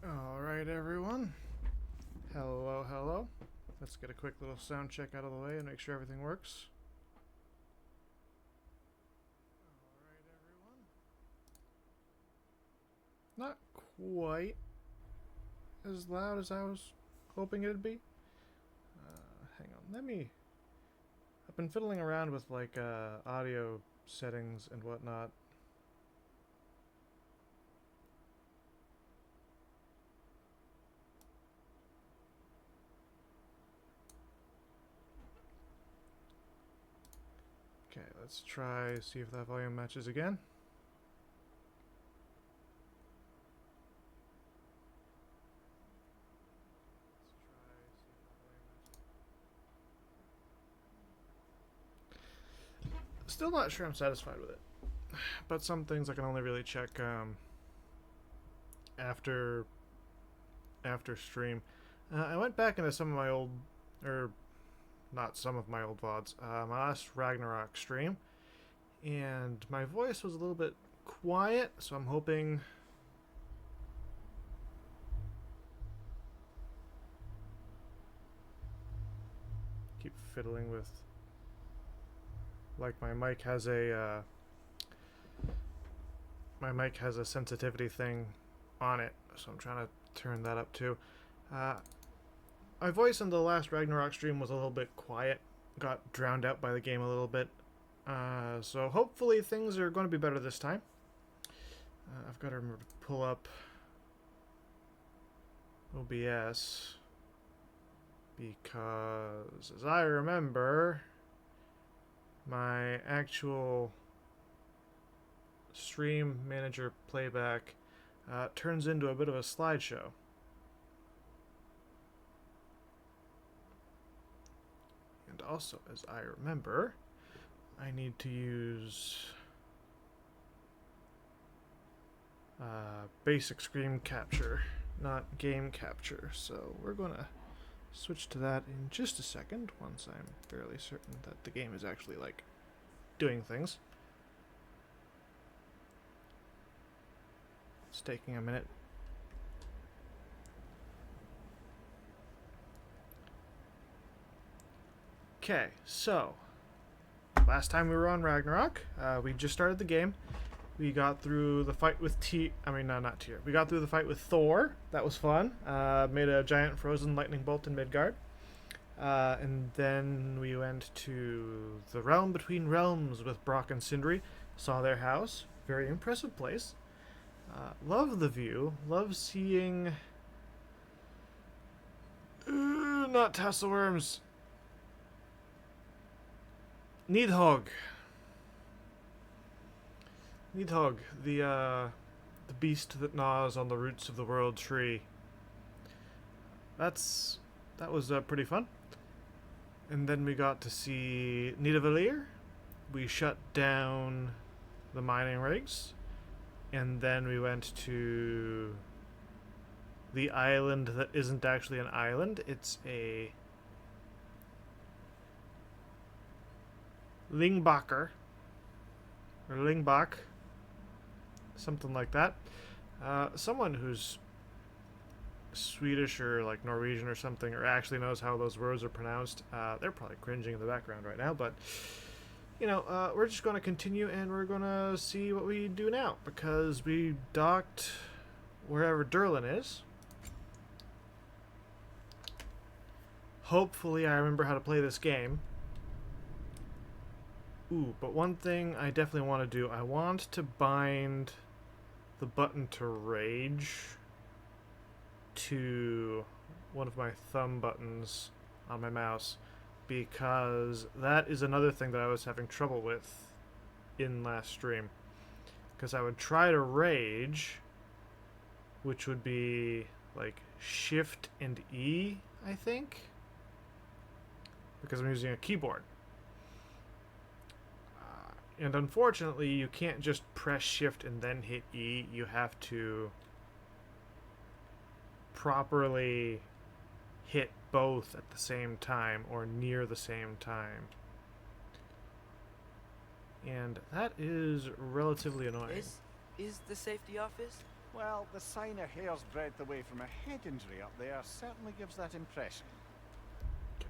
Alright, everyone. Hello, hello. Let's get a quick little sound check out of the way and make sure everything works. Alright, everyone. Not quite as loud as I was hoping it'd be. Hang on, I've been fiddling around with audio settings and whatnot. Okay, let's try, see if that volume matches again. Still not sure I'm satisfied with it, but some things I can only really check after stream. I went back into some of my old, or not some of my old VODs, my last Ragnarok stream, and my voice was a little bit quiet, so I'm hoping keep fiddling with, like, my mic has a sensitivity thing on it, so I'm trying to turn that up too. My voice in the last Ragnarok stream was a little bit quiet, got drowned out by the game a little bit, so hopefully things are going to be better this time. I've got to remember to pull up OBS, because as I remember, my actual stream manager playback turns into a bit of a slideshow. And also, as I remember, I need to use basic screen capture, not game capture. So we're going to switch to that in just a second, once I'm fairly certain that the game is actually, like, doing things. It's taking a minute. Okay, so last time we were on Ragnarok, we just started the game. We got through the fight with not Tyr. We got through the fight with Thor. That was fun. Made a giant frozen lightning bolt in Midgard. And then we went to the realm between realms with Brock and Sindri. Saw their house. Very impressive place. Love the view. Love seeing... not tasselworms. Nidhogg, the beast that gnaws on the roots of the world tree. That was pretty fun. And then we got to see Nidavellir. We shut down the mining rigs, and then we went to the island that isn't actually an island. It's a Lingbacher, or Lingbach, something like that. Someone who's Swedish or like Norwegian or something, or actually knows how those words are pronounced, they're probably cringing in the background right now, but we're just going to continue and we're going to see what we do now, because we docked wherever Durlin is. Hopefully I remember how to play this game. Ooh, but one thing I definitely want to do, I want to bind the button to rage to one of my thumb buttons on my mouse, because that is another thing that I was having trouble with in last stream. Because I would try to rage, which would be like Shift and E, I think, because I'm using a keyboard. And unfortunately, you can't just press Shift and then hit E. You have to properly hit both at the same time, or near the same time. And that is relatively annoying. Is the safety office? Well, the sign a hair's breadth away from a head injury up there certainly gives that impression. Okay.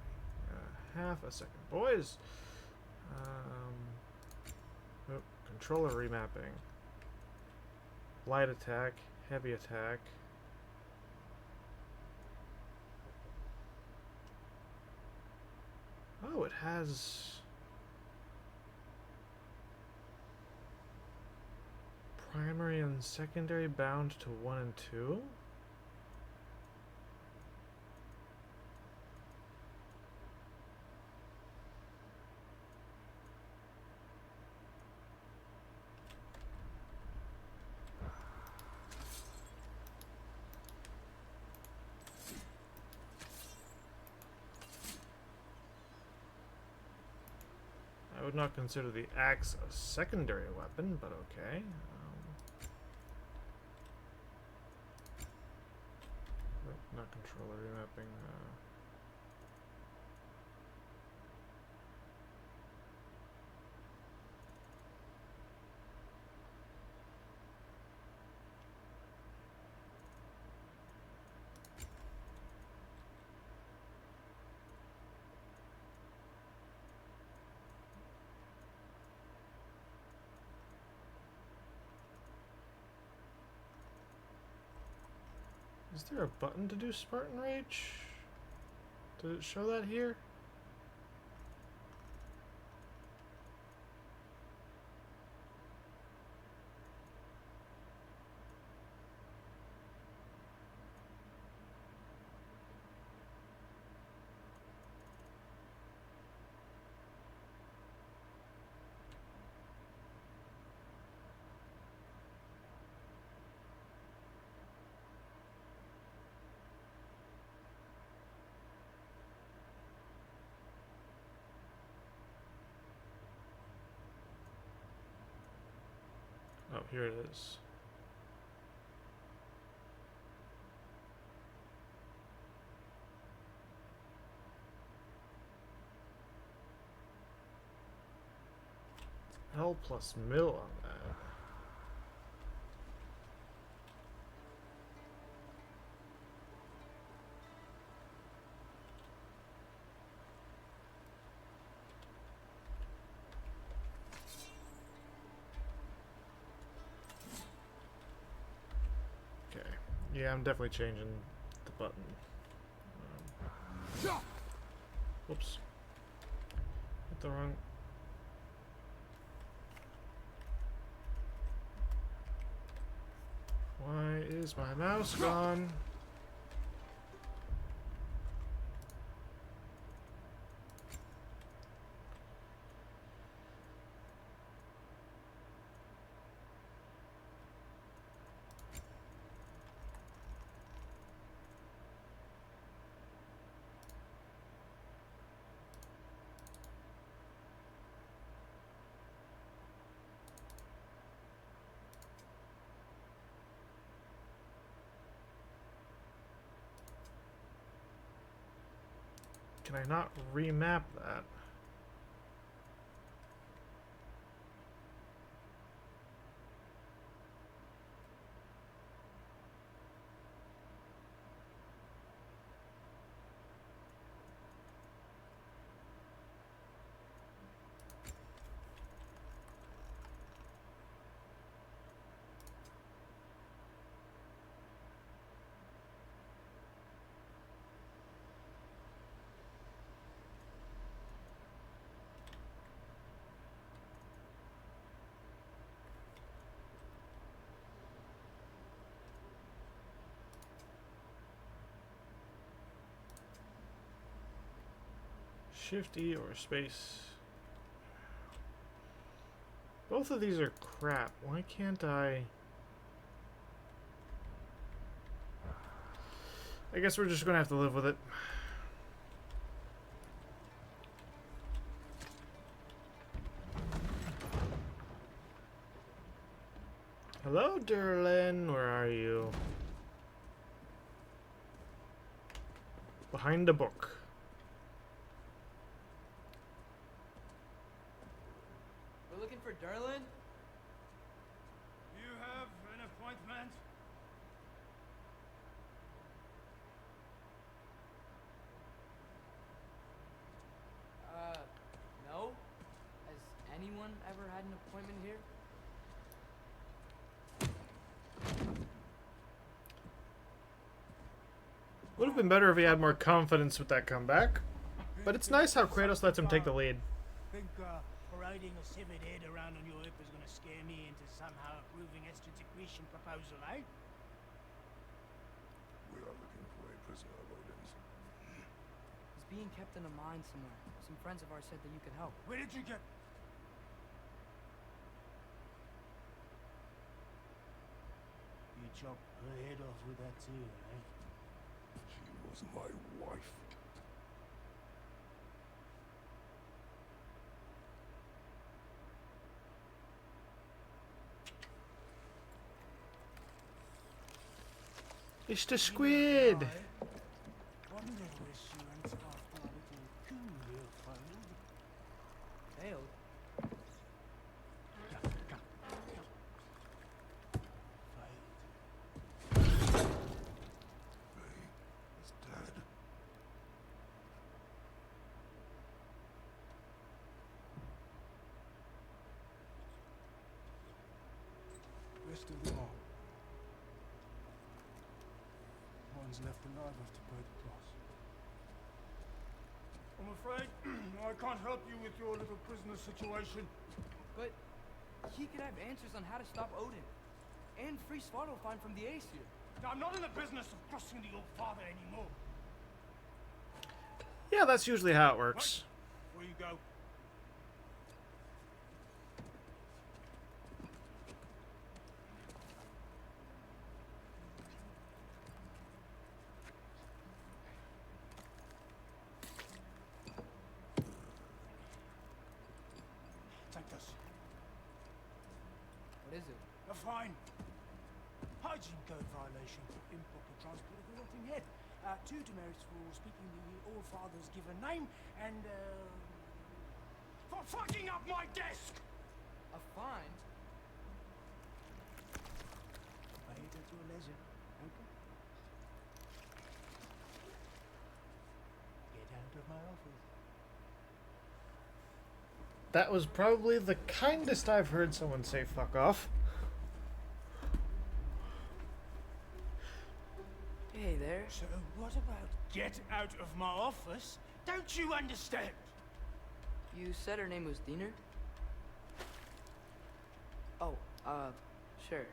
Half a second, boys. Oh, controller remapping. Light attack, heavy attack. Oh, it has primary and secondary bound to 1 and 2. I would not consider the axe a secondary weapon, but okay. Not controller remapping. Is there a button to do Spartan Rage? Did it show that here? Oh, here it is. L plus mil on that. Okay. Yeah, I'm definitely changing the button. Whoops. Hit the wrong. Why is my mouse gone? Can I not remap that? Shift E or space. Both of these are crap. Why can't I guess we're just gonna have to live with it. Hello, Derlin. Where are you? Behind a book. We're looking for Derlin? You have an appointment? anyone ever had an appointment here? Would have been better if he had more confidence with that comeback. But it's nice how Kratos lets him take the lead. Think parading a severed head around on your hip is going to scare me into somehow approving Esther's accretion proposal, eh? We are looking for a prisoner of Odin's. He's being kept in a mine somewhere. Some friends of ours said that you could help. Where did you get... You chopped her head off with that too, eh? She was my wife. It's the squid! Failed? Is dead. Rest of them all. One's left alive after pay the price. I'm afraid I can't help you with your little prisoner situation. But he could have answers on how to stop Odin. And free Svartalfheim from the Aesir. Now, I'm not in the business of crossing the old father anymore. Yeah, that's usually how it works. Where you go? Take this. What is it? A fine. Hygiene code violation. Improper transport of a rotting head. 2 demerits for speaking the All-Father's given name, and, for fucking up my desk! A fine? Pay it at your leisure, okay? Get out of my office. That was probably the kindest I've heard someone say fuck off. Hey there. So what about get out of my office? Don't you understand? You said her name was Diener? Oh, sure.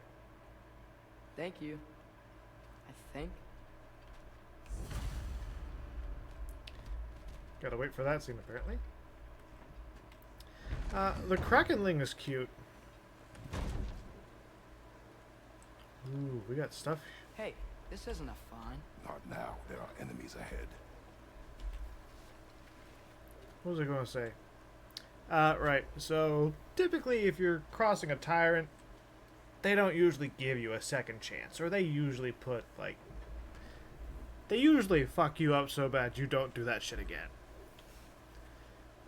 Thank you. I think. Gotta wait for that scene, apparently. The Krakenling is cute. Ooh, we got stuff. Hey, this isn't a fine. Not now. There are enemies ahead. What was I going to say? Right. So, typically, if you're crossing a tyrant, they don't usually give you a second chance. Or they usually put, like... They usually fuck you up so bad you don't do that shit again.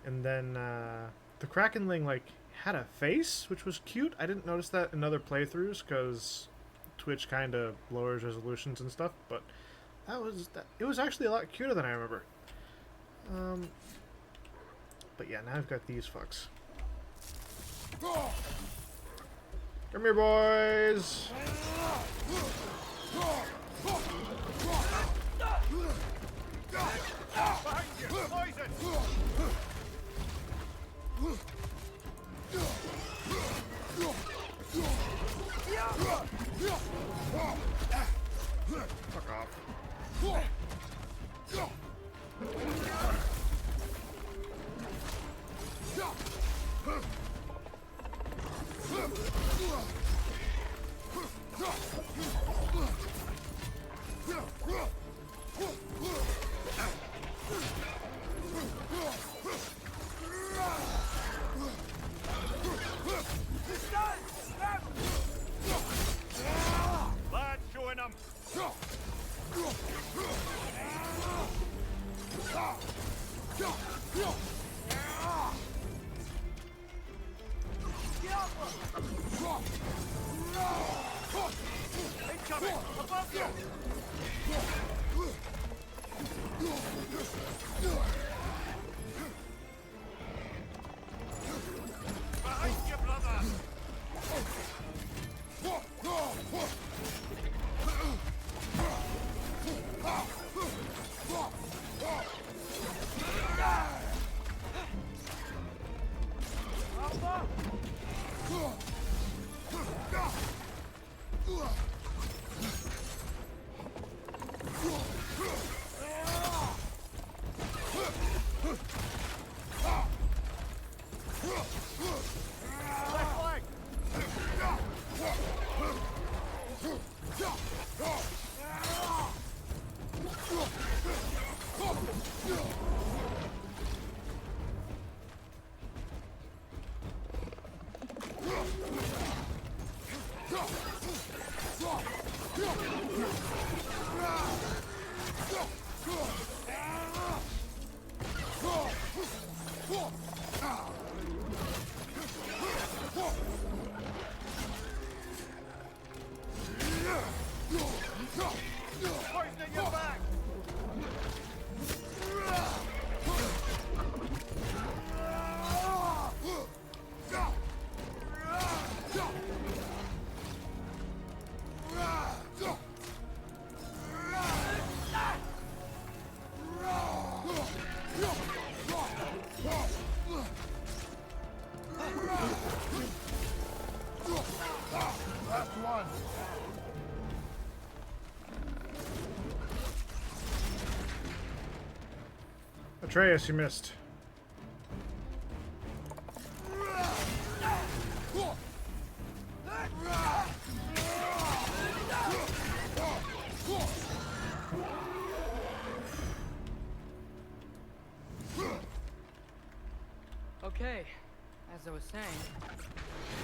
And then, the Krakenling, like, had a face, which was cute. I didn't notice that in other playthroughs, because Twitch kind of lowers resolutions and stuff, but it was actually a lot cuter than I remember. But yeah, now I've got these fucks. Come here, boys! Fuck off. Lads, showing them. Incoming! Above you! Behind Poisoning your back! Last one. Atreus, you missed. Okay, as I was saying, I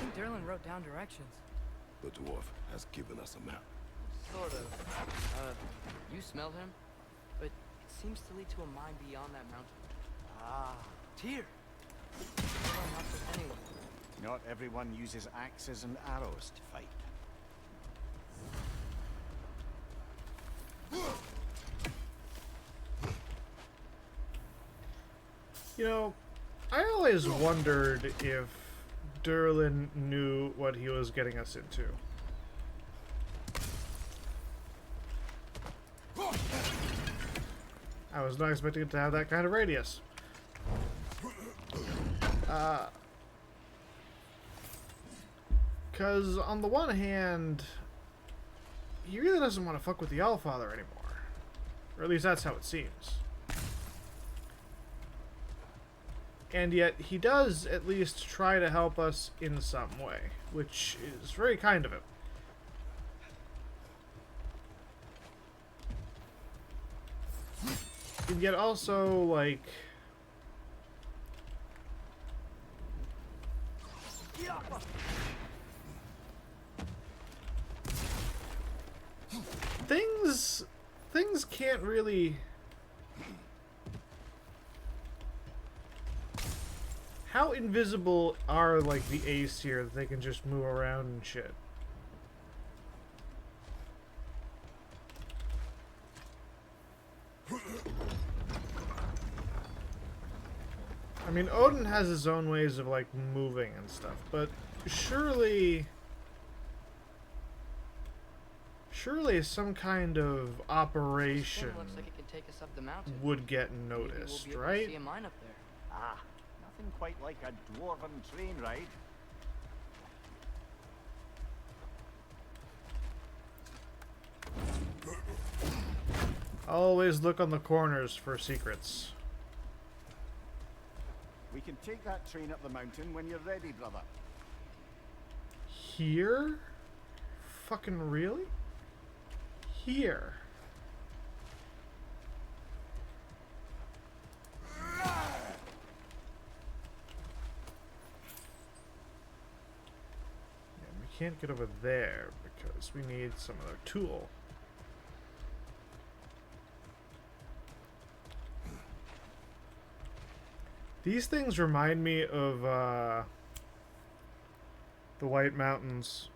think Derlin wrote down directions. The dwarf has given us a map. Sort of. You smelled him? But it seems to lead to a mine beyond that mountain. Ah, Tyr! Derlin helps us anyway. Not everyone uses axes and arrows to fight. You know, I always wondered if Derlin knew what he was getting us into. I was not expecting it to have that kind of radius. Because on the one hand, he really doesn't want to fuck with the Allfather anymore. Or at least that's how it seems. And yet, he does at least try to help us in some way, which is very kind of him. And yet also, like... Things can't really... How invisible are, like, the Aesir that they can just move around and shit? I mean, Odin has his own ways of, like, moving and stuff, but surely some kind of operation Looks like it can take us up the mountain. would get Maybe we'll noticed, be able to right? see a mine up there. Ah, nothing quite like a dwarven train ride. Always look on the corners for secrets. We can take that train up the mountain when you're ready, brother. Here? Fucking really? Here. And we can't get over there because we need some other tool. These things remind me of the White Mountains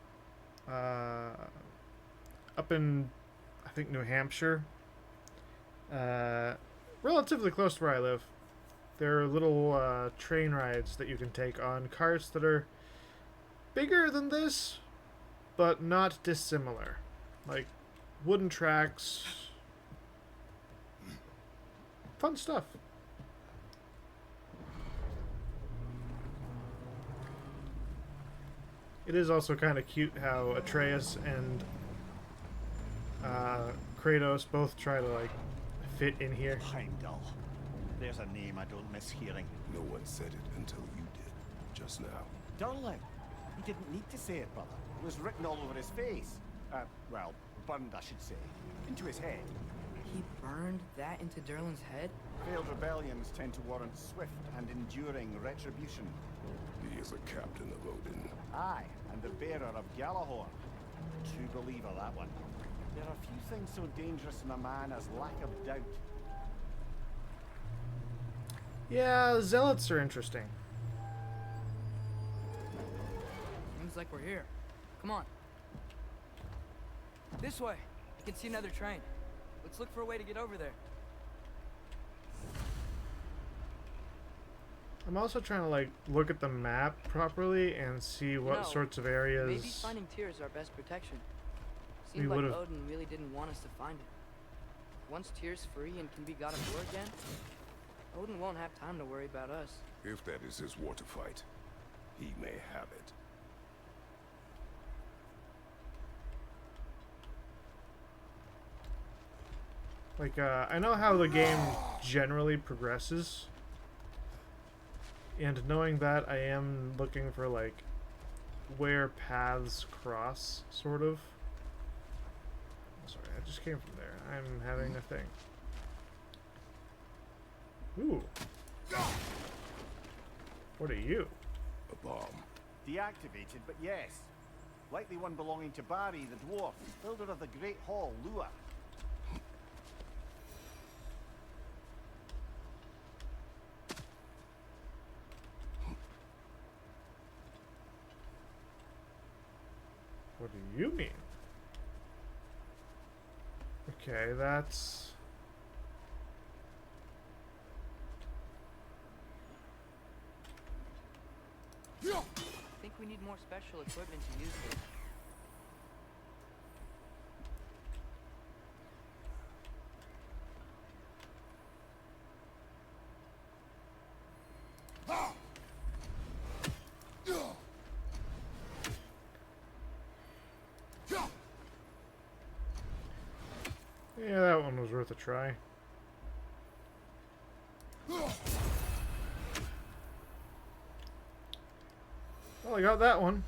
up in, I think, New Hampshire. Relatively close to where I live. There are little train rides that you can take on carts that are bigger than this, but not dissimilar. Like wooden tracks. Fun stuff. It is also kind of cute how Atreus and Kratos both try to, like, fit in here. Heimdall. There's a name I don't miss hearing. No one said it until you did, just now. Durling. He didn't need to say it, brother. It was written all over his face. Well, burned, I should say. Into his head. He burned that into Derlin's head? Failed rebellions tend to warrant swift and enduring retribution. He is a captain of Odin. Aye, and the bearer of Galahorn. True believer, that one. There are few things so dangerous in a man as lack of doubt. Yeah, zealots are interesting. Seems like we're here. Come on. This way. I can see another train. Let's look for a way to get over there. I'm also trying to like look at the map properly and see what No, sorts of areas. Maybe finding Tyr is our best protection. We Seems like would've- Odin really didn't want us to find it. Once Tyr's free and can be god of war again, Odin won't have time to worry about us. If that is his war to fight, he may have it. Like, I know how the game generally progresses. And knowing that, I am looking for, like, where paths cross, sort of. Sorry, I just came from there. I'm having a thing. Ooh. What are you? A bomb. Deactivated, but yes. Likely one belonging to Barry, the dwarf, builder of the Great Hall, Lua. What do you mean? Okay, that's... I think we need more special equipment to use this. Yeah, that one was worth a try. Well, I got that one.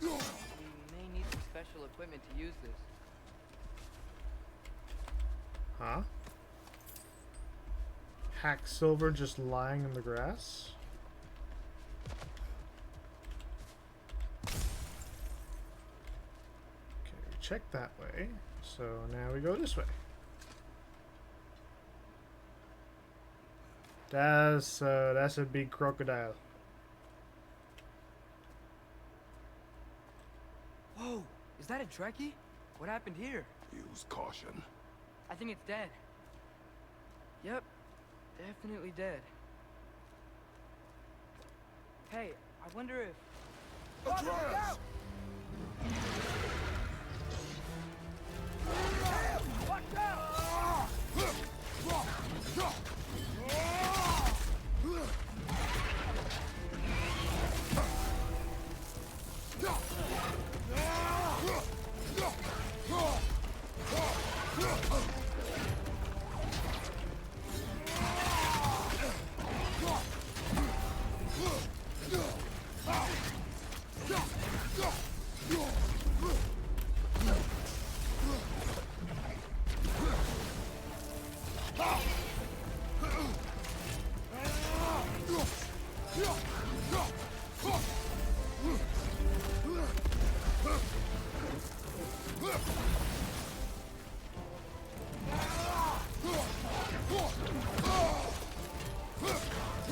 We may need some special equipment to use this. Huh? Hack silver just lying in the grass? Okay, we checked that way. So now we go this way. That's a big crocodile. Whoa! Is that a Trekkie? What happened here? Use caution. I think it's dead. Yep, definitely dead. Hey, I wonder if... Atreus!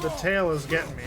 The tail is getting me.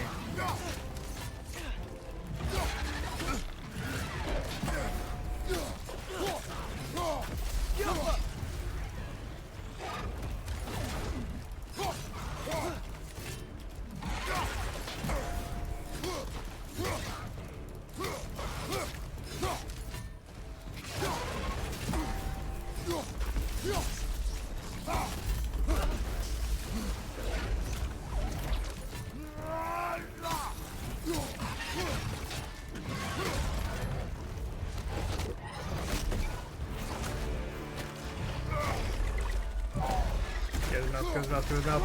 Goes up through his mouth.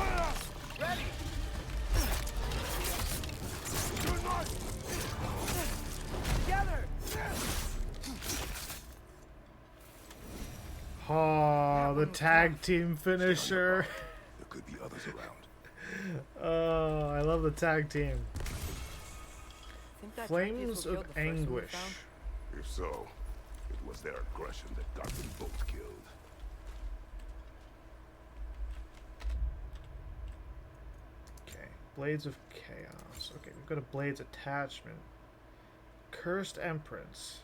Ready! Together! Oh, the one was tag tough. team finisher. There could be others around. Oh, I love the tag team. Think that Flames Atreus will of kill the first one we Anguish. found? If so, it was their aggression that got them both killed. Okay, Blades of Chaos. Okay, we've got a Blades attachment. Cursed Empress.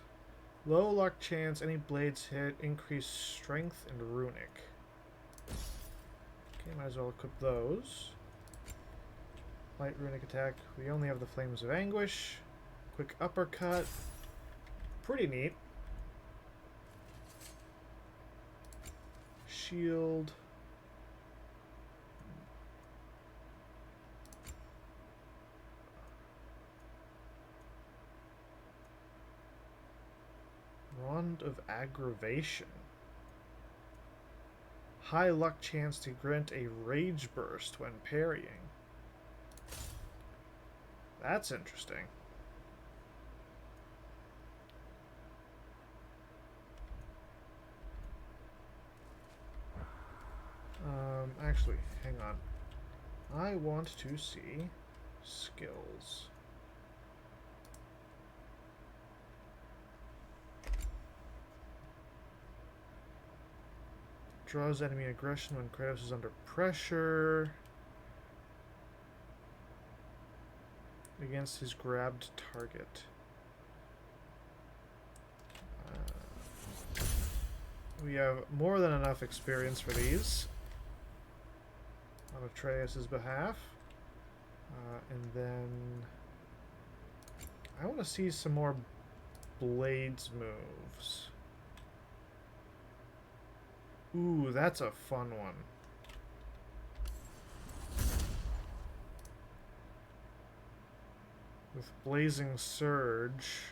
Low luck chance, any blades hit, increase strength and runic. Okay, might as well equip those. Light runic attack. We only have the Flames of Anguish. Quick uppercut. Pretty neat. Shield. Wand of Aggravation. High luck chance to grant a rage burst when parrying. That's interesting. Actually, hang on. I want to see skills. Draws enemy aggression when Kratos is under pressure. Against his grabbed target. We have more than enough experience for these. On Atreus' behalf. And then... I want to see some more Blades moves. Ooh, that's a fun one. With Blazing Surge.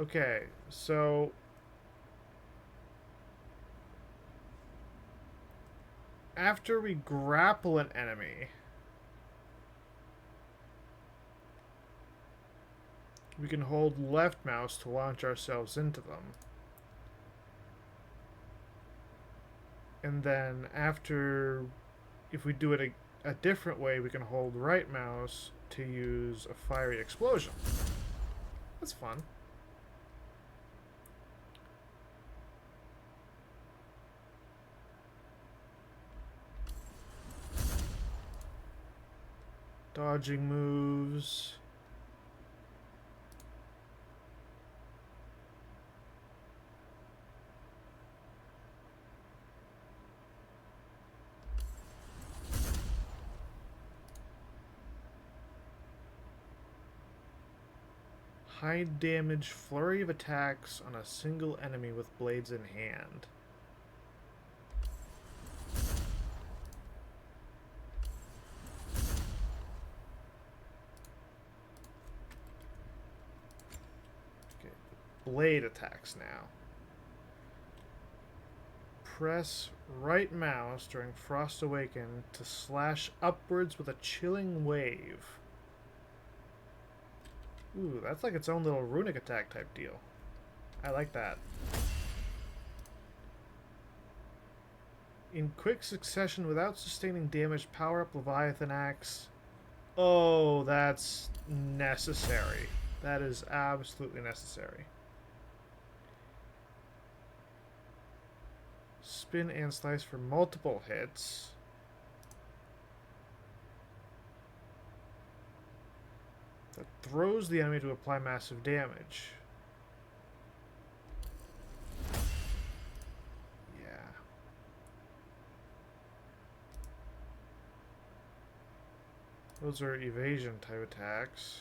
Okay, so... after we grapple an enemy, we can hold left mouse to launch ourselves into them. And then after, if we do it a different way, we can hold right mouse to use a fiery explosion. That's fun. Dodging moves. High damage flurry of attacks on a single enemy with blades in hand. Okay, blade attacks now. Press right mouse during Frost Awaken to slash upwards with a chilling wave. Ooh, that's like its own little runic attack type deal. I like that. In quick succession without sustaining damage, power up Leviathan Axe. Oh, that's necessary. That is absolutely necessary. Spin and slice for multiple hits. That throws the enemy to apply massive damage. Yeah. Those are evasion type attacks.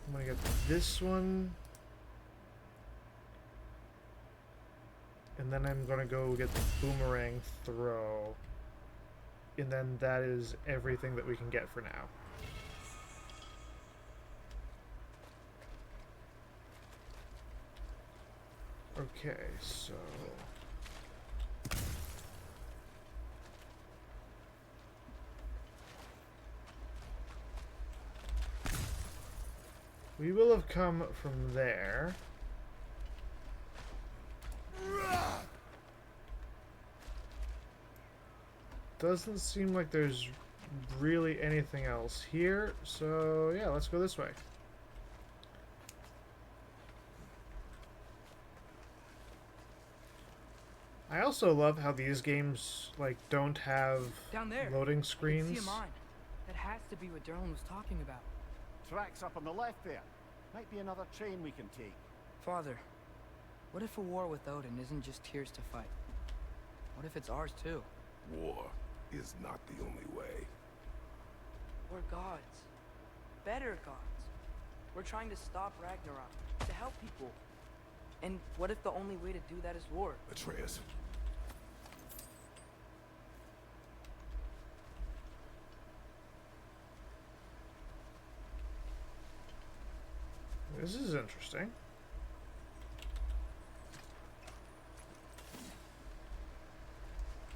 I'm gonna get this one. And then I'm gonna go get the boomerang throw. And then that is everything that we can get for now. Okay, so... We will have come from there. Doesn't seem like there's really anything else here, so yeah, let's go this way. I also love how these games like don't have Down there. loading I can see screens. a mine. That has to be what Derlin was talking about. Tracks up on the left there. Might be another train we can take. Father, what if a war with Odin isn't just Tyr's to fight? What if it's ours too? War is not the only way. We're gods. Better gods. We're trying to stop Ragnarok, to help people. And what if the only way to do that is war? Atreus. This is interesting.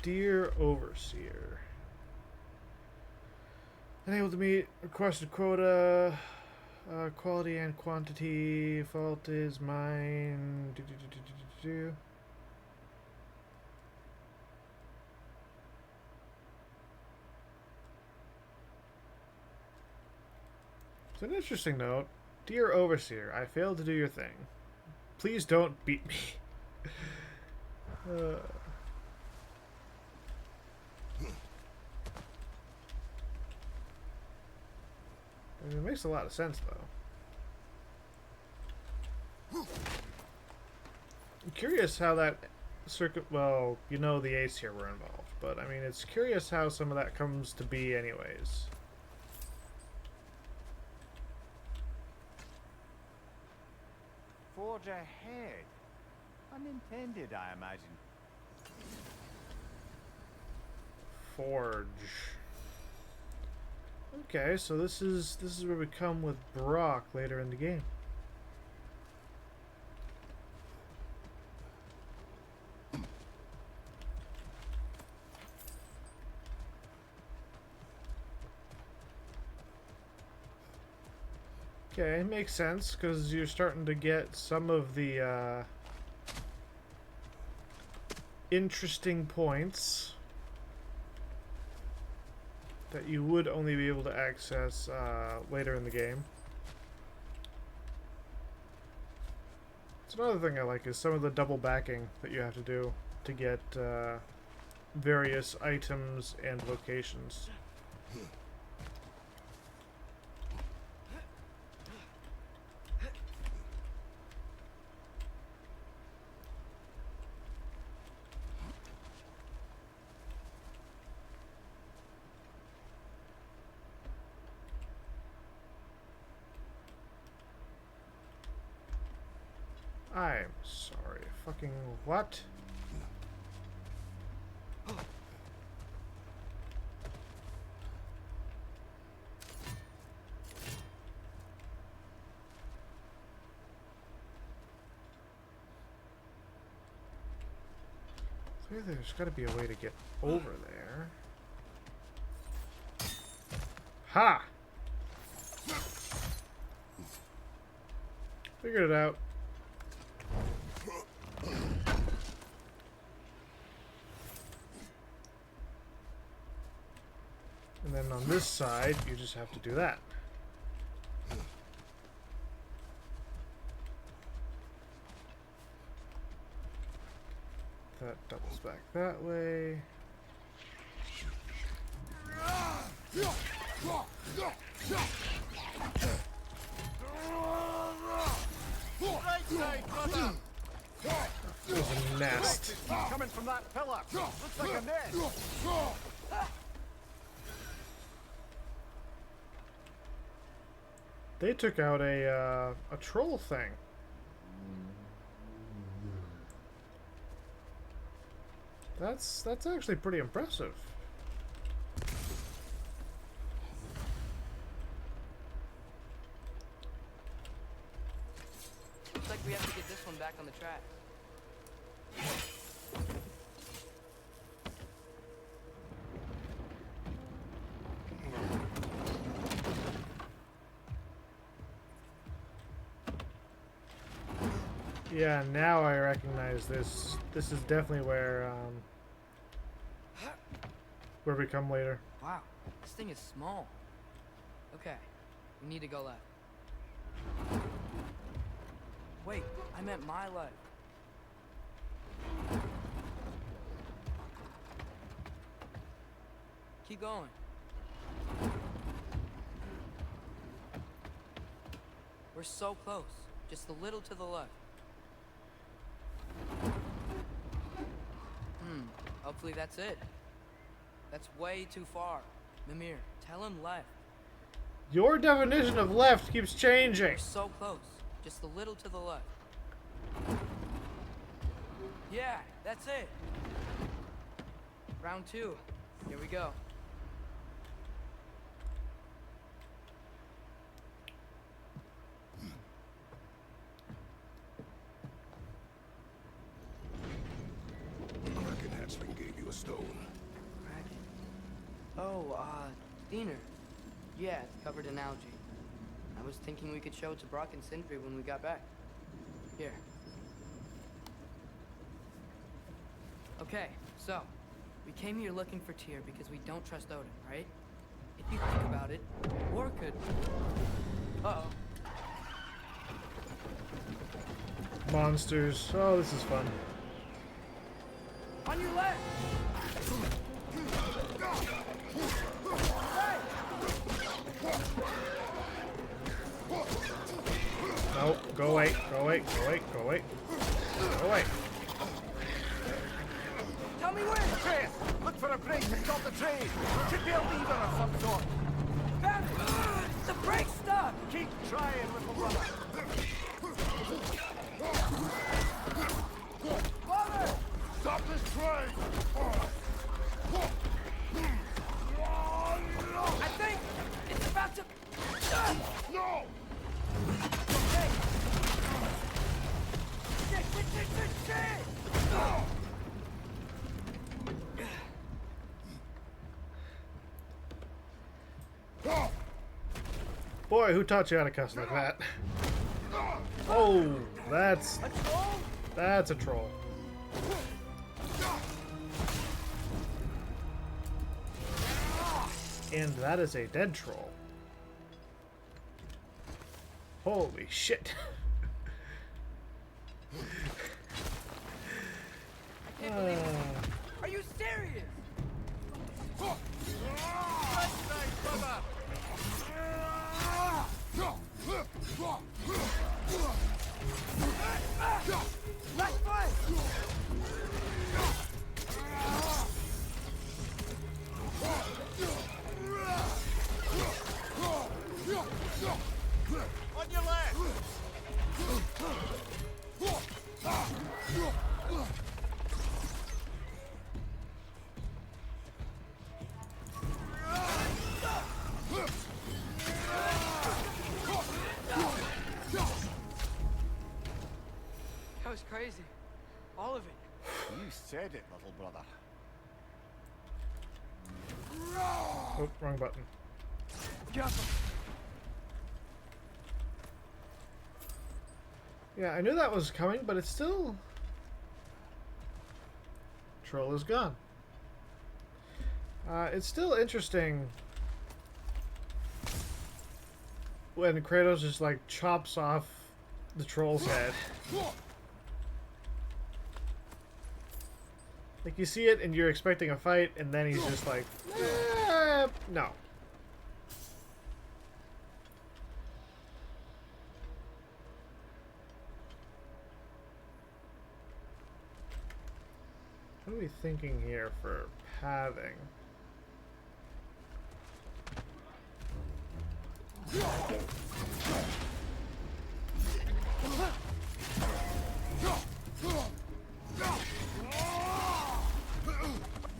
Dear Overseer. Unable to meet requested quota. Quality and quantity. Fault is mine. It's an interesting note. Dear Overseer, I failed to do your thing. Please don't beat me. I mean, it makes a lot of sense, though. I'm curious how that circuit... Well, you know the Ace here were involved, but I mean, it's curious how some of that comes to be anyways. Forge ahead. Unintended, I imagine. Forge. Okay, so this is where we come with Brock later in the game. Okay, it makes sense because you're starting to get some of the interesting points that you would only be able to access later in the game. It's another thing I like is some of the double backing that you have to do to get various items and locations. I'm sorry. Fucking what? There's got to be a way to get over there. Ha! Figured it out. And then on this side, you just have to do that. That doubles back that way. There's a nest. Coming from that pillar. Looks like a nest. They took out a troll thing. That's actually pretty impressive. Looks like we have to get this one back on the track. Yeah, now I recognize this. This is definitely where we come later. Wow, this thing is small. Okay, we need to go left. Wait, I meant my left. Keep going. We're so close. Just a little to the left. Hopefully that's it. That's way too far. Mimir, tell him left. Your definition of left keeps changing. We're so close. Just a little to the left. Yeah, that's it. Round 2. Here we go. Kraken hatchling gave you a stone. Kraken. Oh, Diener. Yeah, it's covered in algae. I was thinking we could show it to Brock and Sindri when we got back. Here. Okay, so, we came here looking for Tyr because we don't trust Odin, right? If you think about it, war could... Uh-oh. Monsters. Oh, this is fun. On your left! No, go away, go away, go away, go away. Go away. Tell me where! Atreus, look for a break to stop the train. Should be a lever of some sort. Found it! The brake's stuck! Keep trying, little brother. Father! Stop this train! I think it's about to... No! Hey! Shit! Boy, who taught you how to cuss like that? Oh, that's A troll? that's a troll. And that is a dead troll. Holy shit. I can't believe it. Are you serious? Left foot! On your left! That was crazy. All of it. You said it, little brother. Oh, wrong button. Careful. Yeah, I knew that was coming, but it's still... Troll is gone. It's still interesting when Kratos just like chops off the troll's head. Like you see it and you're expecting a fight, and then he's just like, no. What are we thinking here for pathing?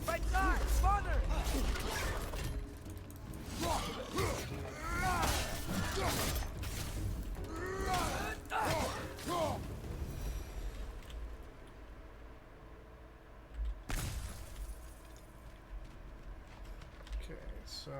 Right side! Father! Okay, so...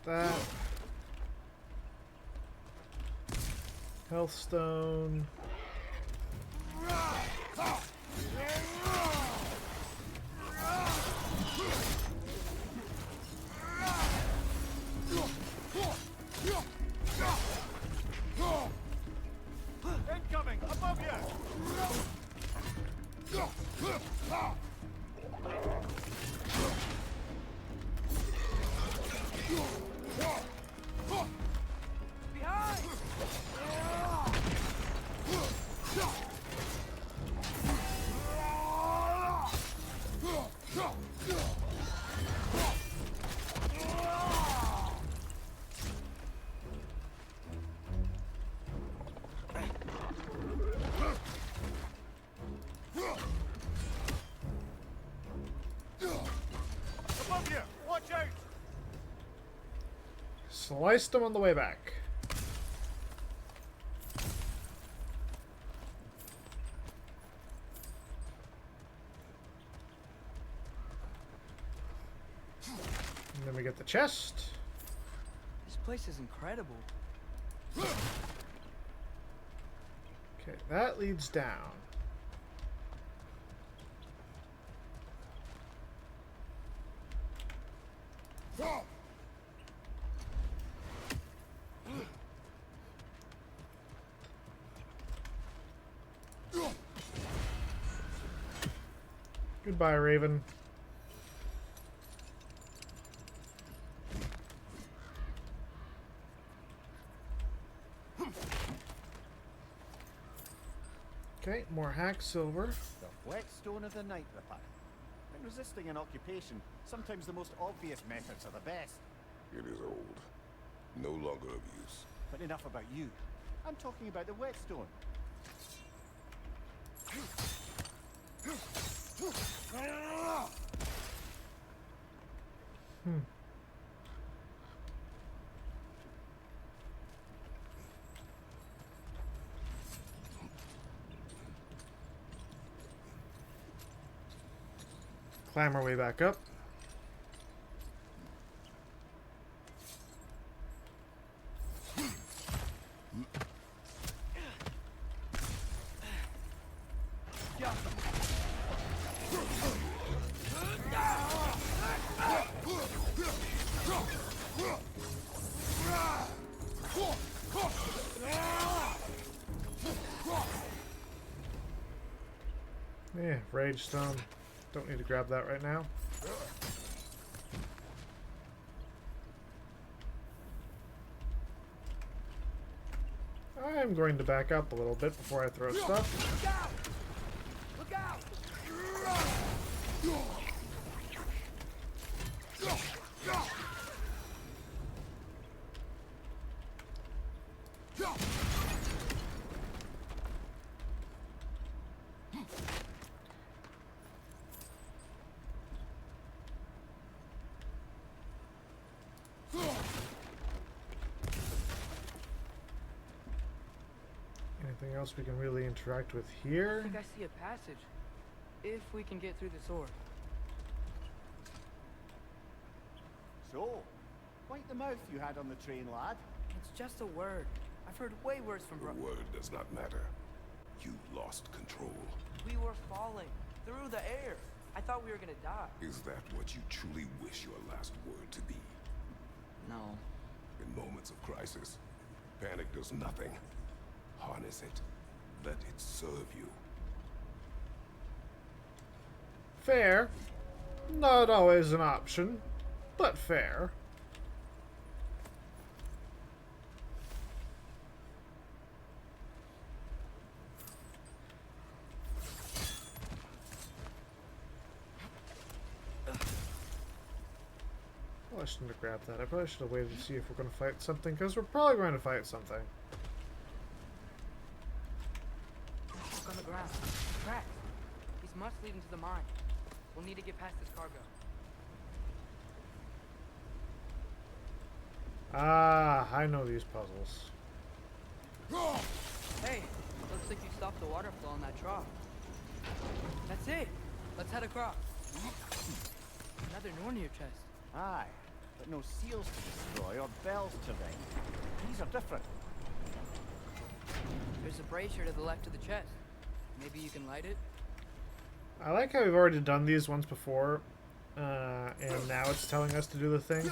that. Health stone. Incoming! Above you! Behind! Above you! Watch out! Sliced them on the way back. And then we get the chest. This place is incredible. Okay, that leads down. Goodbye, Raven. Okay, more hack silver. The whetstone of the night ripper. In resisting an occupation, sometimes the most obvious methods are the best. It is old. No longer of use. But enough about you. I'm talking about the whetstone. Climb our way back up. Yeah, Rage Stone. Don't need to grab that right now. I'm going to back up a little bit before I throw stuff. Look out! Look out! Anything else we can really interact with I here? think I see a passage. If we can get through the sword. So, wipe the mouth you had on the train, lad. It's just a word. I've heard way worse from The bro. word does not matter. You lost control. We were falling through the air. I thought we were gonna die. Is that what you truly wish your last word to be? No. In moments of crisis, panic does nothing. Harness it. Let it serve you. Fair. Not always an option, but fair. Well, I shouldn't have grabbed that. I probably should have waited to see if we're going to fight something, because we're probably going to fight something. Look on the ground. Tracks. These must lead into the mine. We'll need to get past this cargo. Ah, I know these puzzles. Hey, looks like you stopped the water flow on that trough. That's it. Let's head across. Another Nornir chest. Aye. but no seals to destroy or bells to ring. These are different. There's a brazier to the left of the chest. Maybe you can light it? I like how we've already done these once before, and now it's telling us to do the thing.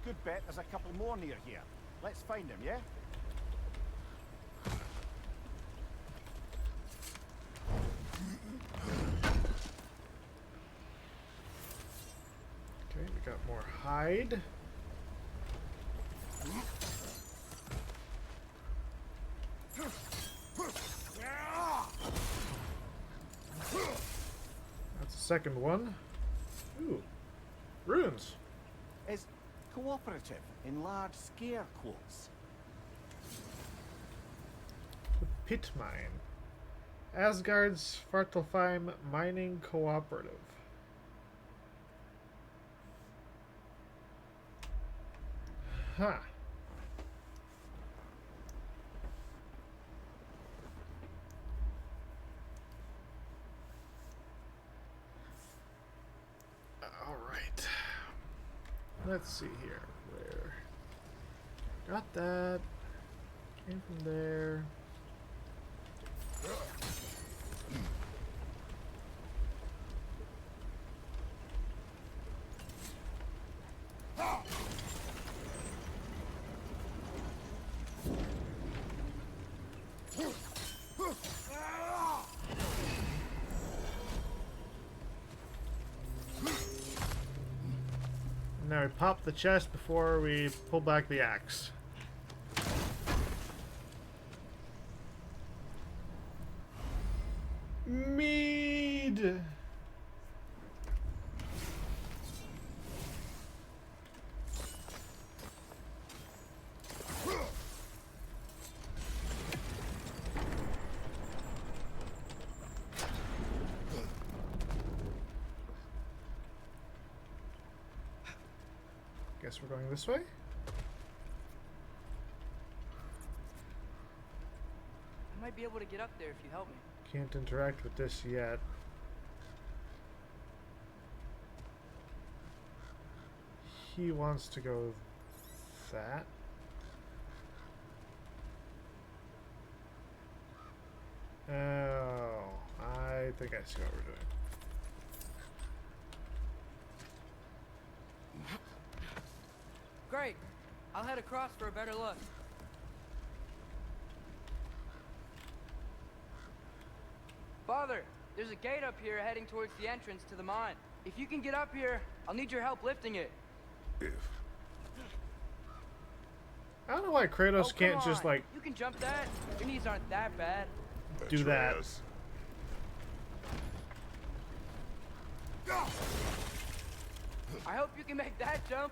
Good bet there's a couple more near here. Let's find them, yeah? Okay, we got more hide. That's the second one. Ooh, runes. Is cooperative in large scare quotes. The pit mine. Asgard's Svartalfheim Mining Cooperative. Huh. All right. Let's see here. Where? Got that. Came from there. Now we pop the chest before we pull back the axe. Mead! Guess we're going this way? I might be able to get up there if you help me. Can't interact with this yet. He wants to go that. Oh, I think I see what we're doing. Great. I'll head across for a better look. Father, there's a gate up here heading towards the entrance to the mine. If you can get up here, I'll need your help lifting it. If I don't know why Kratos Oh, can't come just on. like You can jump that. Your knees aren't that bad. do that. Atreus, I hope you can make that jump.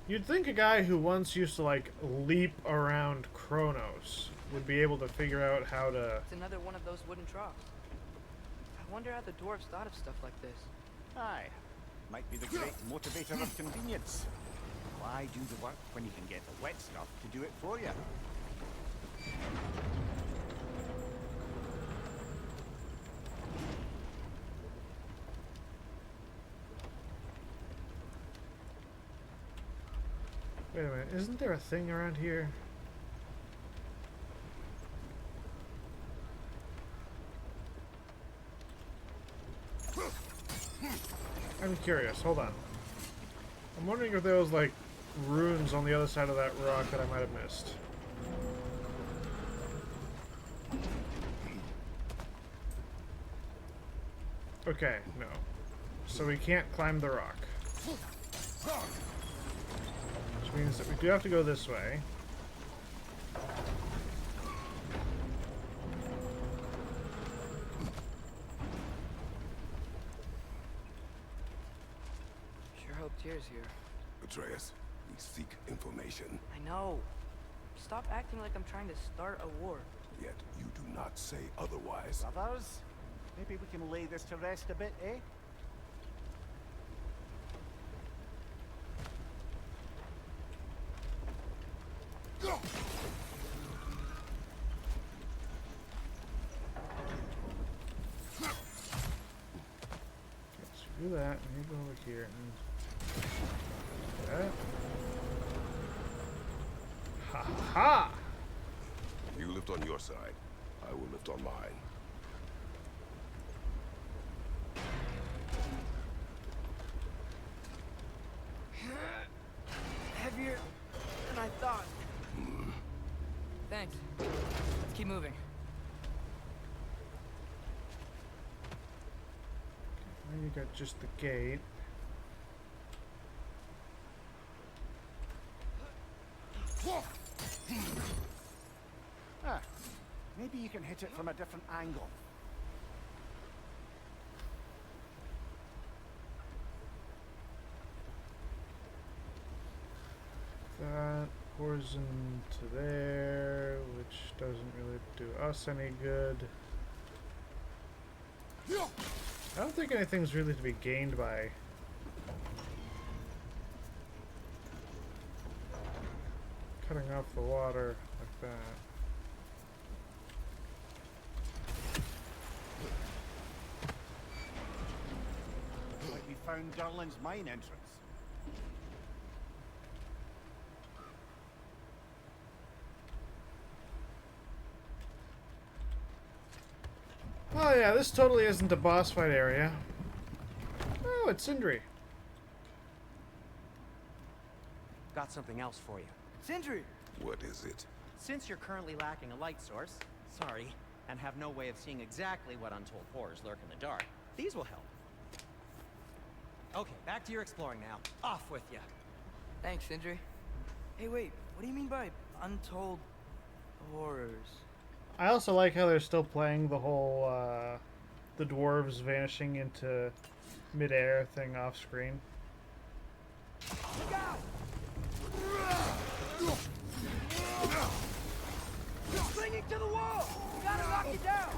You'd think a guy who once used to like leap around Kronos would be able to figure out how to. It's another one of those wooden troughs. I wonder how the dwarves thought of stuff like this. Aye. Might be the great motivator of convenience. Why do the work when you can get the wet stuff to do it for you? Wait a minute, isn't there a thing around here? I'm curious, hold on. I'm wondering if there was like runes on the other side of that rock that I might have missed. Okay, no. So we can't climb the rock. Which means that we do have to go this way. Sure hope Tyr's here. Atreus, we seek information, I know. Stop acting like I'm trying to start a war. yet you do not say otherwise. Brothers, maybe we can lay this to rest a bit, eh? do that, and you go over here and that. Ha ha! You lift on your side. I will lift on mine. Heavier than I thought. Thanks. Let's keep moving. Now you got just the gate. Ah, maybe you can hit it from a different angle. That pours into there, which doesn't really do us any good. I don't think anything's really to be gained by cutting off the water like that. Like we found Durlin's mine entrance. Oh yeah, this totally isn't a boss fight area. Oh, it's Sindri. Got something else for you. Sindri! What is it? Since you're currently lacking a light source, sorry, and have no way of seeing exactly what untold horrors lurk in the dark, these will help. Okay, back to your exploring now. Off with you. Thanks, Sindri. Hey, wait. What do you mean by untold horrors? I also like how they're still playing the whole the dwarves vanishing into midair thing off screen. Look out! You're clinging to the wall! You gotta knock it down!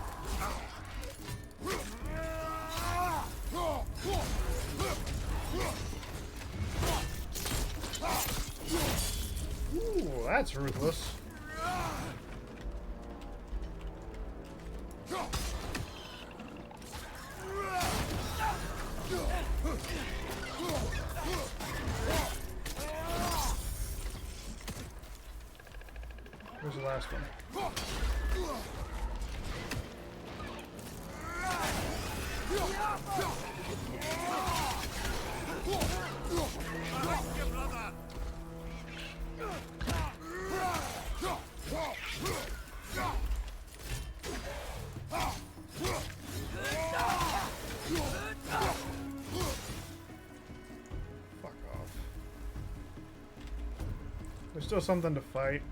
Ooh, that's ruthless. Where's the last one? Fuck off. There's still something to fight.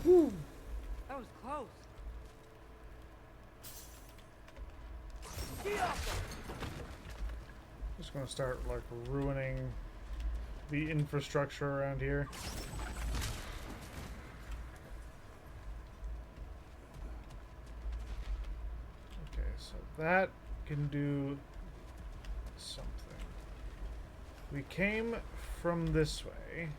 Woo. That was close. Just gonna start like ruining the infrastructure around here. Okay, so that can do something. We came from this way.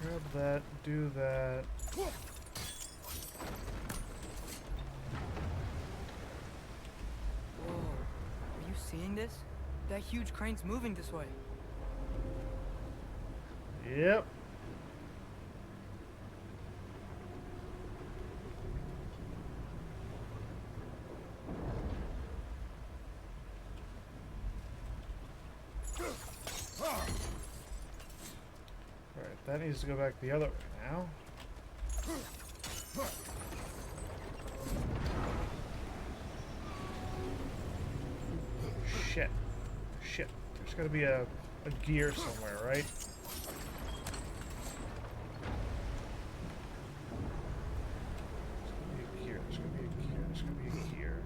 Grab that, do that. Whoa. Are you seeing this? That huge crane's moving this way. Yep. Alright, that needs to go back the other way now. Shit. Shit. There's gotta be a gear somewhere, right? There's gonna be a gear. There's gonna be a gear.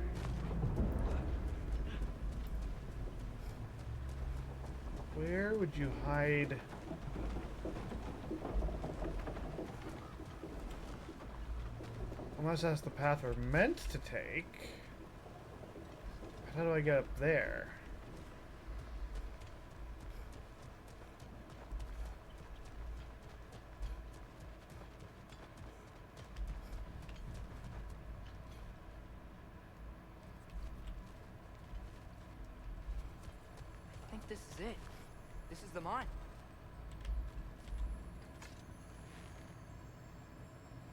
Where would you hide Unless that's the path we're meant to take. But how do I get up there? I think this is it. This is the mine.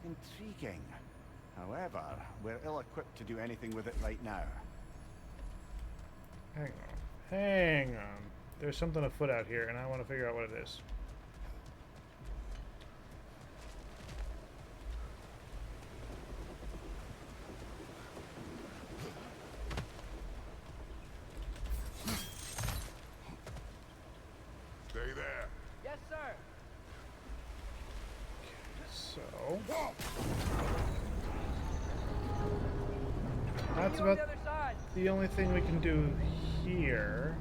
Intriguing. However, we're ill-equipped to do anything with it right now. Hang on. Hang on. There's something afoot out here, and I want to figure out what it is. Stay there. Yes, sir. So... See That's you on about the other side. the only thing we can do here.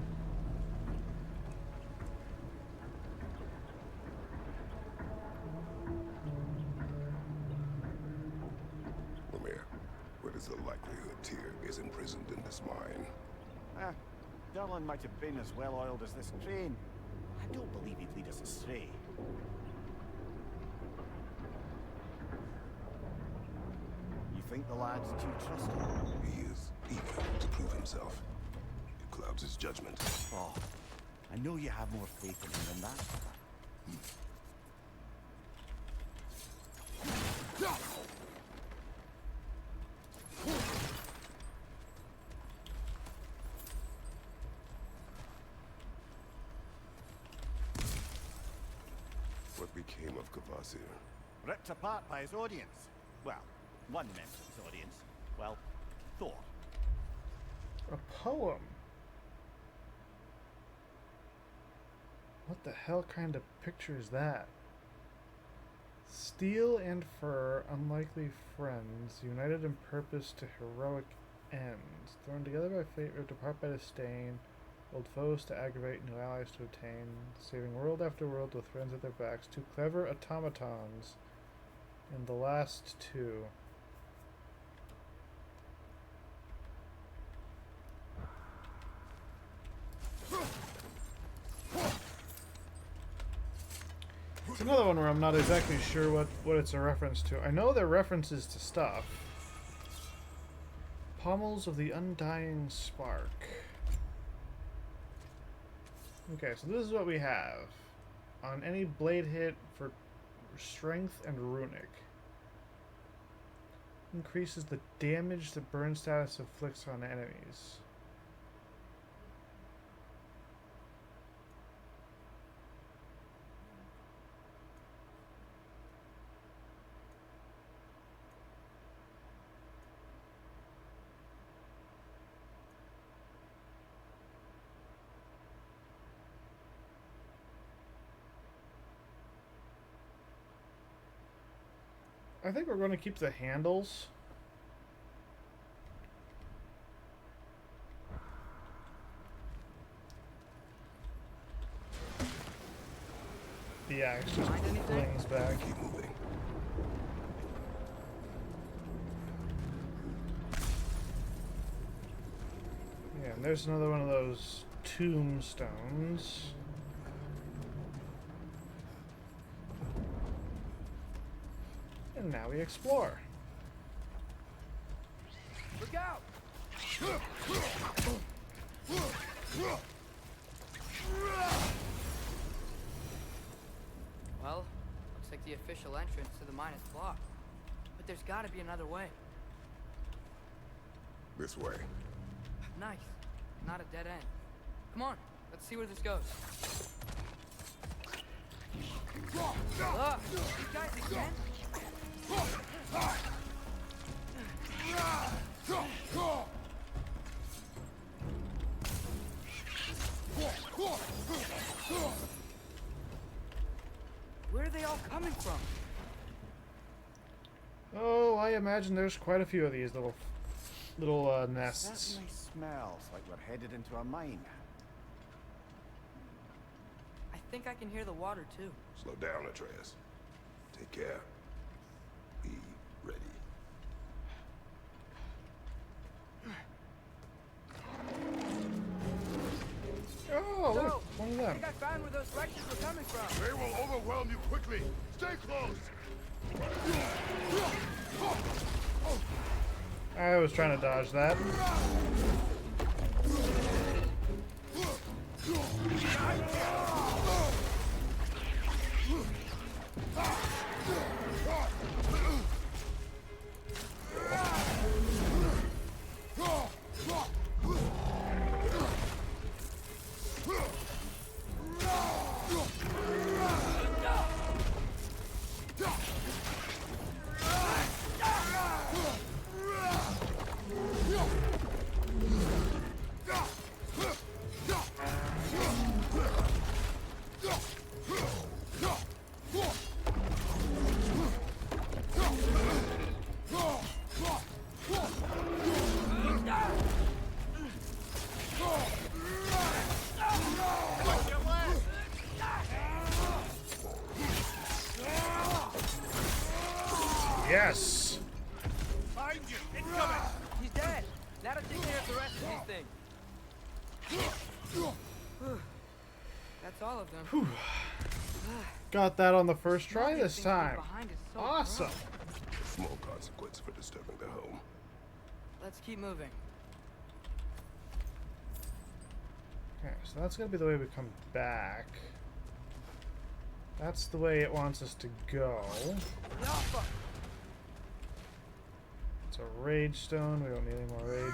Lemire, what is the likelihood Tyr is imprisoned in this mine? Derlin might have been as well-oiled as this train. I don't believe he'd lead us astray. You think the lad's too trusting? He is eager to prove himself. It clouds his judgment. Oh, I know you have more faith in him than that. What became of Kvasir? Ripped apart by his audience. Well, one member of his audience. Well, Thor. A poem. What the hell kind of picture is that? Steel and fur, unlikely friends, united in purpose to heroic ends, thrown together by fate or depart by disdain, old foes to aggravate, new allies to obtain, saving world after world with friends at their backs, two clever automatons, and the last two. It's another one where I'm not exactly sure what it's a reference to. I know they're references to stuff. Pommels of the Undying Spark. Okay, so this is what we have. On any blade hit for strength and runic. Increases the damage the burn status inflicts on enemies. I think we're going to keep the handles. The axe just Find anything? flings back. Keep moving. Yeah, and there's another one of those tombstones. And now we explore. Look out! Well, looks like the official entrance to the mine is blocked. But there's gotta be another way. This way. Nice. Not a dead end. Come on, let's see where this goes. Look! You guys again? Where are they all coming from? Oh, I imagine there's quite a few of these little nests. Certainly smells like we're headed into a mine. I think I can hear the water too. Slow down, Atreus. Take care. Be ready. those Rexes were coming from. They will overwhelm you quickly. Stay close. I was trying to dodge that. Yes! Behind you! Incoming! He's dead. Now to take care of the rest of these things. That's all of them. Got that on the first try Knowing this things leave time. behind is so Awesome. rough. Small consequence for disturbing their home. Let's keep moving. Okay, so that's gonna be the way we come back. That's the way it wants us to go. It's a rage stone. We don't need any more rage.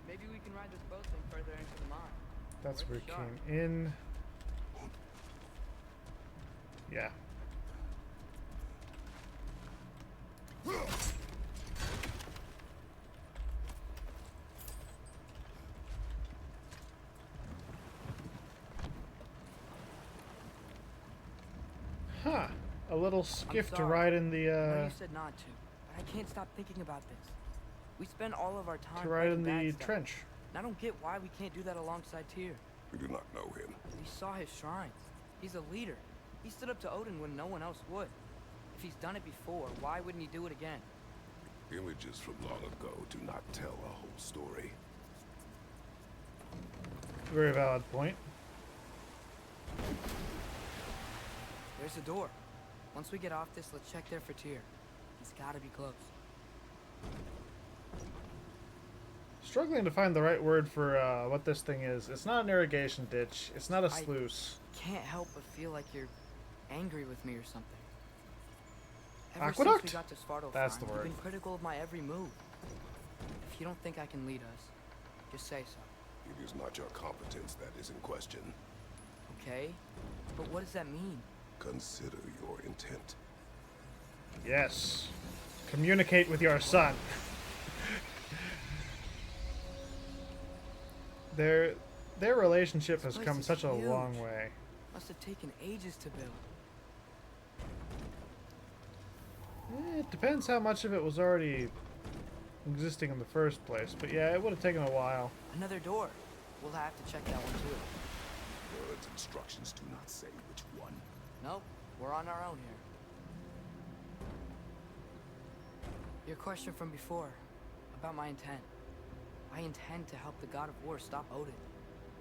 Maybe we can ride this boat thing further into the mine. That's where Worth it a shot. came in. Yeah. Huh. A little skiff to sorry. ride in I know the, you said not to, but I can't stop thinking about this. We spend all of our time to ride in fighting the bad stuff, trench. and I don't get why we can't do that alongside Tyr. We do not know him. We saw his shrines. He's a leader. He stood up to Odin when no one else would. If he's done it before, why wouldn't he do it again? Images from long ago do not tell a whole story. Very valid point. There's a door. Once we get off this, let's check there for Tyr. He's gotta be close. Struggling to find the right word for what this thing is. It's not an irrigation ditch. It's not a sluice. Can't help but feel like you're angry with me or something. Ever Aqueduct? since we got to Svartalfheim, That's the you've word. been critical of my every move. If you don't think I can lead us, just say so. It is not your competence that is in question. Okay? But what does that mean? Consider your intent. Yes. Communicate with your son. Their relationship has This come place is such a huge. long way. Must have taken ages to build. It depends how much of it was already existing in the first place, but yeah, it would have taken a while. Another door. We'll have to check that one too. Word's instructions do not say which one. Nope, we're on our own here. Your question from before, about my intent. I intend to help the god of war stop Odin.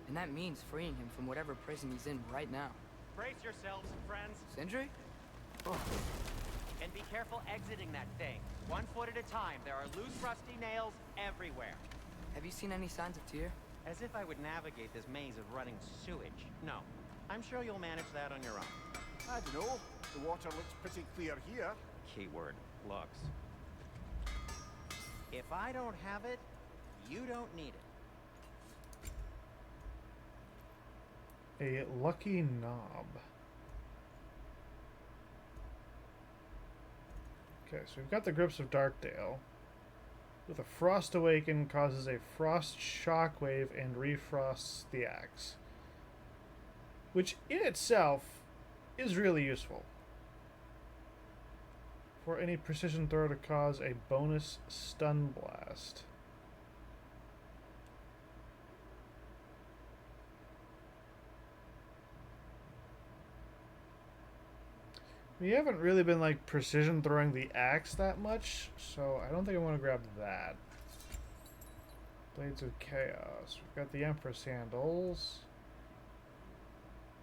And that means freeing him from whatever prison he's in right now. Brace yourselves, friends, Sindri? and be careful exiting that thing. 1 foot at a time. There are loose, rusty nails everywhere. Have you seen any signs of Tyr? As if I would navigate this maze of running sewage. No. I'm sure you'll manage that on your own. I don't know. The water looks pretty clear here. Keyword, looks. If I don't have it, you don't need it. A lucky knob. Okay, so we've got the grips of Darkdale. With a Frost Awaken causes a Frost Shockwave and refrosts the axe. Which in itself is really useful. For any precision throw to cause a bonus stun blast. We haven't really been like precision throwing the axe that much, so I don't think I want to grab that. Blades of Chaos. We've got the Empress handles.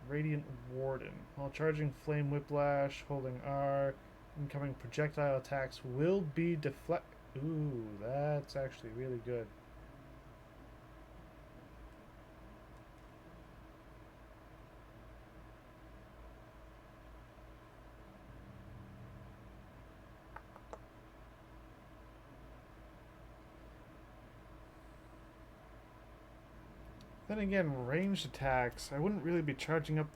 Radiant Warden. While charging Flame Whiplash, holding R, incoming projectile attacks will be deflect. Ooh, that's actually really good. Then again, ranged attacks, I wouldn't really be charging up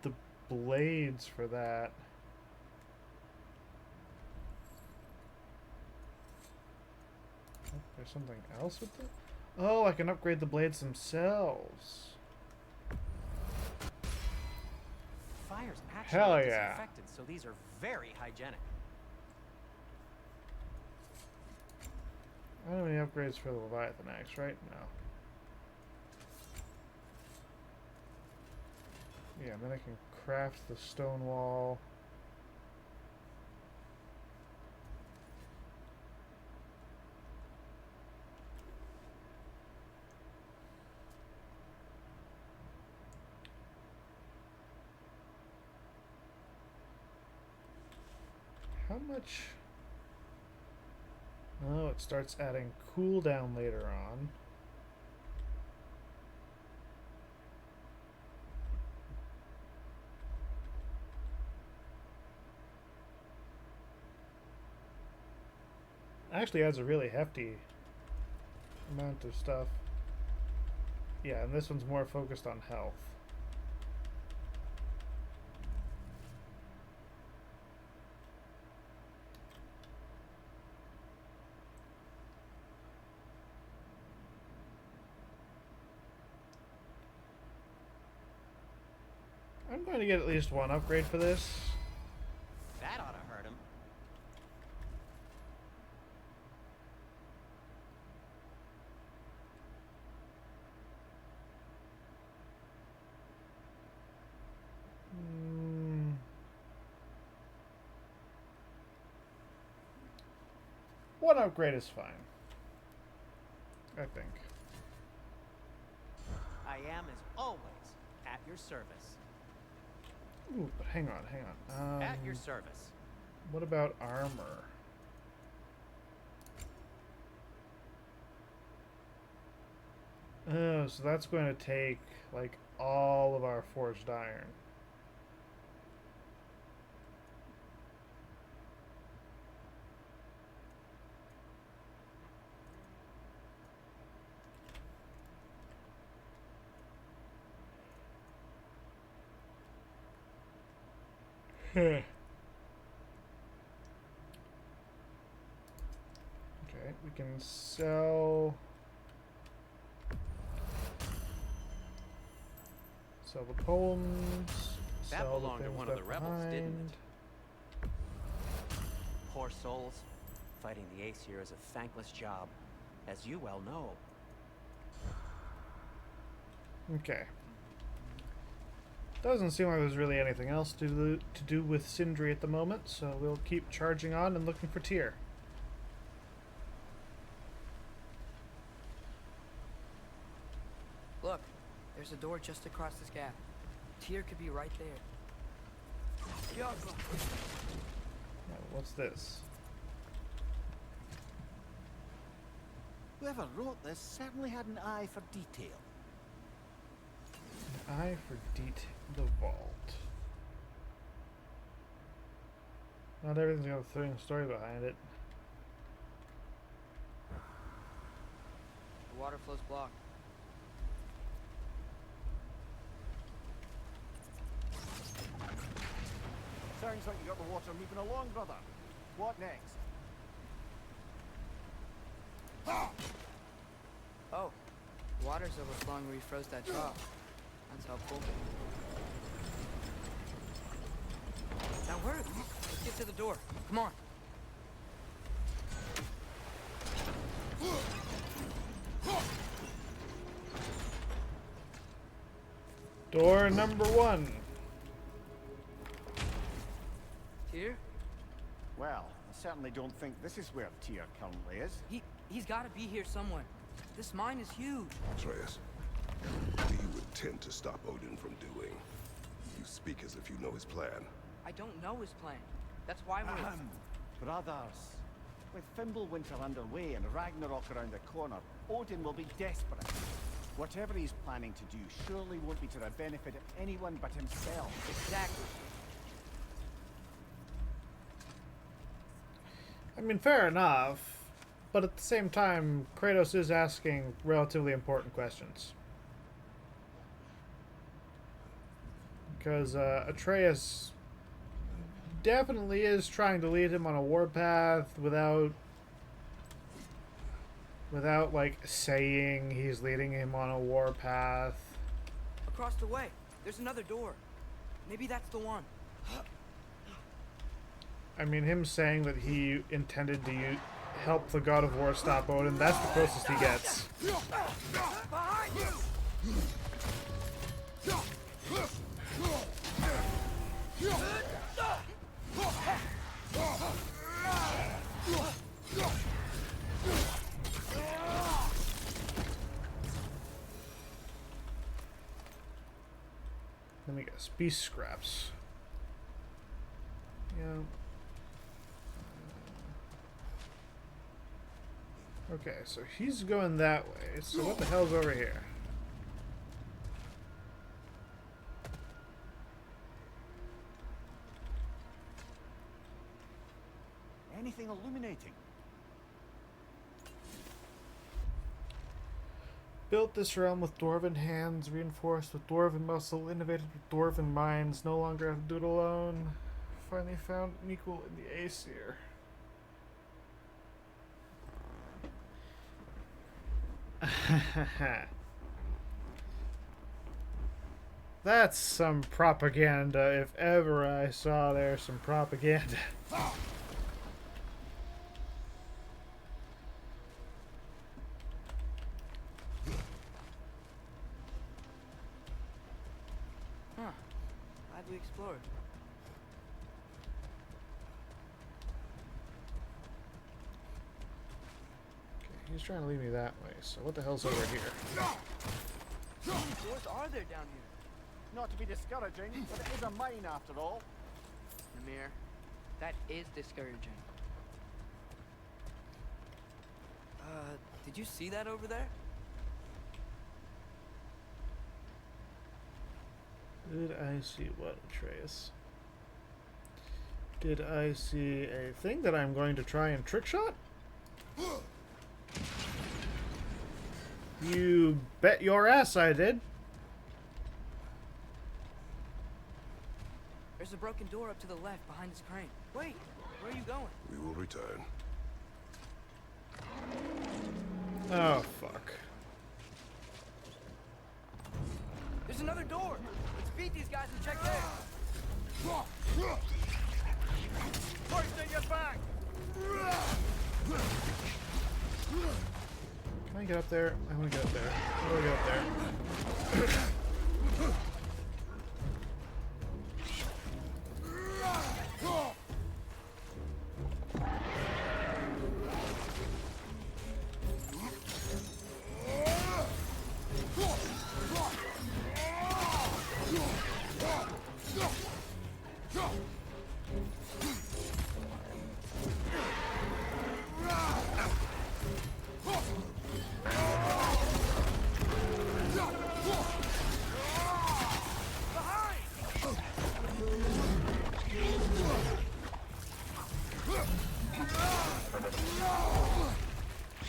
the blades for that. Oh, there's something else with it? Oh, I can upgrade the blades themselves. Fire's actually Hell yeah. disinfected, so these are very hygienic. I don't have any upgrades for the Leviathan Axe, right? No. Yeah, and then I can craft the stone wall. How much? Oh, it starts adding cooldown later on. Actually adds a really hefty amount of stuff. Yeah, and this one's more focused on health. I'm going to get at least one upgrade for this. That ought to hurt him. One upgrade is fine, I think. I am, as always, at your service. Ooh, but hang on. At your service. What about armor? Oh, so that's going to take, like, all of our forged iron. Okay, we can sell the poems. That sell belonged to things one of the left rebels, didn't behind. it? Poor souls. Fighting the Aesir is a thankless job, as you well know. Okay. Doesn't seem like there's really anything else to do with Sindri at the moment, so we'll keep charging on and looking for Tyr. Look, there's a door just across this gap. Tyr could be right there. Now, what's this? Whoever wrote this certainly had an eye for detail. An eye for detail. The vault. Not everything's got a story behind it. The water flow's blocked. Sounds like you got the water moving along, brother. What next? Oh, the water's overflowing where you froze that trough. That's helpful. That works. Let's get to the door. Come on. Door number 1. Tyr? Well, I certainly don't think this is where Tyr currently is. He's got to be here somewhere. This mine is huge. Atreus, what do you intend to stop Odin from doing? Speak as if you know his plan. I don't know his plan. That's why we're... Brothers, with Fimbulwinter underway and Ragnarok around the corner, Odin will be desperate. Whatever he's planning to do surely won't be to the benefit of anyone but himself. Exactly. I mean, fair enough, but at the same time, Kratos is asking relatively important questions. Because Atreus definitely is trying to lead him on a warpath without like saying he's leading him on a warpath. Across the way, there's another door. Maybe that's the one. I mean, him saying that he intended to help the god of war stop Odin, that's the closest he gets. Behind you! Let me guess. Beast scraps. Yeah. Okay, so he's going that way. So what the hell's over here? Anything illuminating? Built this realm with dwarven hands, reinforced with dwarven muscle, innovated with dwarven minds, no longer have to do it alone. Finally found an equal in the Aesir. That's some propaganda, if ever I saw there some propaganda. Huh. Glad we explored. Okay, he's trying to lead me that way, so what the hell's over here? How many doors are there down here? Not to be discouraging, but it is a mine after all. Namir, that is discouraging. Did you see that over there? Did I see what, Atreus? Did I see a thing that I'm going to try and trick shot? You bet your ass I did. There's a broken door up to the left behind this crane. Wait, where are you going? We will return. Oh, fuck. There's another door. Let's beat these guys and check there. Hoisting your back! Can I get up there? I want to get up there. How do I get up there?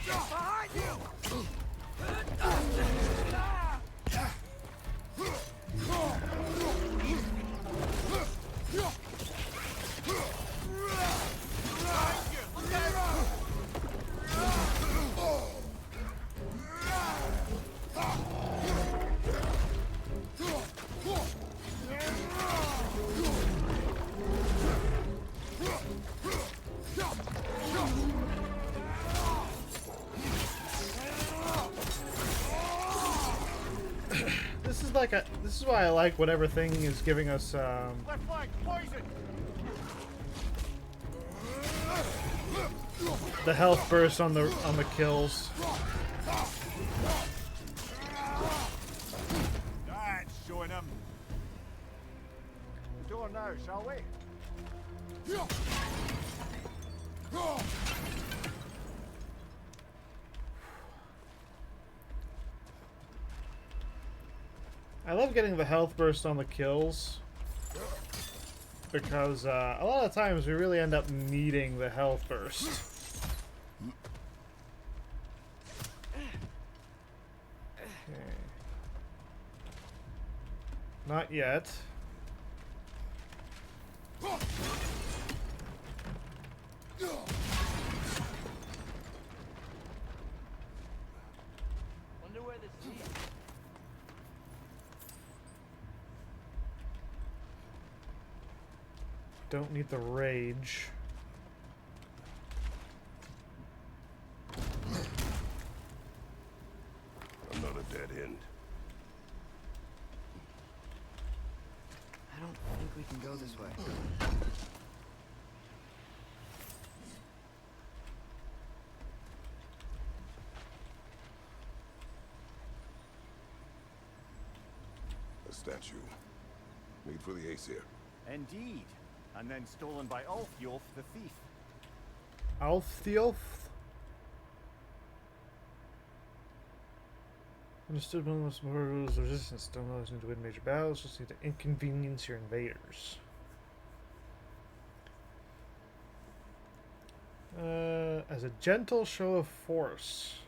Behind you! This is why I like whatever thing is giving us Left flank, poison! the health burst on the kills. That's showing him. more now, shall we? I love getting the health burst on the kills, because a lot of times we really end up needing the health burst. Okay. Not yet. Wonder where this leads. Don't need the rage. Another dead end. I don't think we can go this way. A statue. Made for the Aesir. Indeed. And then stolen by Ulfjolf the thief. Alftheof? Understood one of the most important rules of resistance. Don't always need to win major battles, just need to inconvenience your invaders. As a gentle show of force.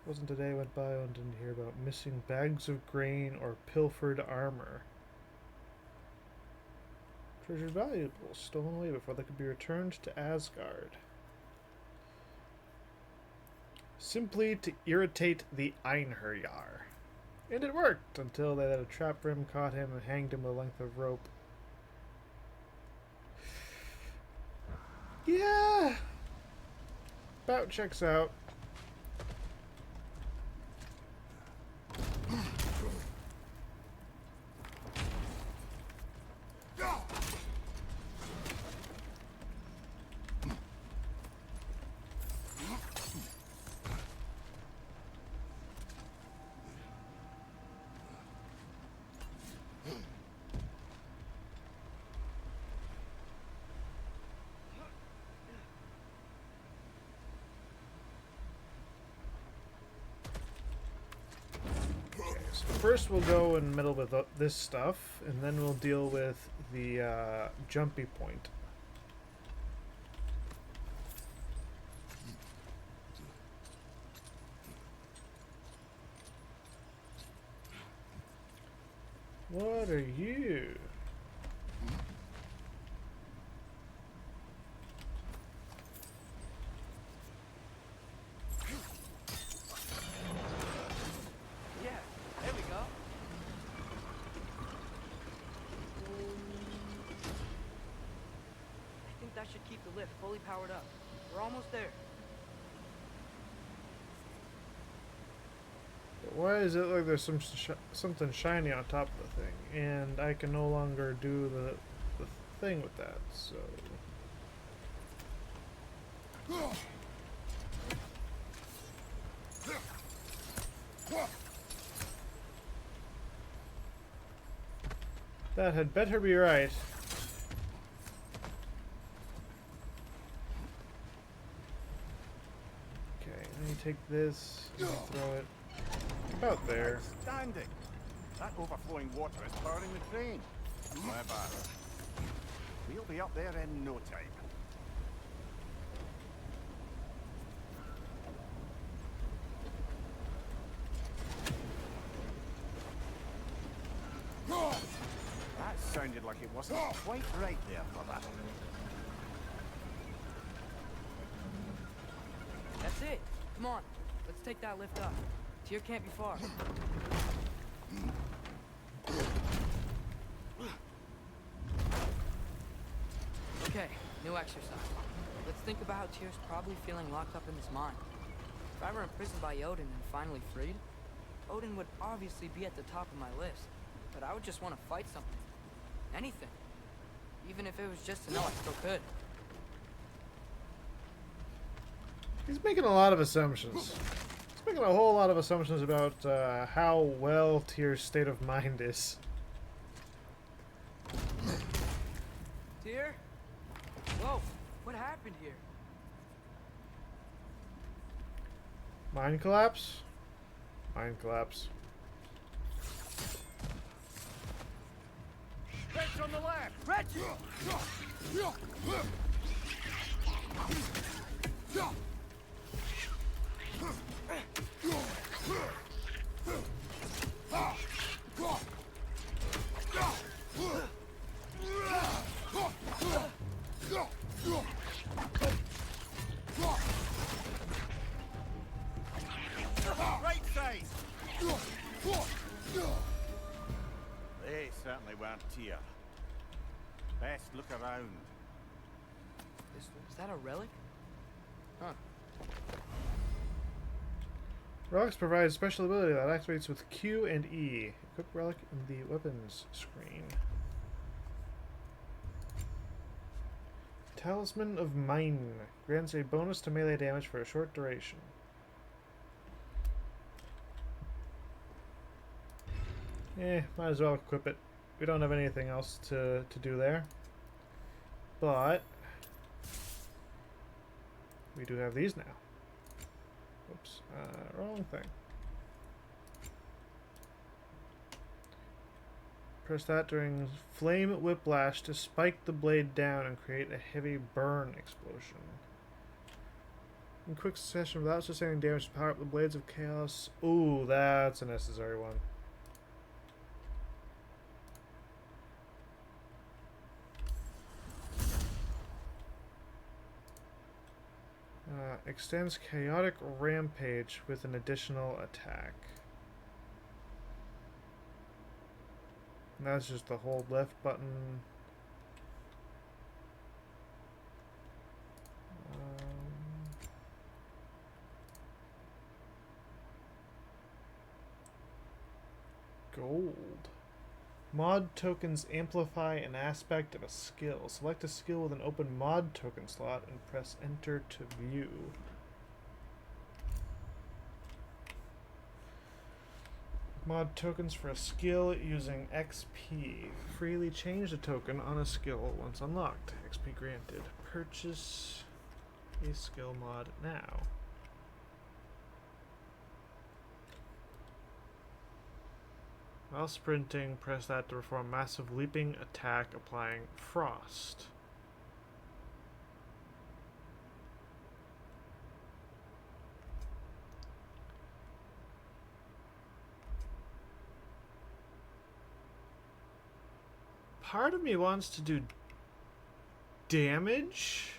Wasn't a day went by and didn't hear about missing bags of grain or pilfered armor. Treasured valuables stolen away before they could be returned to Asgard. Simply to irritate the Einherjar. And it worked, until they let a trap for him, caught him, and hanged him with a length of rope. Yeah! About checks out. First we'll go in the middle with this stuff, and then we'll deal with the jumpy point. What are you? That should keep the lift fully powered up. We're almost there. Why does it look like there's something shiny on top of the thing? And I can no longer do the thing with that, so... That had better be right. Take this and throw it about there. Outstanding! That overflowing water is powering the train. Clever. We'll be up there in no time. That sounded like it wasn't quite right there for that. That's it. Come on, let's take that lift up. Tyr can't be far. Okay, new exercise. Let's think about how Tyr's probably feeling locked up in his mind. If I were imprisoned by Odin and finally freed, Odin would obviously be at the top of my list. But I would just want to fight something. Anything. Even if it was just to know I still could. He's making a lot of assumptions. He's making a whole lot of assumptions about how well Tyr's state of mind is. happened here? Mine collapse? Mine collapse. Wretch on the left! Wretch! Right side! They certainly weren't Tyr. Best look around. Is that a relic? Huh. Relics provide special ability that activates with Q and E. Equip relic in the weapons screen. Talisman of Mine grants a bonus to melee damage for a short duration. Might as well equip it. We don't have anything else to do there. But we do have these now. Whoops, wrong thing. Press that during flame whiplash to spike the blade down and create a heavy burn explosion. In quick succession without sustaining damage to power up the blades of chaos. Ooh, that's a necessary one. Extends chaotic rampage with an additional attack. And that's just the hold left button. Gold. Mod tokens amplify an aspect of a skill. Select a skill with an open mod token slot and press enter to view. Mod tokens for a skill using XP. Freely change the token on a skill once unlocked. XP granted. Purchase a skill mod now. While sprinting, press that to perform massive leaping attack applying frost. Part of me wants to do damage.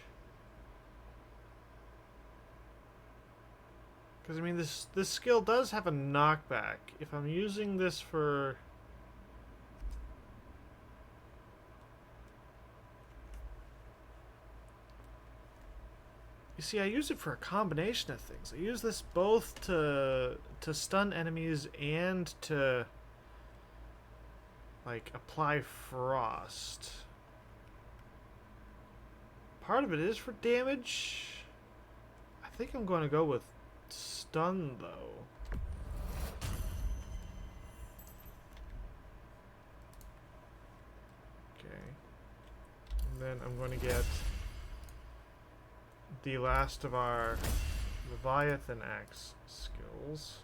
Because, I mean, this skill does have a knockback. If I'm using this for... You see, I use it for a combination of things. I use this both to stun enemies and to, like, apply frost. Part of it is for damage. I think I'm going to go with stun, though. Okay. And then I'm going to get the last of our Leviathan Axe skills.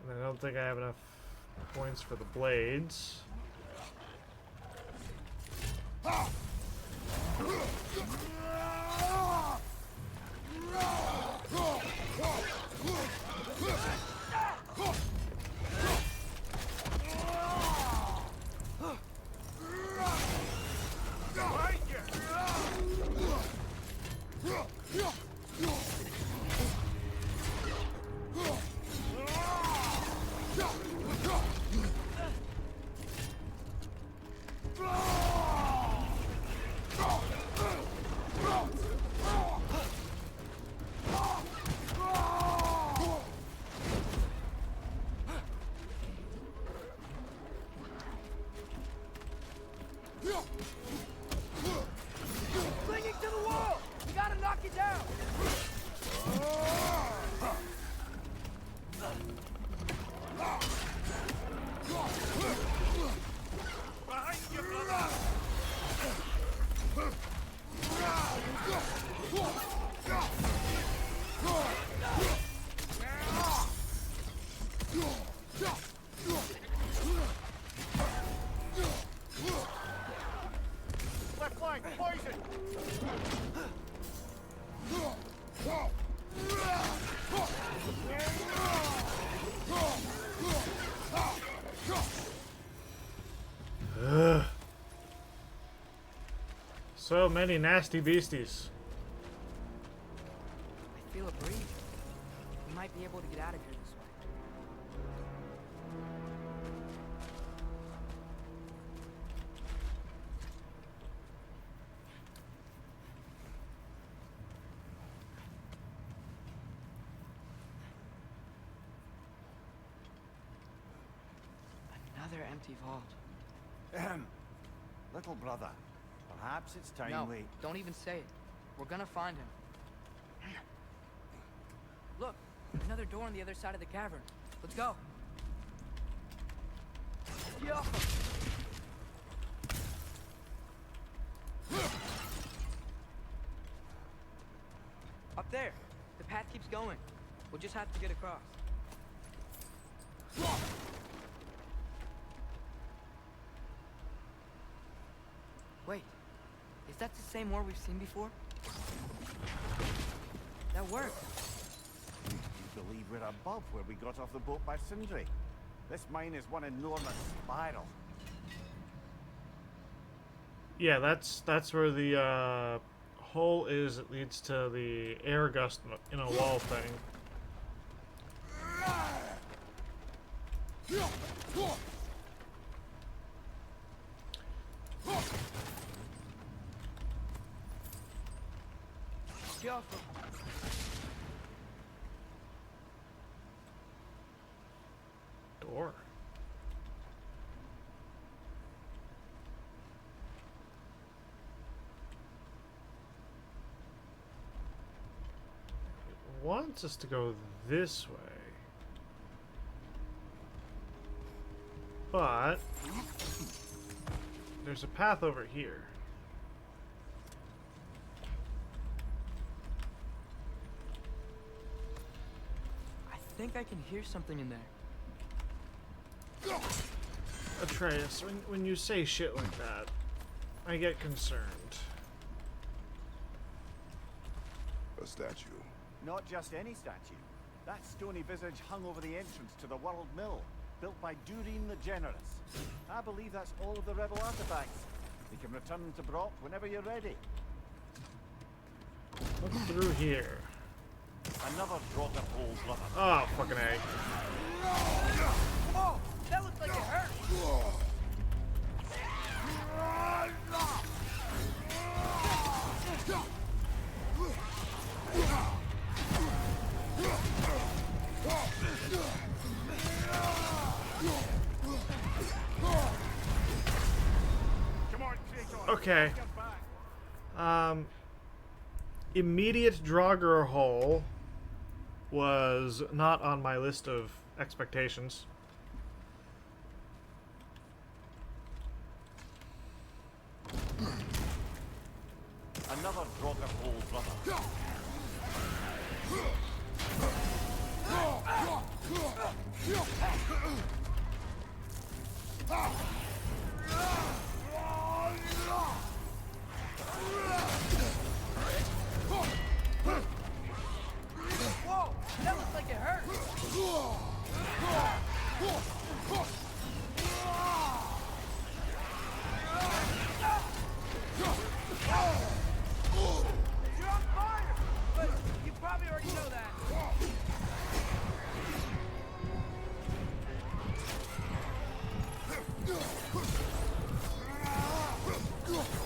And I don't think I have enough points for the blades. Clinging to the wall! We gotta knock it down! Behind you, brother! flank! Poison! Ugh. So many nasty beasties. I feel a breeze. We might be able to get out of here this way. Another empty vault. Ahem. Little brother, perhaps it's time No, we... don't even say it. We're gonna find him. Look, another door on the other side of the cavern. Let's go. Yeah. Up there. The path keeps going. We'll just have to get across. Wait, is that the same war we've seen before? That worked. You believe we're above where we got off the boat by Sindri? This mine is one enormous spiral. Yeah, that's where the hole is. It leads to the air gust in a wall thing. Careful. Door. It wants us to go this way. But there's a path over here. I think I can hear something in there. Atreus, when you say shit like that, I get concerned. A statue. Not just any statue. That stony visage hung over the entrance to the World Mill, built by Durin the Generous. I believe that's all of the rebel artifacts. You can return them to Brock whenever you're ready. Look through here. Another Draugr hole, brother. Oh, fucking A. Whoa! That looked like it hurt! Come on, Kratos. Okay. Get back. Immediate Draugr hole was not on my list of expectations. Another Draugr hole, brother. Whoa! That looked like it hurt! You're on fire! But you probably already know that.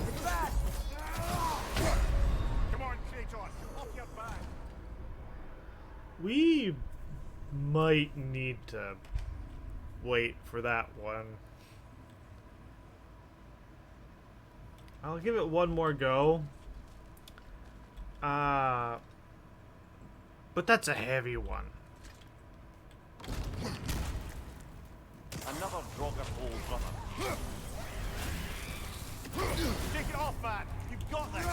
It's bad! Come on, Kratos. Off your back. We might need to wait for that one. I'll give it one more go. But that's a heavy one. Another Draugr hole, brother. Take it off, man. You've got this.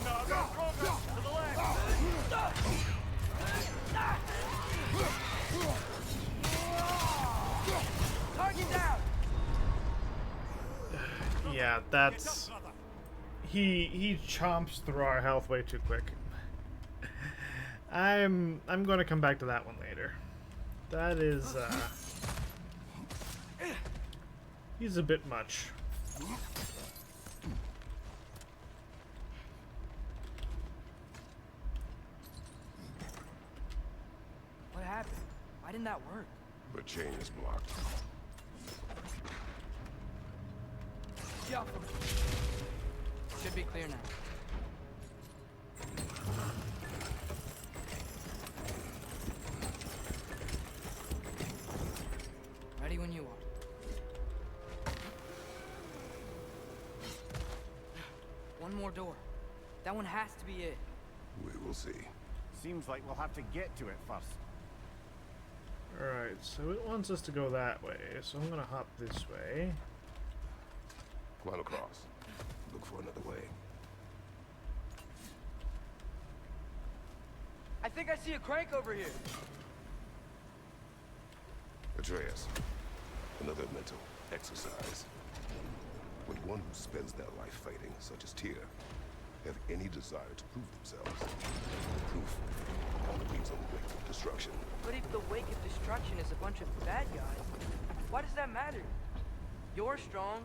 Another Draugr to the left. Yeah, that's... He chomps through our health way too quick. I'm going to come back to that one later. That is, he's a bit much. What happened? Why didn't that work? The chain is blocked. Yeah. Should be clear now. Ready when you are. One more door. That one has to be it. We will see. Seems like we'll have to get to it first. Alright, so it wants us to go that way, so I'm gonna hop this way. Climb across. Look for another way. I think I see a crank over here. Atreus, another mental exercise. When one who spends their life fighting, such as Tyr, have any desire to prove themselves, the proof only leads on the wake of destruction. But if the wake of destruction is a bunch of bad guys, why does that matter? You're strong,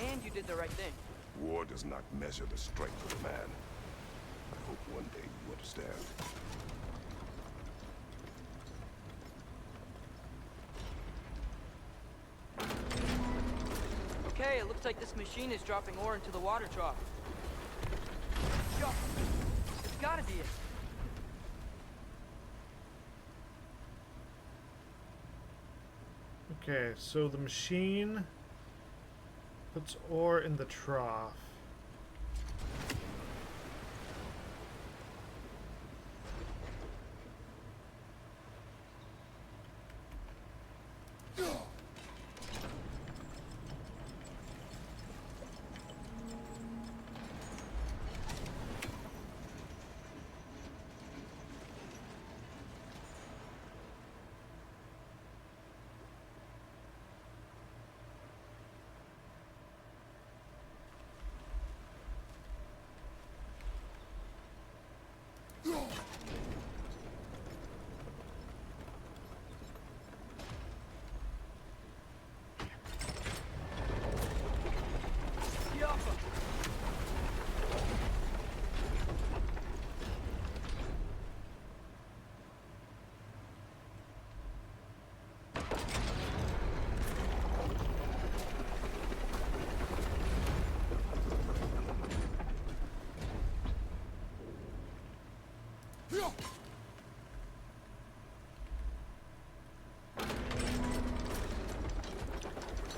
and you did the right thing. War does not measure the strength of a man. I hope one day you understand. Okay, it looks like this machine is dropping ore into the water trough. Yo, it's gotta be it. Okay, so the machine puts ore in the trough.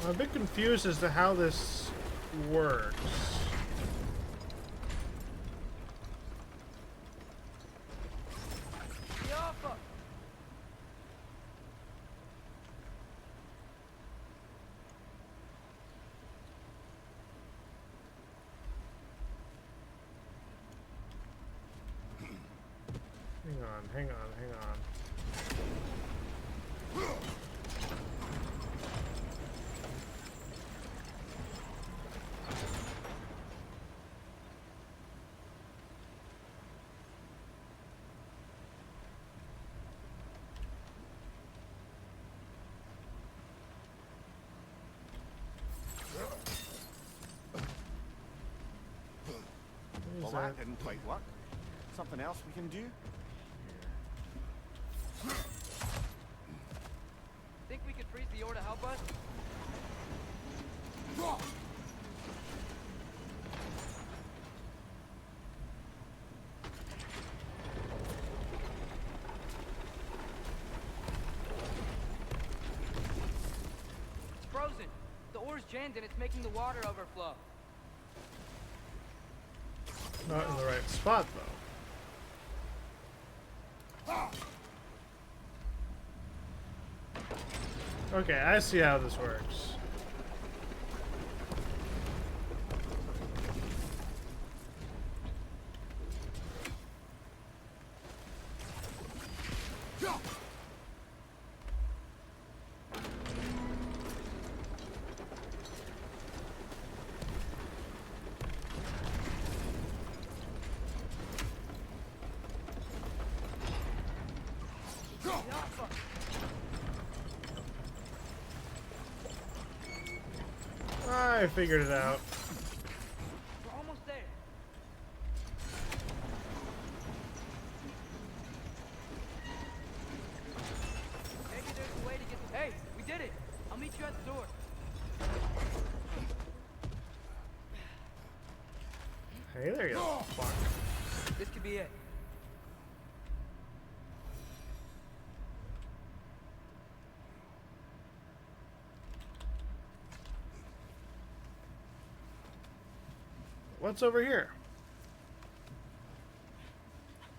I'm a bit confused as to how this works. Hang on. Well, that didn't quite work. Something else we can do? Think we could freeze the ore to help us? It's frozen. The ore's jammed and it's making the water overflow. Not in the right spot, though. Okay, I see how this works. I figured it out. We're almost there. Maybe there's a way to get. Hey, we did it. I'll meet you at the door. Hey there, you fuck. This could be it. What's over here?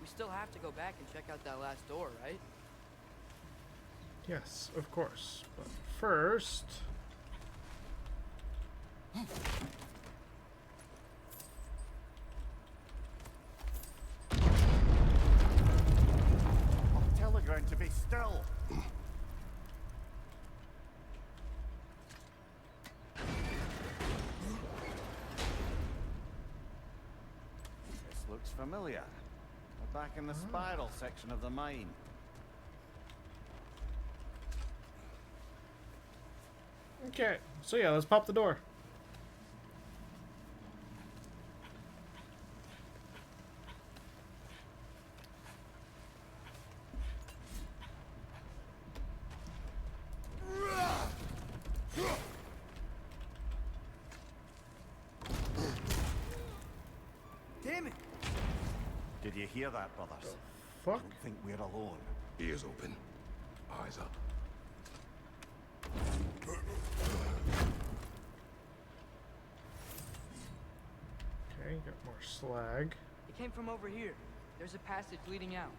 We still have to go back and check out that last door, right? Yes, of course. But first... I'll tell the ground to be still. This looks familiar. We're back in the spiral section of the mine. Okay, so yeah, let's pop the door. Damn it! Did you hear that, brothers? Fuck. Don't think we're alone. Ears open, eyes up. Okay, got more slag. It came from over here. There's a passage leading out.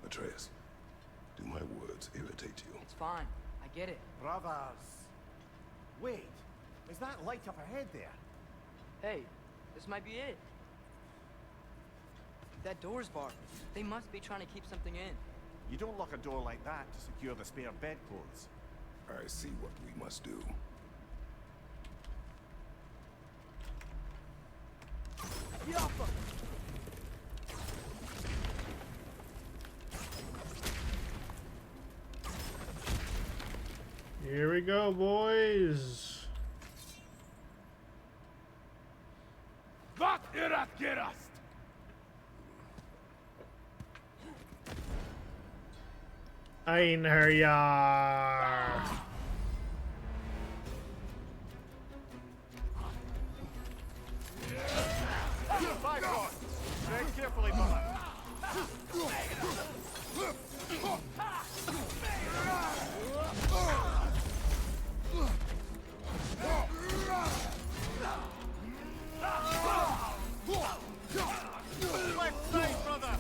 Atreus, do my words irritate you? It's fine. I get it. Brothers! Wait, is that light up ahead there? Hey, this might be it. That door's barred. They must be trying to keep something in. You don't lock a door like that to secure the spare bedclothes. I see what we must do. Get off of Here we go, boys. Wat erat gerast! Einer Jahr. Bifrost! Tread carefully, brother. Left side, brother!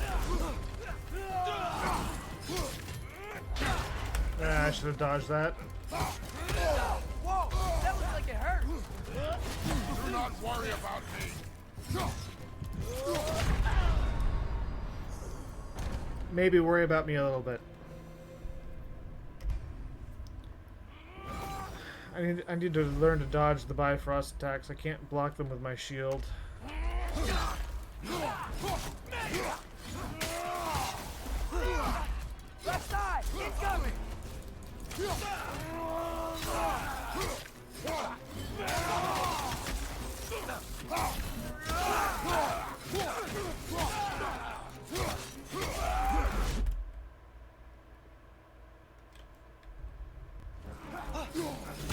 Ah, I should have dodged that. Whoa! That looks like it hurt! Do not worry about me. Maybe worry about me a little bit. I need to learn to dodge the Bifrost attacks. I can't block them with my shield. Left side! Incoming!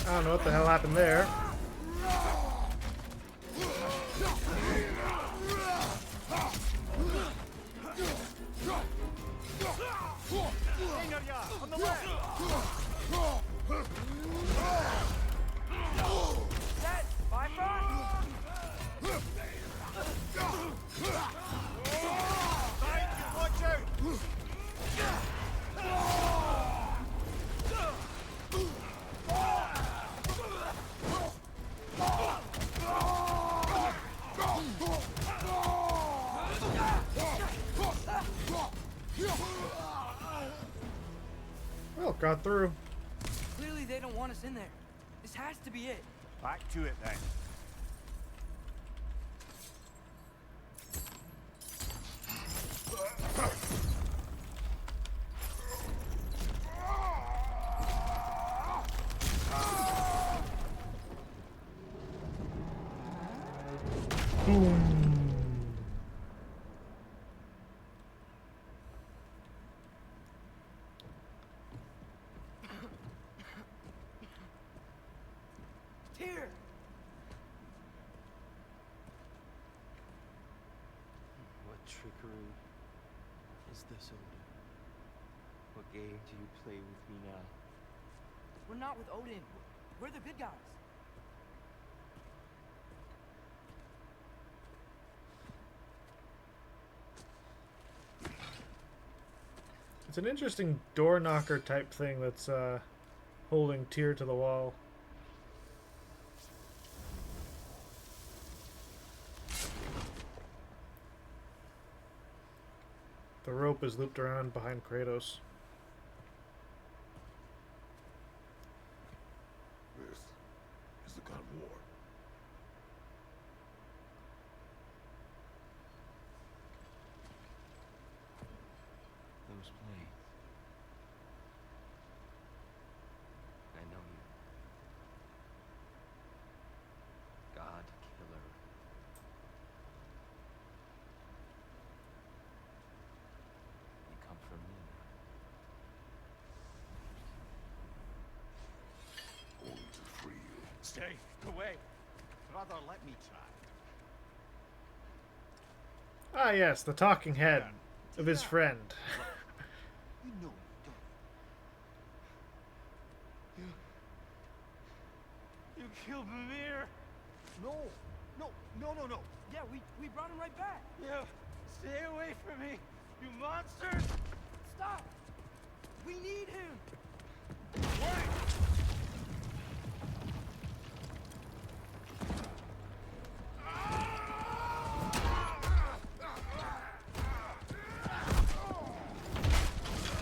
I don't know what the hell happened there. On the left! That Bifrost? Watch out! Well, got through. Clearly they they don't want us in there. This has to be it. Back to it then. Here. What trickery is this, Odin? What game do you play with me now? We're not with Odin. We're the good guys. It's an interesting door knocker type thing that's holding Tyr to the wall. The rope is looped around behind Kratos. This is the god of war. Those planes. I know you. God killer. You come for me now. Only to free you. Stay away. Rather, let me try. Ah yes, the talking head of his friend. You know me, don't you? You killed Mimir. No, no. Yeah, we brought him right back. Yeah, stay away from me, you monsters. Stop. We need him.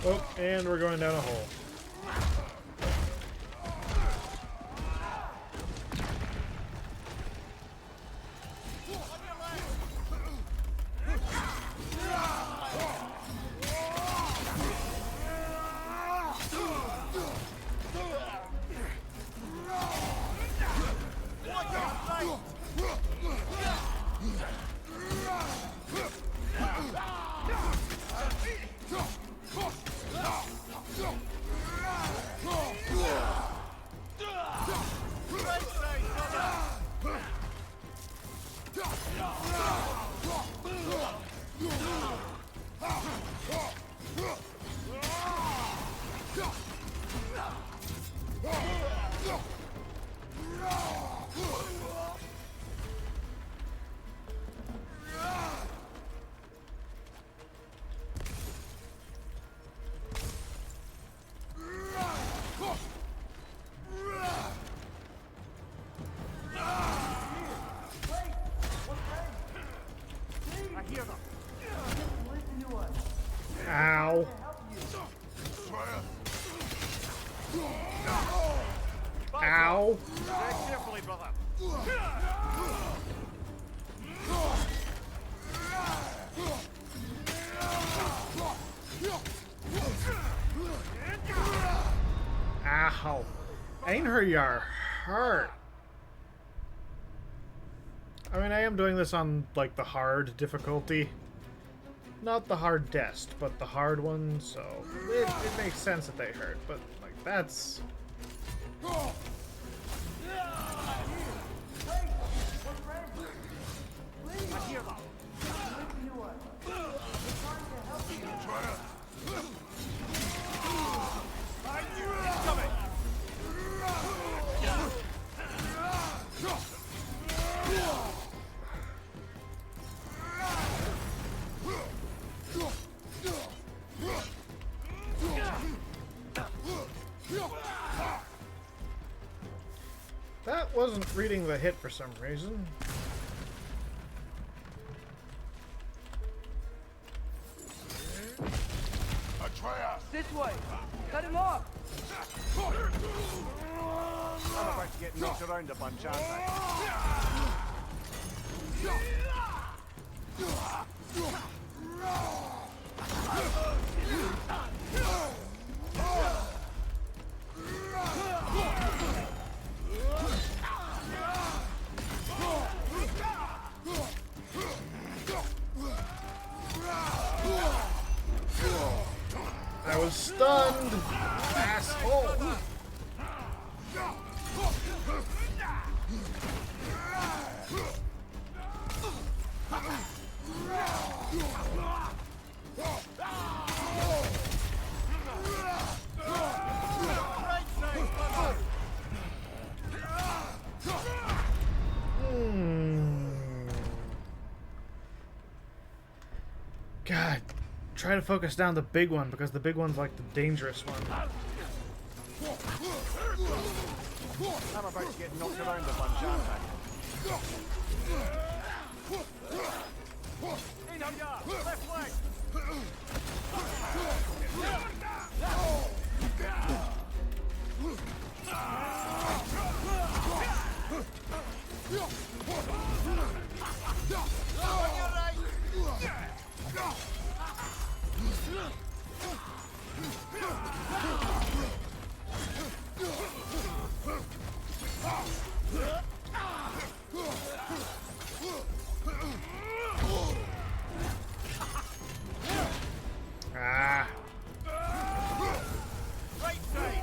Oh, and we're going down a hole. Ow. Ow. Tread carefully, brother. Ow. Ain't her yar hurt. I mean, I am doing this on, like, the hard difficulty. Not the hardest, but the hard one, so it makes sense that they hurt, but, like, that's... That wasn't reading the hit for some reason. Atreus! This way. Cut him off. about to get knocked around a bunch, aren't I? I was stunned, asshole. God, try to focus down the big one because the big one's like the dangerous one. I'm about to get knocked around a bunch, aren't I? In on ya! Left leg! Ah. Right side!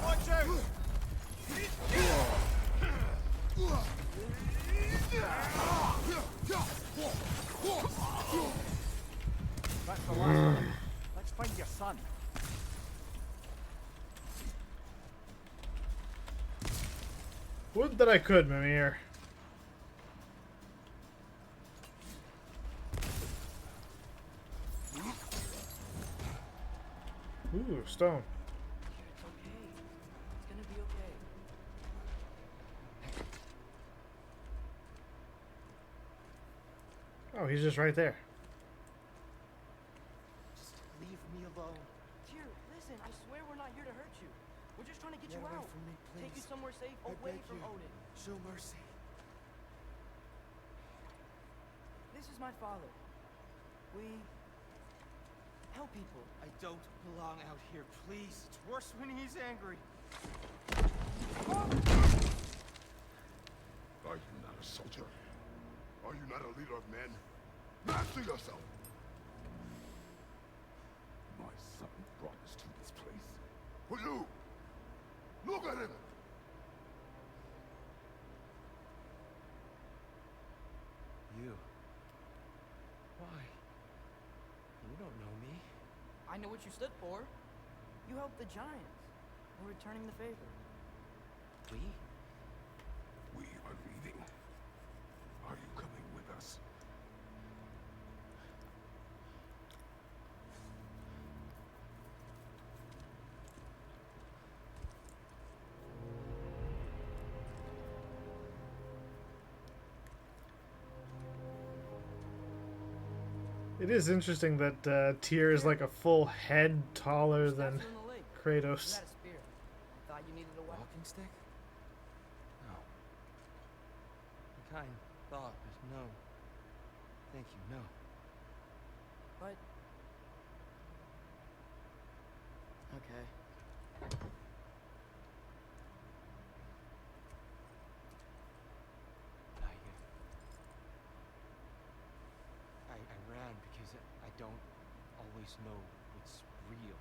Watch out! That's the last one. Let's find your son. Would that I could, Mimir. Ooh, stone. It's okay. It's gonna be okay. Oh, he's just right there. Just leave me alone. Tyr, listen, I swear we're not here to hurt you. We're just trying to get Get you away out. from me, Take you please. somewhere safe, I away beg from you. Odin. Show mercy. This is my father. We help people. I don't belong out here, please. It's worse when he's angry. Are you not a soldier? Are you not a leader of men? Master yourself! My son brought us to this place. For you! Look at him! You. Why? You don't know me. I know what you stood for. You helped the giants. We're returning the favor. We? We are leaving. Are you coming with us? It is interesting that Tyr is like a full head taller than Staff's in the lake. You Kratos. had a spear. Thought you needed a weapon. Walking stick? No. Kind thought, but no. Thank you, no. But okay. Not yet. I ran because I don't always know what's real.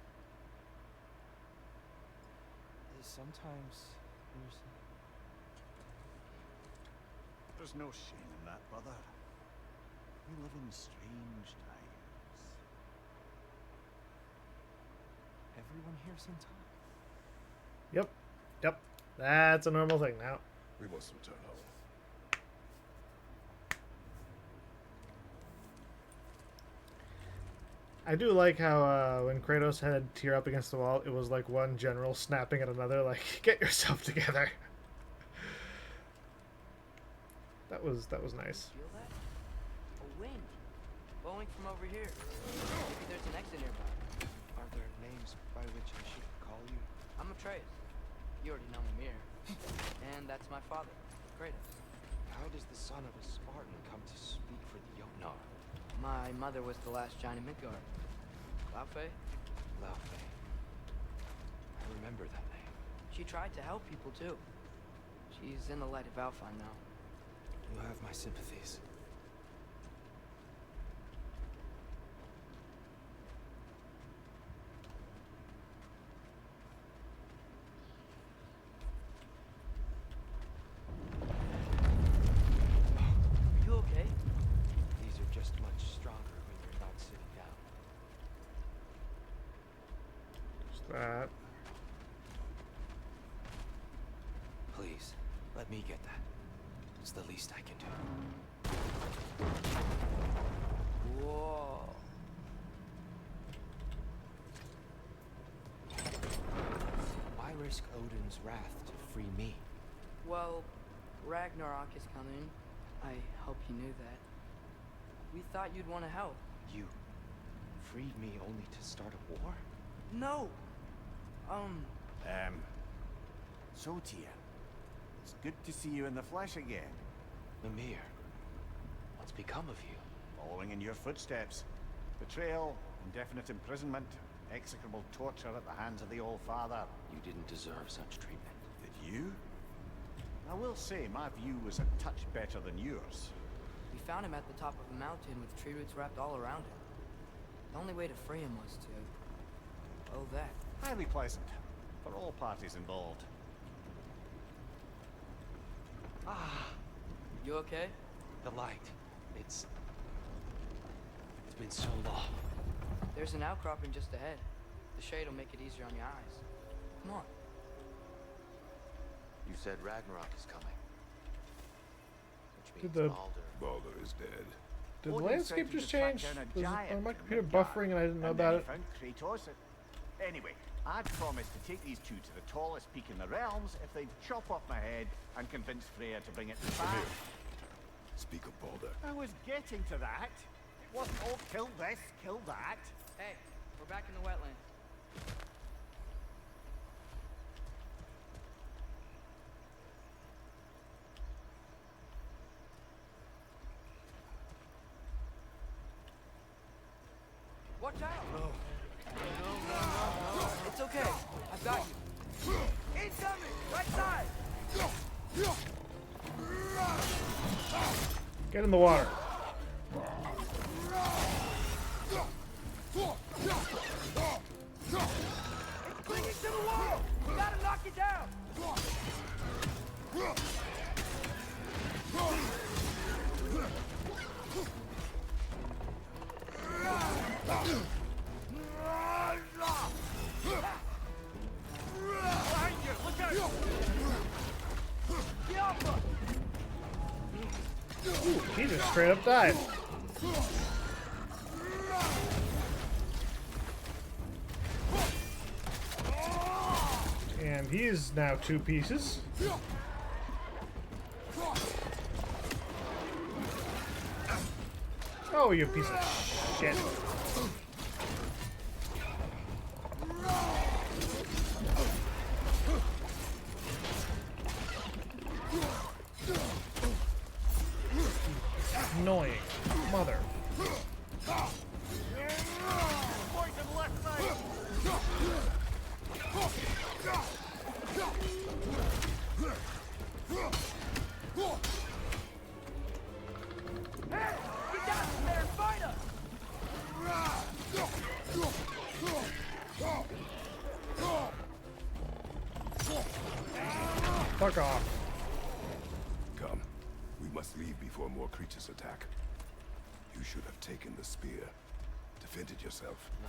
Sometimes There's no shame in that, brother. We live in strange times. everyone here sometimes. Yep. Yep. That's a normal thing now. We must return home. I do like how when Kratos had Tyr up against the wall, it was like one general snapping at another, like, get yourself together. That was nice. Feel that? A wind. Blowing from over here. Maybe there's an exit nearby. Are there names by which I should call you? I'm Atreus. You already know me here. And that's my father, Kratos. How does the son of a Spartan come to speak for the Jotnar? My mother was the last giant in Midgard. Laufey? Laufey. I remember that name. She tried to help people too. She's in the light of Alfheim now. You have my sympathies. Are you okay? These are just much stronger when you're not sitting down. What's that? Please, let me get that. It's the least I can do. Whoa. Why risk Odin's wrath to free me? Well, Ragnarok is coming. I hope you knew that. We thought you'd want to help. You freed me only to start a war? No! So Tyr, it's good to see you in the flesh again. Mimir, what's become of you? Following in your footsteps. Betrayal, indefinite imprisonment, execrable torture at the hands of the Old Father. You didn't deserve such treatment. Did you? I will say, my view was a touch better than yours. We found him at the top of a mountain with tree roots wrapped all around him. The only way to free him was to... oh, that. Highly pleasant, for all parties involved. Ah, You okay? the light. It's been so long. There's an outcropping just ahead. The shade will make it easier on your eyes. Come on. You said Ragnarok is coming. Which Did means the- Baldur is dead. Did the Odin landscape said you just could track change? down a Was giant my in computer Midgard, buffering and I didn't know and about then it? he found Kratos. Anyway, I'd promised to take these two to the tallest peak in the realms if they'd chop off my head and convince Freya to bring it back. Speak of Baldur. I was getting to that. It wasn't all kill this, kill that. Hey, we're back in the wetlands. Watch out! No. It's okay. I've got you. Incoming! Right side! Get in the water. It's clinging to the wall! We gotta knock it down! Behind you! Look out! Get off us! Ooh, he just straight up died. And he is now 2 pieces. Oh, you piece of shit. Annoying mother. Poison left side! Hey! Get down from there and fight us! Fuck off. Come. We must leave before more creatures attack. You should have taken the spear. Defended yourself. No.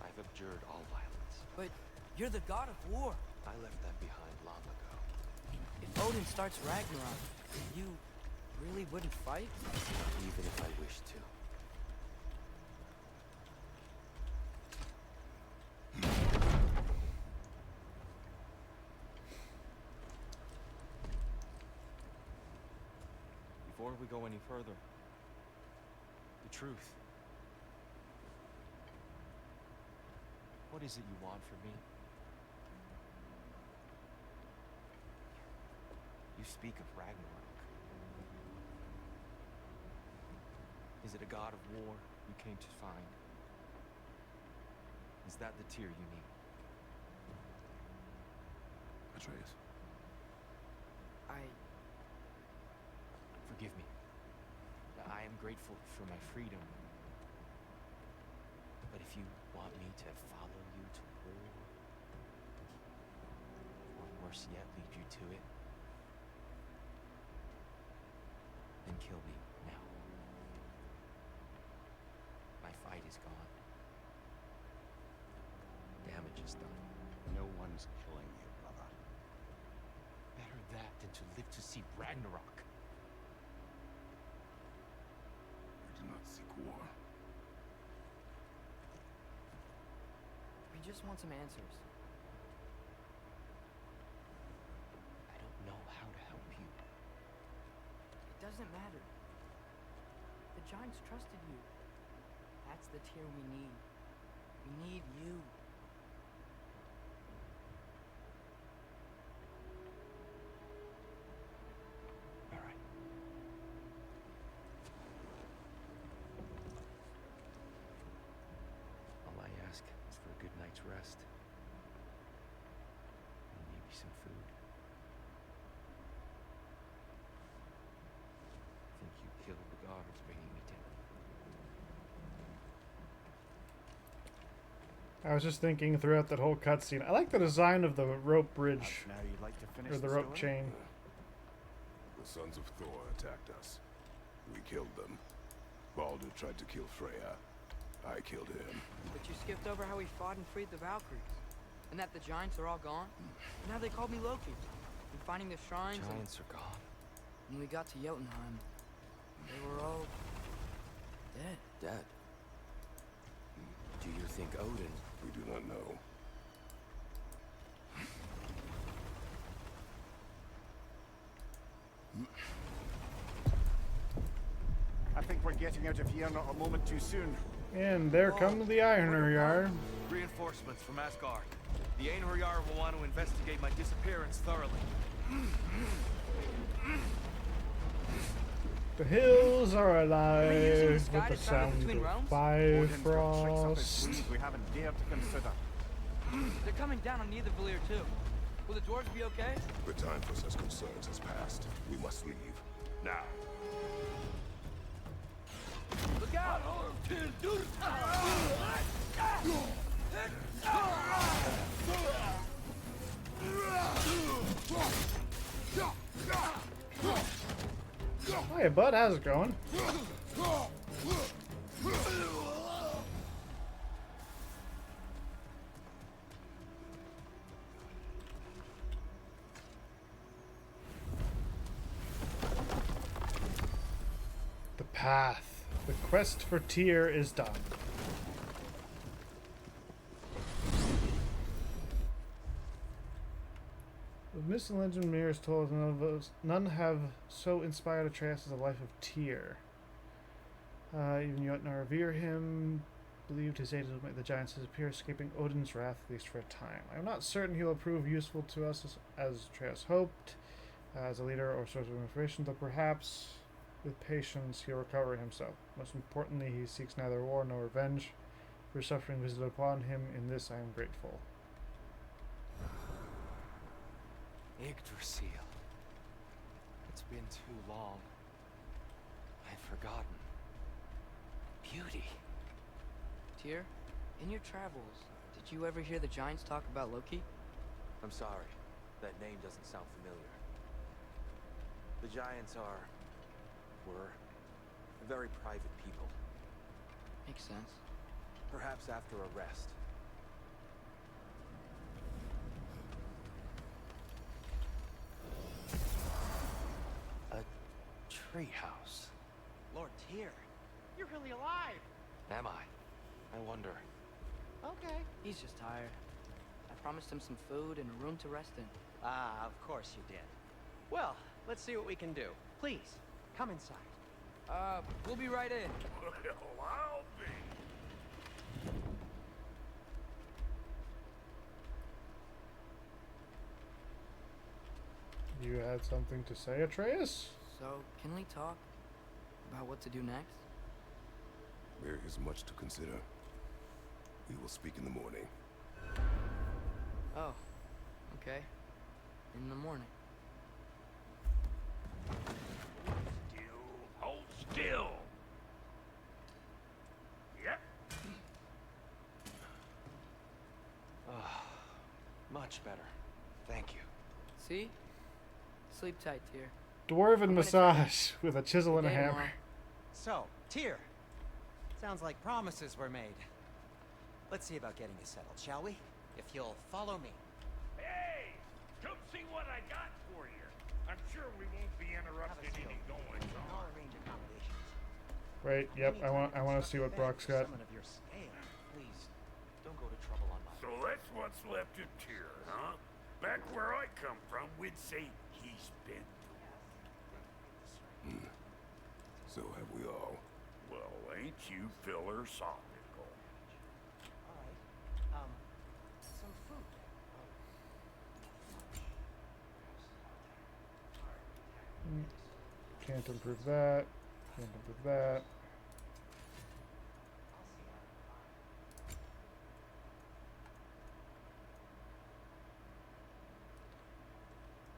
I've abjured all violence. But you're the god of war. I left that behind long ago. If Odin starts Ragnarok, you really wouldn't fight? Even if I wished to. Before we go any further, The truth. What is it you want from me? You speak of Ragnarok. Is it a god of war you came to find? Is that the tear you need? Atreus. Forgive me. I am grateful for my freedom. But if you want me to follow you to war, or worse yet, lead you to it, then kill me now. My fight is gone. Damage is done. No one's killing you, brother. Better that than to live to see Ragnarok. We do not seek war. We just want some answers. I don't know how to help you. It doesn't matter. The Giants trusted you. That's the tier we need. We need you. All right. All I ask is for a good night's rest. And maybe some food. Think you killed the guards bringing me dinner? I was just thinking throughout that whole cutscene. I like the design of the rope bridge Now you'd like to finish or the rope story? chain. The sons of Thor attacked us. We killed them. Baldur tried to kill Freya. I killed him. But you skipped over how we fought and freed the Valkyries. And that the Giants are all gone. And now they called me Loki. And finding the shrines. Giants are gone. When we got to Jotunheim, they were all dead. Dead. Do you think Odin? We do not know. I think we're getting out of here not a moment too soon. And there comes the Einherjar. Reinforcements from Asgard. The Einherjar will want to investigate my disappearance thoroughly. The hills are Are we using the alive sky with to the travel sound between of realms? Odin's got tricks up his Bifrost. sleeve we haven't dared to consider. They're coming down on Nidavellir too. Will the dwarves be okay? The time for such concerns has passed. We must leave. Now. Look out! Hey, bud, how's it going? The path. The quest for Tyr is done. The myths and legend mirrors told none have so inspired Atreus as the life of Tyr. Even Jotnar revere him, believed his aid would make the giants disappear, escaping Odin's wrath at least for a time. I am not certain he will prove useful to us as Atreus hoped, as a leader or source of information, though perhaps with patience he'll recover himself. Most importantly, he seeks neither war nor revenge. For suffering visited upon him, in this I am grateful. Yggdrasil. It's been too long. I've forgotten. Beauty. Tyr, in your travels, did you ever hear the Giants talk about Loki? I'm sorry. That name doesn't sound familiar. The Giants were very private people. Makes sense. Perhaps after a rest. A treehouse. Lord Tyr, you're really alive. Am I? I wonder. Okay. He's just tired. I promised him some food and a room to rest in. Ah, of course you did. Well, let's see what we can do. Please, come inside. We'll be right in. Well, I'll be. You had something to say, Atreus? So, can we talk about what to do next? There is much to consider. We will speak in the morning. Oh, okay. In the morning. Hold still. Yep. Much better. Thank you. See? Sleep tight, dear. Dwarven massage with a chisel and a Good day, hammer. Mom. So, Tyr. Sounds like promises were made. Let's see about getting you settled, shall we? If you'll follow me. Hey, come see what I got for you. I'm sure we won't be interrupted any going I'll on. arrange accommodations. Right, yep, I want to see what Brock's got. Someone of your scale. Please, don't go to trouble on my So that's what's left of Tyr, huh? Back where I come from, we'd say he's been. So have we all. Well, ain't you philosophical? All right. Some food. Can't improve that. Can't improve that.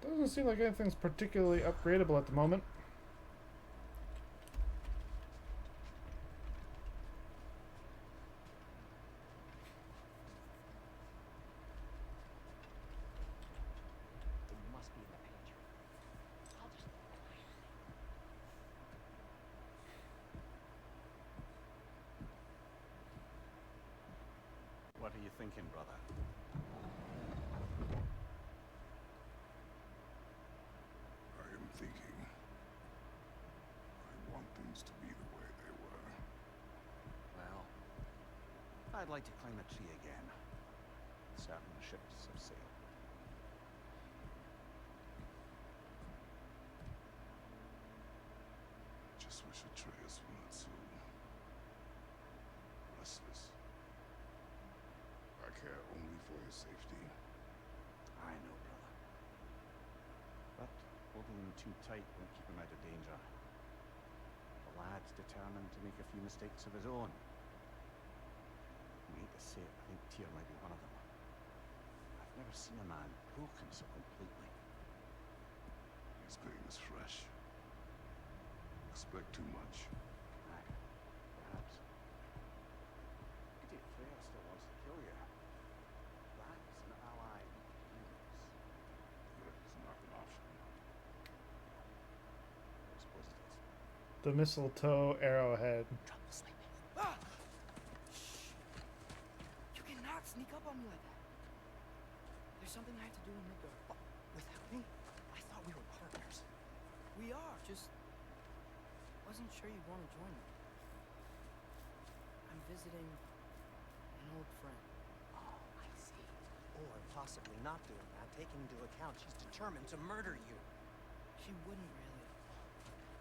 Doesn't seem like anything's particularly upgradable at the moment. It must be in the pantry. I'll just What are you thinking, brother? I am thinking. I want things to be the way they were. Well, I'd like to climb a tree again. Certain ships have sailed. Just wish Atreus were not so restless. I care only for his safety. I know, brother. But holding him too tight won't keep him out of danger. The lad's determined to make a few mistakes of his own. I hate to say it, I think Tyr might be one of them. I've never seen a man broken so completely. His pain is fresh. Expect too much. Aye, perhaps. Good day, Freya still wants to kill you. That's an ally we could use. That is not an option. I suppose it is. The mistletoe arrowhead. Trouble sleeping. Ah! Shh. You cannot sneak up on me like that. There's something I have to do in Midgard. Without me? I thought we were partners. We are, just wasn't sure you'd want to join me. I'm visiting an old friend. Oh, I see. Or possibly not doing that, taking into account she's determined to murder you. She wouldn't really.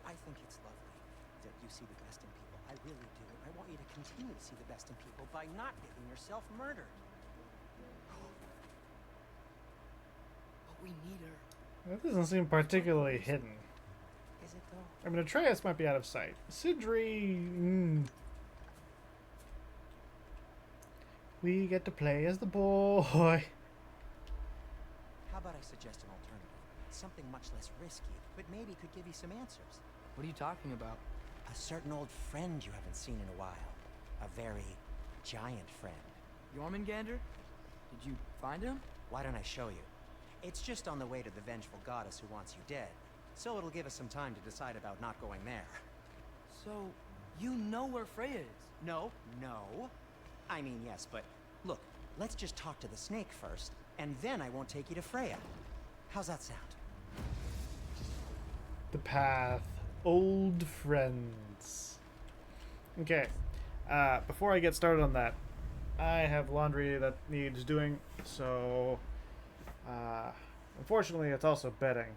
I think it's lovely that you see the best in people. I really do. I want you to continue to see the best in people by not getting yourself murdered. But we need her. That doesn't seem particularly hidden. Is it though? I mean, Atreus might be out of sight. Sidri... We get to play as the boy. How about I suggest an alternative? Something much less risky, but maybe could give you some answers. What are you talking about? A certain old friend you haven't seen in a while. A very giant friend. Jormungandr? Did you find him? Why don't I show you? It's just on the way to the vengeful goddess who wants you dead. So it'll give us some time to decide about not going there. So, you know where Freya is? No. I mean, yes, but look, let's just talk to the snake first, and then I won't take you to Freya. How's that sound? The path. Old friends. Okay. Before I get started on that, I have laundry that needs doing, so unfortunately it's also bedding.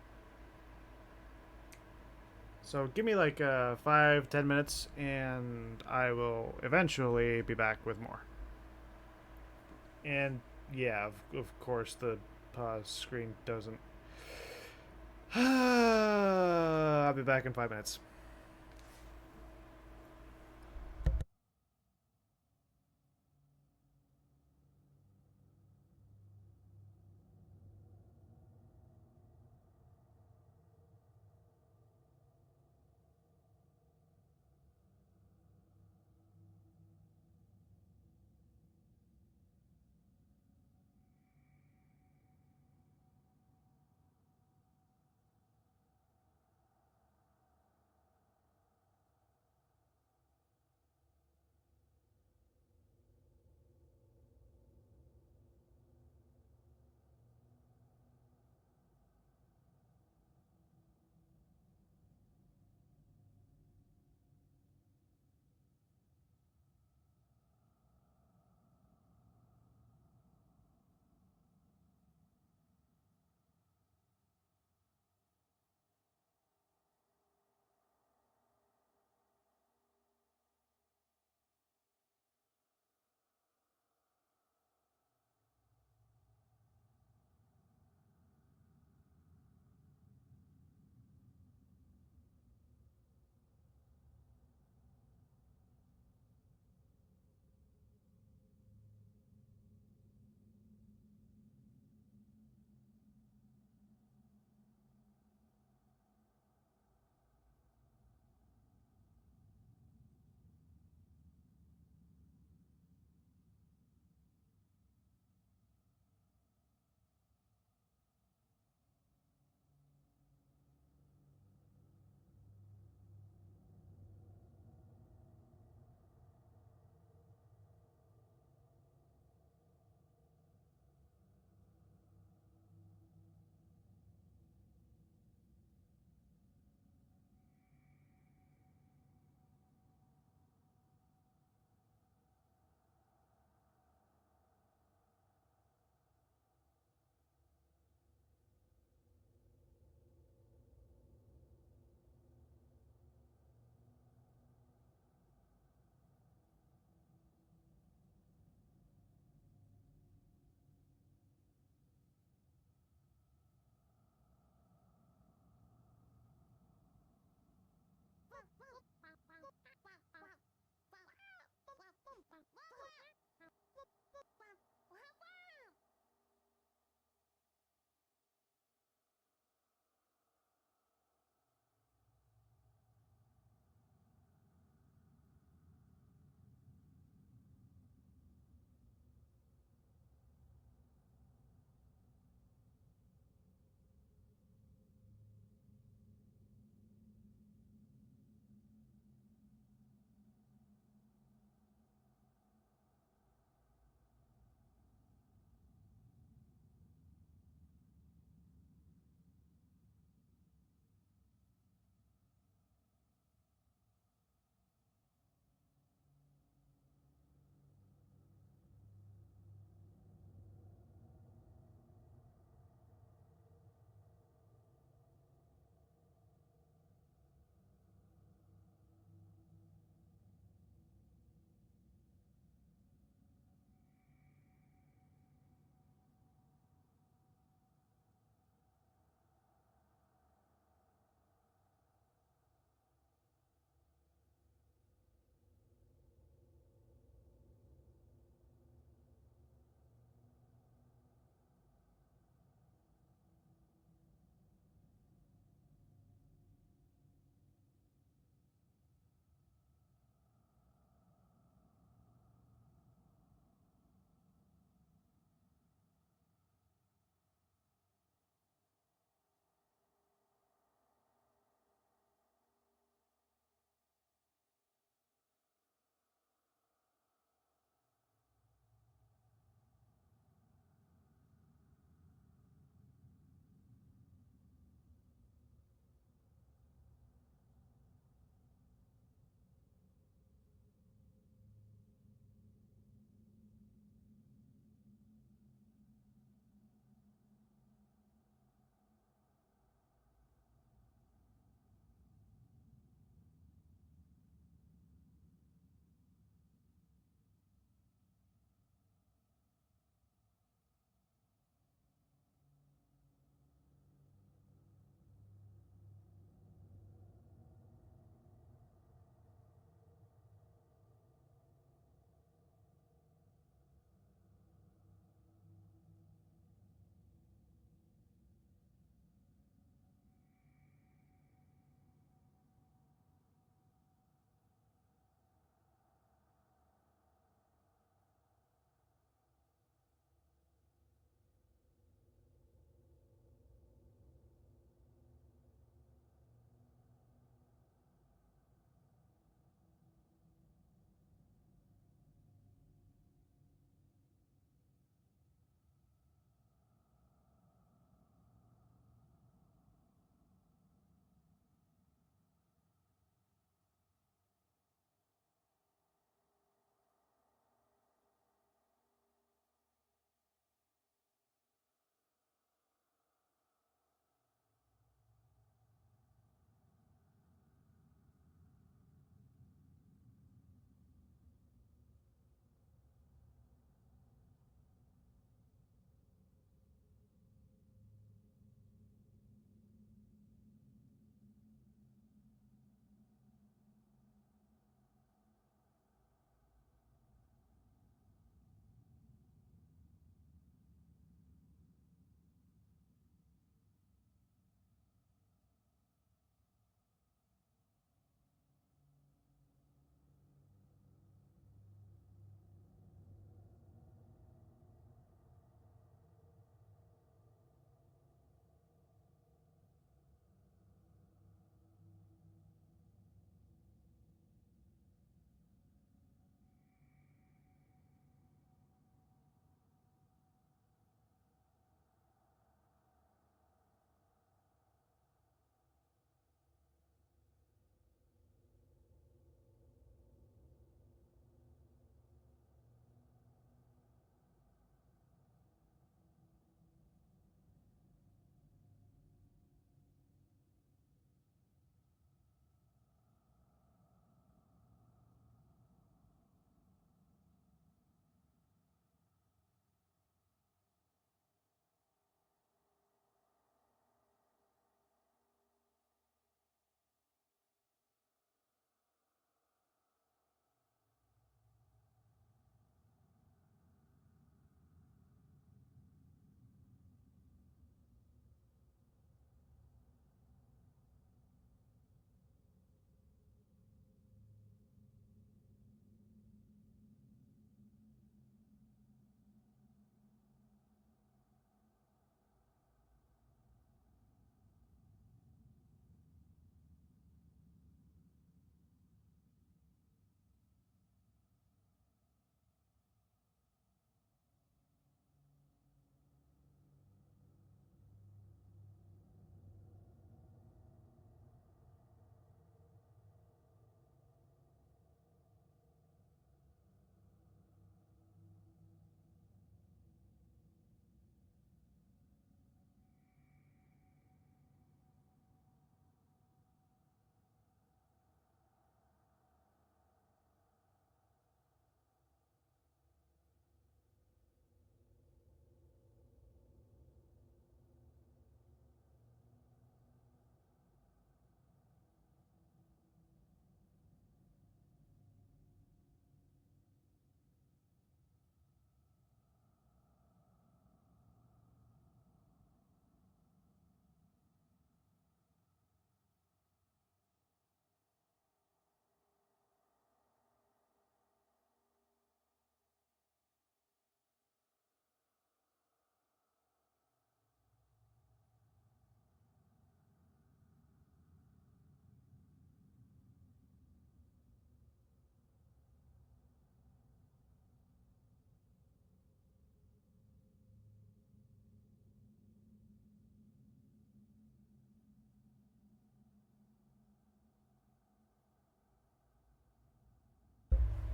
So give me like 5-10 minutes, and I will eventually be back with more. And yeah, of course the pause screen doesn't. I'll be back in 5 minutes.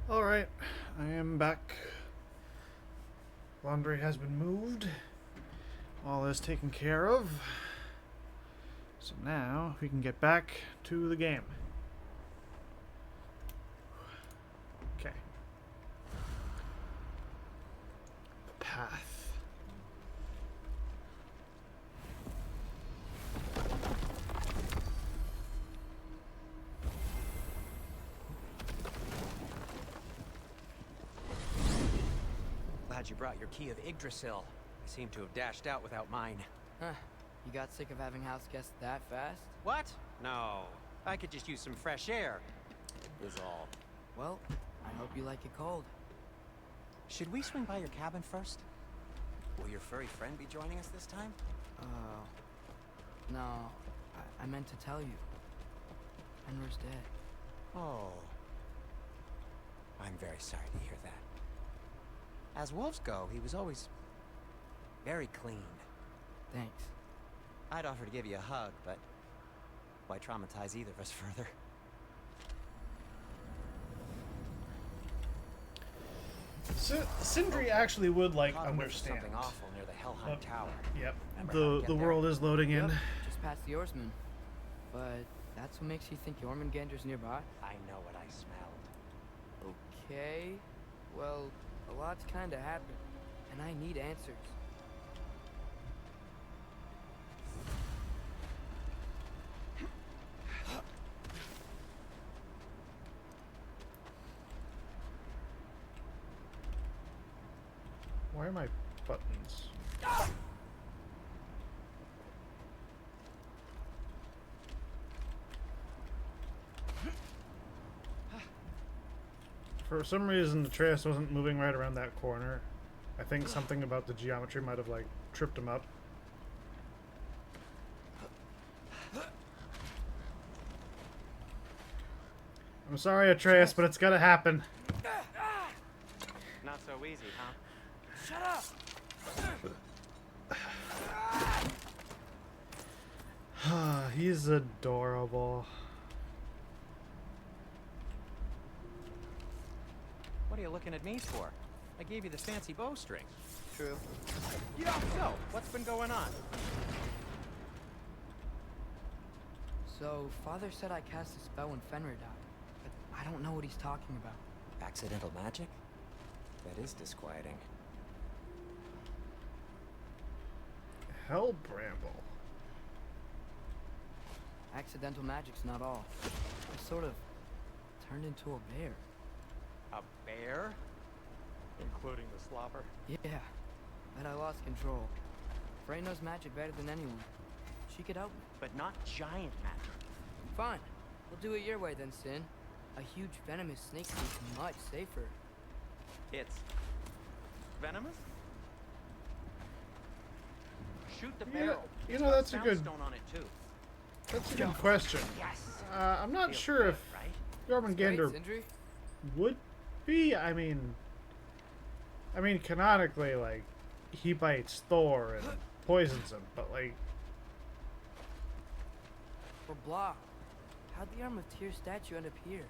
Alright, I am back. Laundry has been moved. All is taken care of. So now we can get back to the game. Okay. The path. Glad you brought your key of Yggdrasil. I seem to have dashed out without mine. Huh. You got sick of having house guests that fast? What? No. I could just use some fresh air. Is all. Well, I hope you like it cold. Should we swing by your cabin first? Will your furry friend be joining us this time? No. I meant to tell you. Henry's dead. Oh. I'm very sorry to hear that. As wolves go, he was always very clean. Thanks. I'd offer to give you a hug, but why traumatize either of us further? Sindri actually would like Caught him with understand. something awful near the Helheim Tower. Yep. Remember how to The get there? world is loading in. Yep, just past the oarsman. But that's what makes you think Jormungandr's nearby? I know what I smelled. Okay. Well, a lot's kinda happened, and I need answers. Why are my buttons? For some reason, Atreus wasn't moving right around that corner. I think something about the geometry might have, like, tripped him up. I'm sorry, Atreus, but it's gotta happen. Not so easy, huh? Shut up! He's adorable. What are you looking at me for? I gave you this fancy bowstring. True. Yeah. So, what's been going on? So, Father said I cast a spell when Fenrir died, but I don't know what he's talking about. Accidental magic? That is disquieting. Hell Bramble. Accidental magic's not all. I sort of turned into a bear. A bear? Including the slobber? Yeah, but I lost control. Frey knows magic better than anyone. She could help me. But not giant magic. Fine. We'll do it your way then, Sin. A huge venomous snake seems much safer. It's venomous? Shoot the Yeah, barrel. you It's know, got that's a good- soundstone on it too. That's a good question. Yes. I'm not Feels sure good, if right? Jormungandr Great, Sindri. would be. I mean, canonically, like, he bites Thor and poisons him, but, like, We're blocked. How'd the Arm of Tyr statue end up here?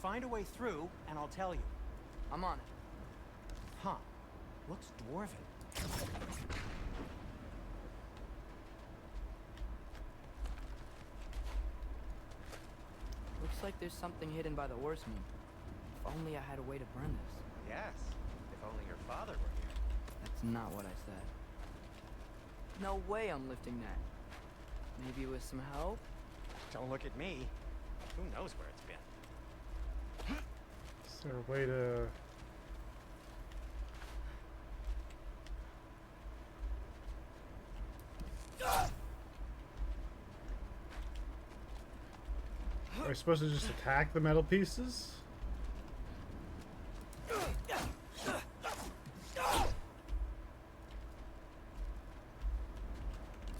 Find a way through, and I'll tell you. I'm on it. Huh. Looks dwarven. Looks like there's something hidden by the oarsman. If only I had a way to burn this. Yes. If only your father were here. That's not what I said. No way I'm lifting that. Maybe with some help? Don't look at me. Who knows where it's been? is there a way to... Are we supposed to just attack the metal pieces?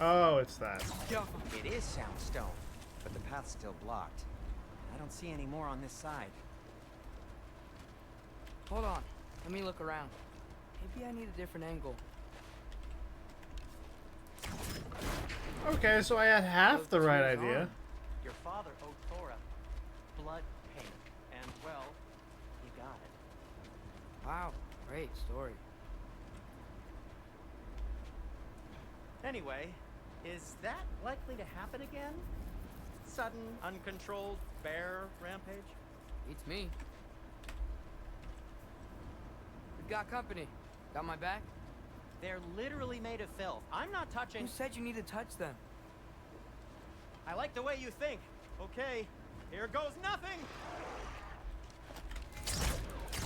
Oh, it's that. It is soundstone, but the path's still blocked. I don't see any more on this side. Hold on. Let me look around. Maybe I need a different angle. Okay, so I had half the right Tyr's idea. arm. Your father owed Thor a blood payment, and well, he got it. great story. Anyway, is that likely to happen again? Sudden, uncontrolled bear rampage? Beats me. We've got company. Got my back? They're literally made of filth. I'm not touching... Who said you need to touch them? I like the way you think. Okay, here goes nothing!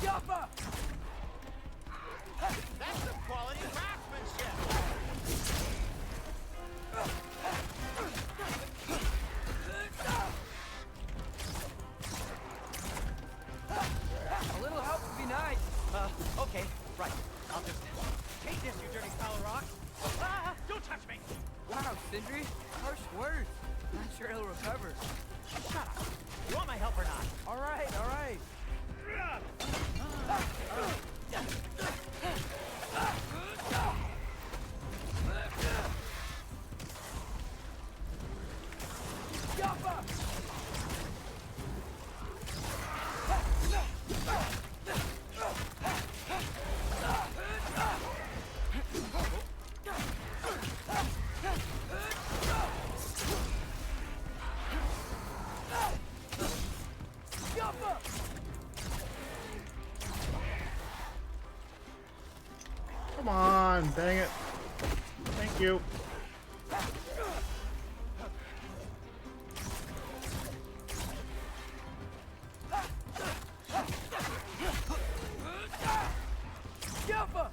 Yappa! That's some quality craftsmanship! A little help would be nice. Okay, right. I'll just take this, you dirty pile of rocks. Ah, don't touch me! Wow, Sindri, harsh words. Not sure he'll recover. Shut up. You want my help or not? All right, all right. Yappa! Come on, dang it. Thank you. Yappa!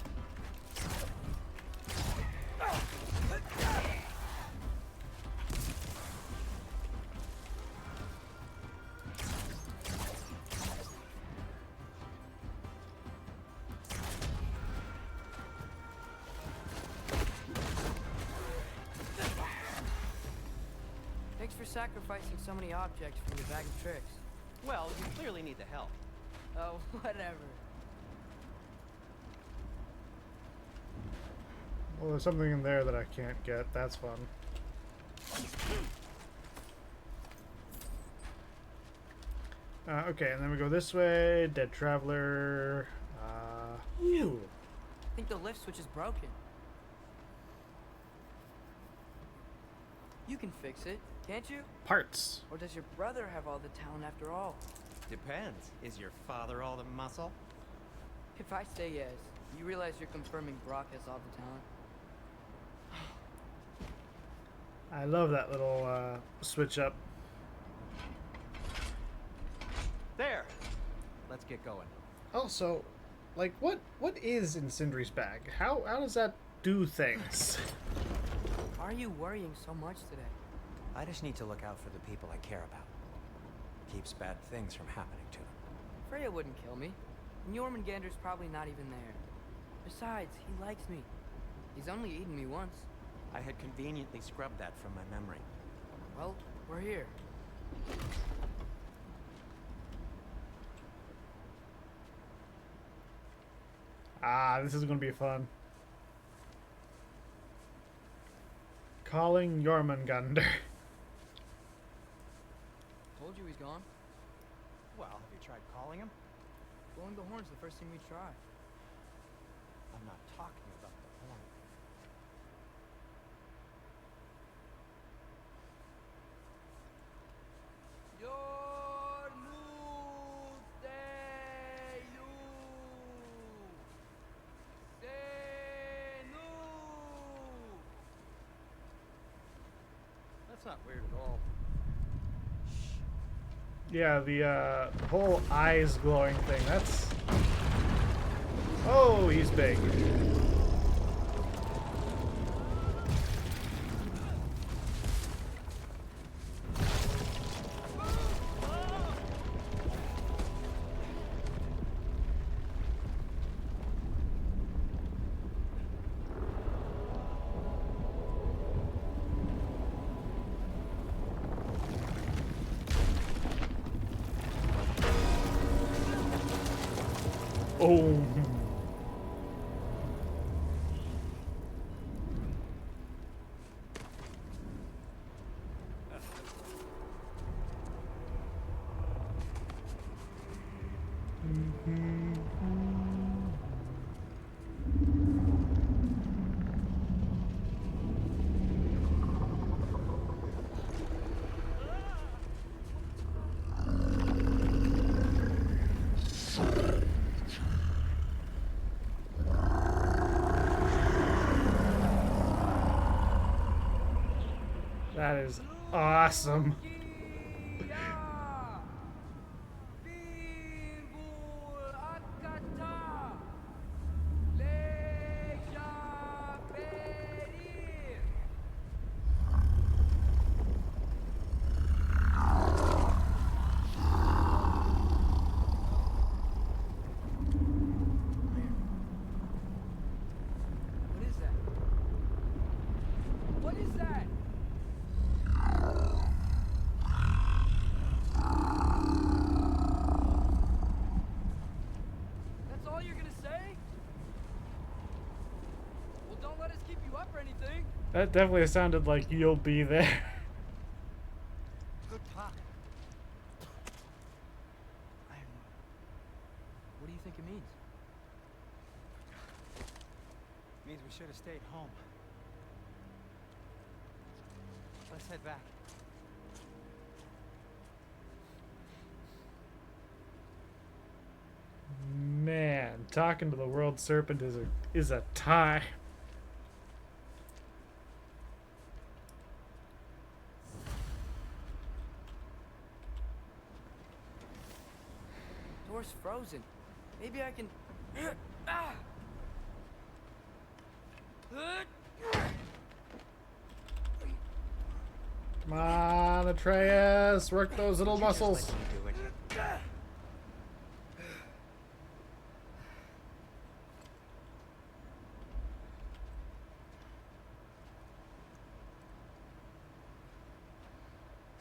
Thanks for sacrificing so many objects for your bag of tricks. Well, you clearly need the help. Oh, whatever. Well, there's something in there that I can't get. That's fun. Okay, and then we go this way. Dead Traveler. Ooh. I think the lift switch is broken. You can fix it, can't you? Parts. Or does your brother have all the talent after all? Depends. Is your father all the muscle? If I say yes, you realize you're confirming Brock has all the talent? I love that little switch up. There! Let's get going. Also, like, what is in Sindri's bag? How does that do things? Why are you worrying so much today? I just need to look out for the people I care about. Keeps bad things from happening to them. Freya wouldn't kill me. And Jormungandr's probably not even there. Besides, he likes me. He's only eaten me once. I had conveniently scrubbed that from my memory. Well, we're here. Ah, this is gonna be fun. Calling Jormungandr. Told you he's gone. Well, have you tried calling him? Blowing the horn's the first thing we try. I'm not talking about the horn. That's not weird at all. Yeah, the whole eyes glowing thing, that's... Oh, he's big. Oh. That is awesome. What is that? What is that? That's all you're gonna say? Well, don't let us keep you up or anything. That definitely sounded like you'll be there. Good talk. What do you think it means? Means we should have stayed home. Let's head back. Man, talking to the world serpent is a tie. Door's frozen. Maybe I can. Ah! Come on, Atreus, work those little muscles. Just let me do it.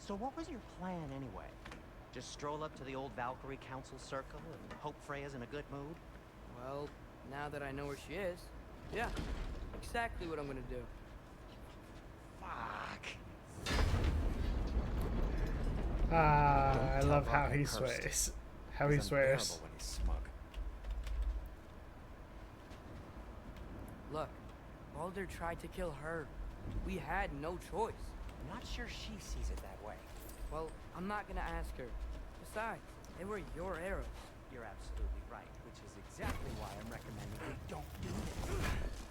So what was your plan anyway? Just stroll up to the old Valkyrie Council Circle and hope Freya's in a good mood? Well, now that I know where she is, yeah, exactly what I'm gonna do. Fuck. I Don't love tell how Robin he Hurst. sways. How he He's swears. unbearable when he's smug. Look, Baldur tried to kill her. We had no choice. I'm not sure she sees it that way. Well, I'm not gonna ask her. Besides, they were your arrows. You're absolutely right, which is exactly why I'm recommending we don't do this.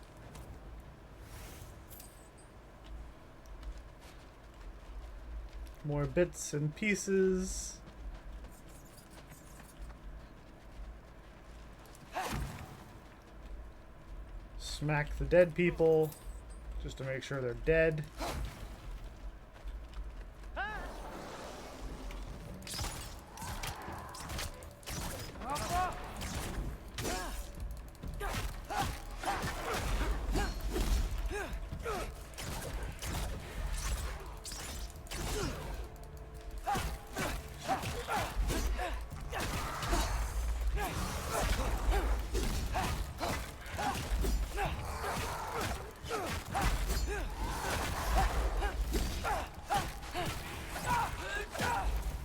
More bits and pieces. Smack the dead people just to make sure they're dead.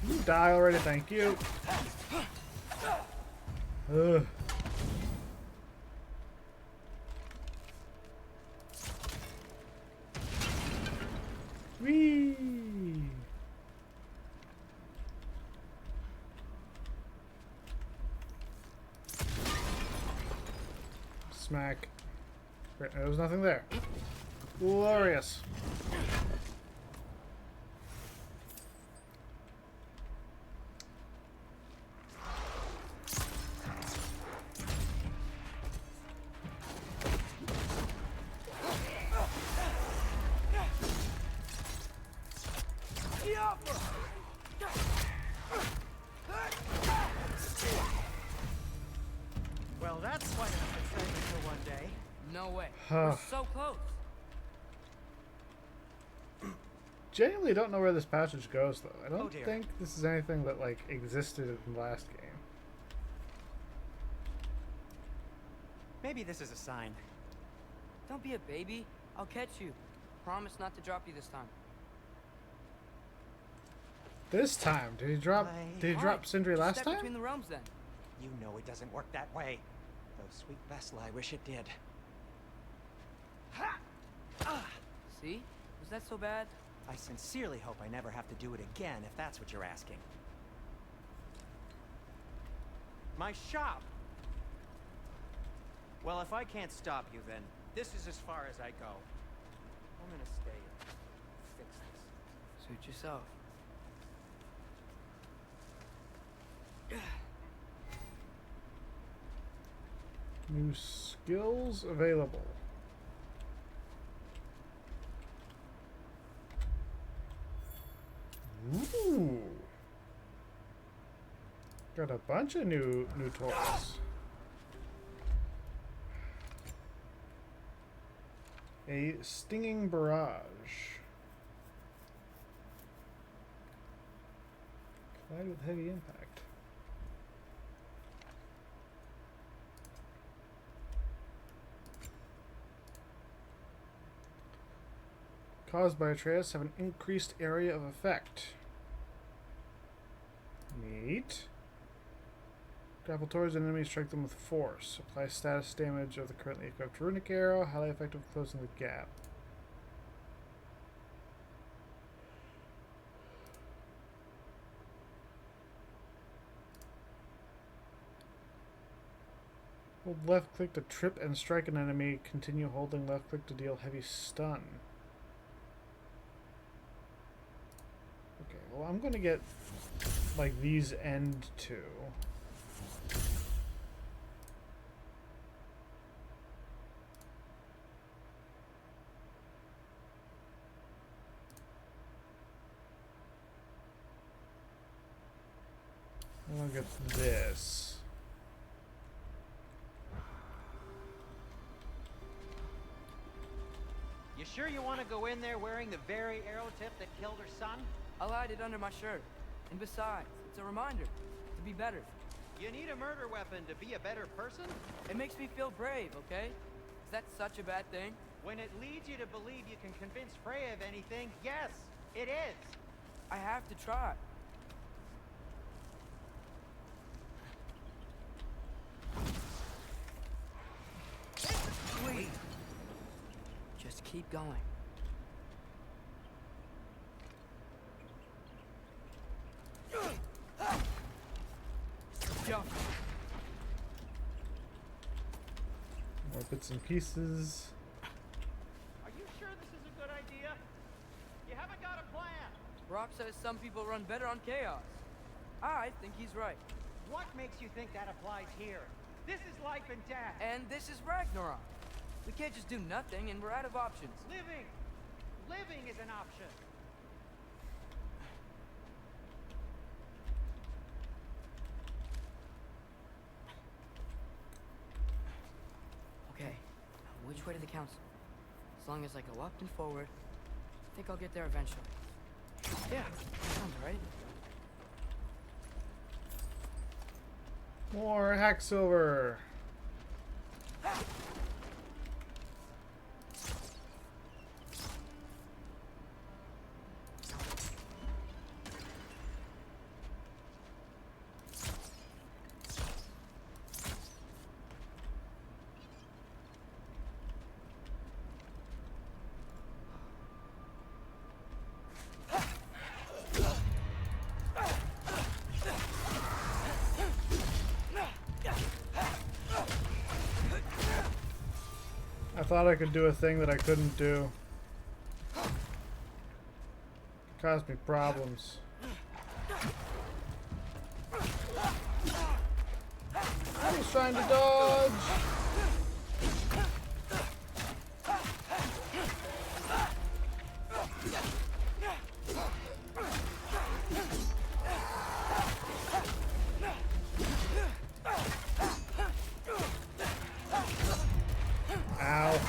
You die already, thank you. Ugh. Whee! Smack. Great, there was nothing there. Glorious. Well, that's quite enough excitement for one day. No way. We're so close. Genuinely don't know where this passage goes, though. I don't Oh, dear. think this is anything that, like, existed in the last game. Maybe this is a sign. Don't be a baby. I'll catch you. Promise not to drop you this time. This time, did he drop? Play. Did he drop Alright, Sindri last step time? between the realms then. You know it doesn't work that way. Though sweet Vesla, I wish it did. See? Was that so bad? I sincerely hope I never have to do it again, if that's what you're asking. My shop! Well, if I can't stop you, then this is as far as I go. I'm gonna stay and fix this. Suit yourself. New skills available. Ooh. Got a bunch of new toys. A stinging barrage. Collide with heavy impact. Caused by Atreus have an increased area of effect. Neat. Grapple towards an enemy, strike them with force. Apply status damage of the currently equipped runic arrow. Highly effective closing the gap. Hold left click to trip and strike an enemy. Continue holding left click to deal heavy stun. Okay, well I'm gonna get like these end two. I'll get this. You sure you want to go in there wearing the very arrow tip that killed her son? I'll hide it under my shirt. And besides, it's a reminder to be better. You need a murder weapon to be a better person? It makes me feel brave, okay? Is that such a bad thing? When it leads you to believe you can convince Freya of anything, yes, it is. I have to try. Wait. Just keep going. Jump. More bits and pieces. Are you sure this is a good idea? You haven't got a plan. Rock says some people run better on chaos. I think he's right. What makes you think that applies here? This is life and death. And this is Ragnarok. We can't just do nothing and we're out of options. Living is an option. Okay, now which way to the council? As long as I go up and forward, I think I'll get there eventually. Yeah, sounds right. More Hacksilver. I thought I could do a thing that I couldn't do. It caused me problems. I was trying to dodge. Ow.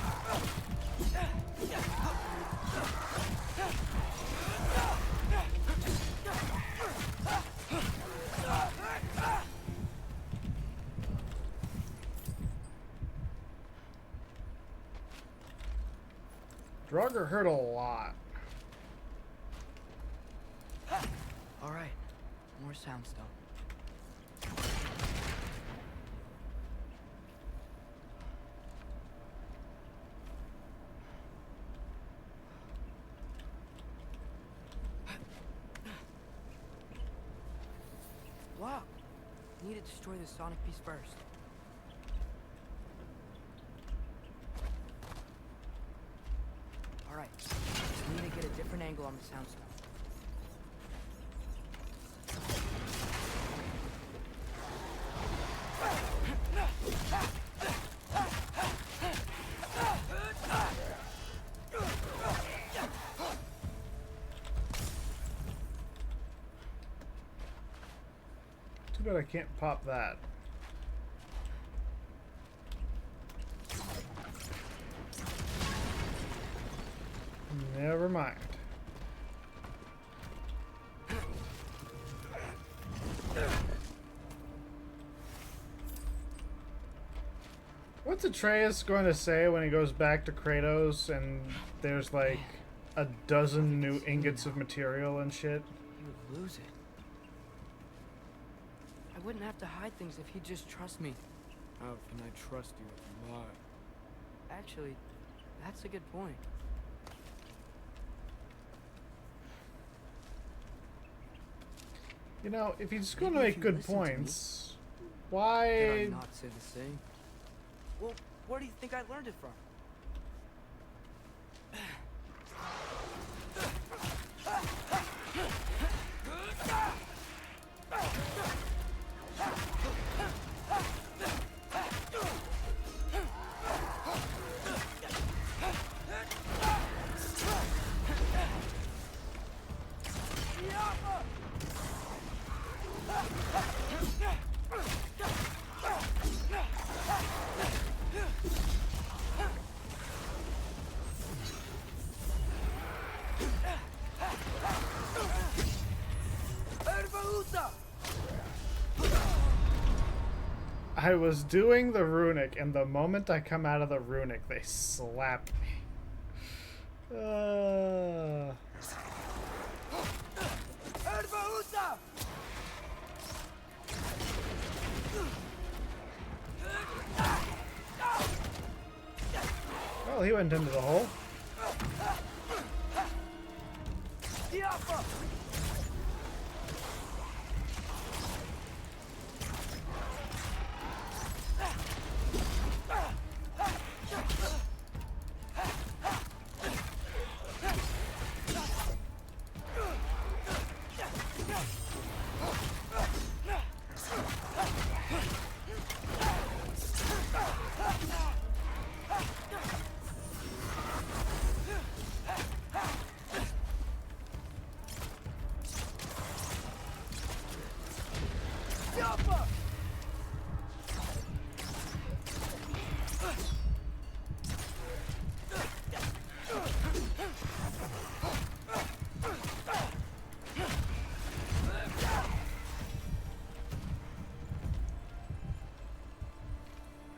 Drugger hurt a lot. All right, more soundstone. Wow, need to destroy the sonic piece first. All right, just need to get a different angle on the soundstone. but I can't pop that. Never mind. What's Atreus going to say when he goes back to Kratos and there's like a dozen new ingots of material and shit? He would lose it. I wouldn't have to hide things if he'd just trust me. How can I trust you if you lie? Actually, that's a good point. You know, if he's going to Maybe if make you good listen to me, points, Did I why? not say the same? Well, where do you think I learned it from? I was doing the runic, and the moment I come out of the runic, they slap me. Well, he went into the hole.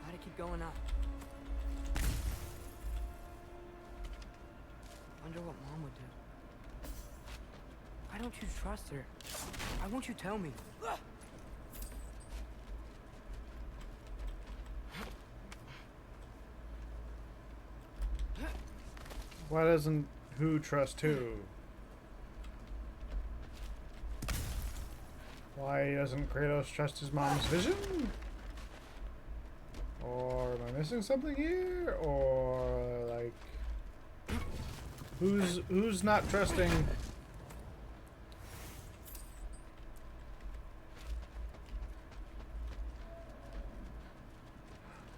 Gotta keep going up. Wonder what Mom would do. Why don't you trust her? Why won't you tell me? Why doesn't who trust who? Why doesn't Kratos trust his mom's vision? Or am I missing something here? Or like who's not trusting?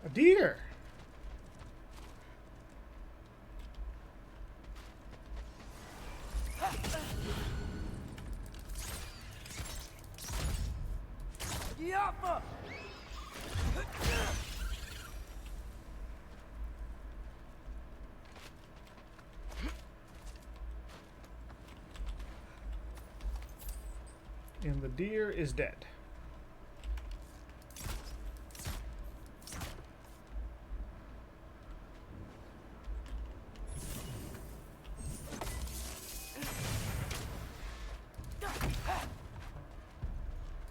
A deer. And the deer is dead.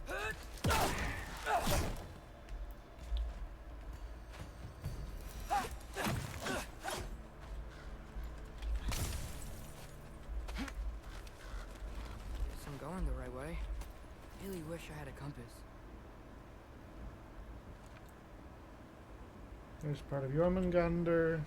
Guess I'm going the right way. Really wish I had a compass. There's part of Jormungandr.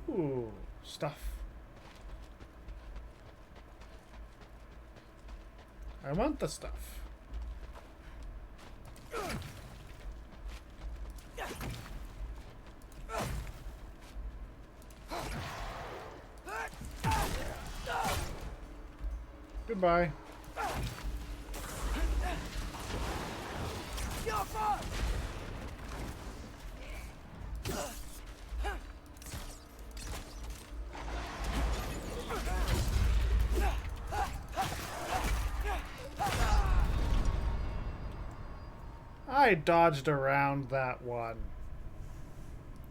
Ooh, stuff. I want the stuff. Goodbye. I dodged around that one.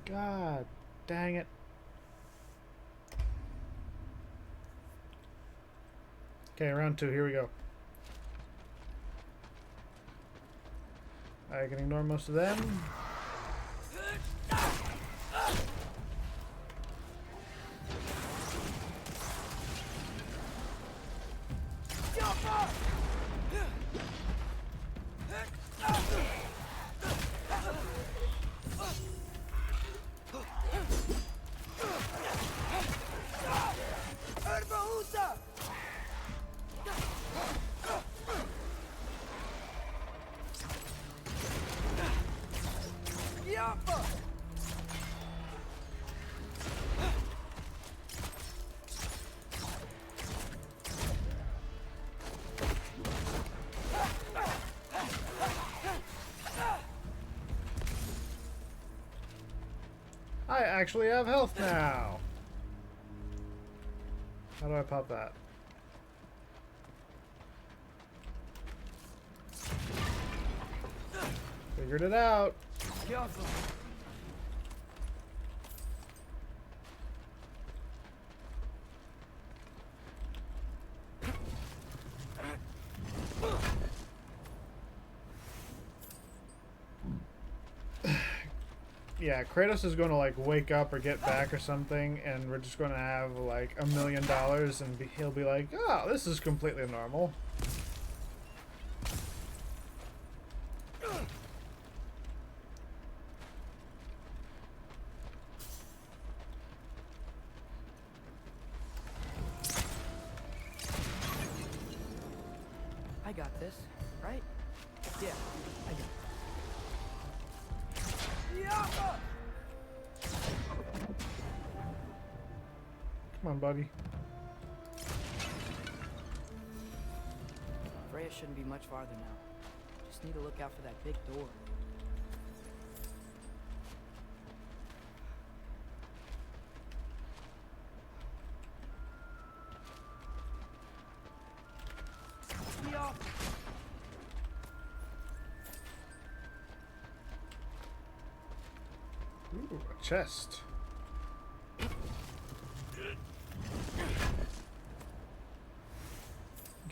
God dang it. Okay, round 2, here we go. I can ignore most of them. I actually have health now. How do I pop that? Figured it out. Yeah, Kratos is going to like wake up or get back or something, and we're just going to have like $1 million, and he'll be like, "Oh, this is completely normal." I got this, right? Yeah, I got it. Come on, buddy. Freya shouldn't be much farther now. Just need to look out for that big door. Ooh, a chest.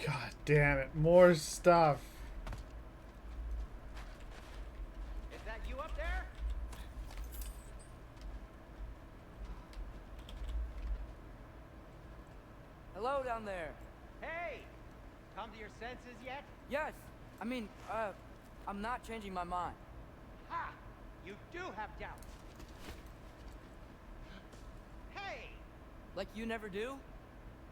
God damn it, more stuff. Is that you up there? Hello down there. Hey! Come to your senses yet? Yes, I mean, I'm not changing my mind. Ha! You do have doubts. Hey! Like you never do?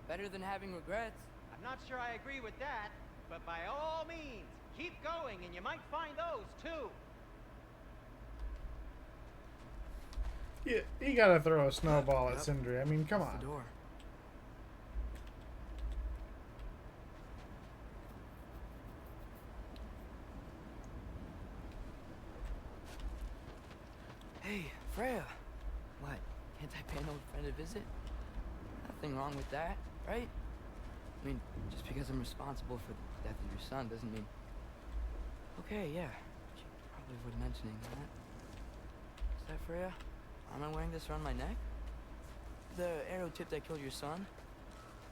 Better than having regrets. I'm not sure I agree with that, but by all means, keep going and you might find those too. You gotta throw a snowball at Sindri. I mean, come on. The door. Hey, Freya. What? Can't I pay an old friend a visit? Nothing wrong with that, right? I mean, just because I'm responsible for the death of your son doesn't mean... Okay, yeah. She probably would mentioning that. Is that Freya? Am I wearing this around my neck? The arrow tip that killed your son?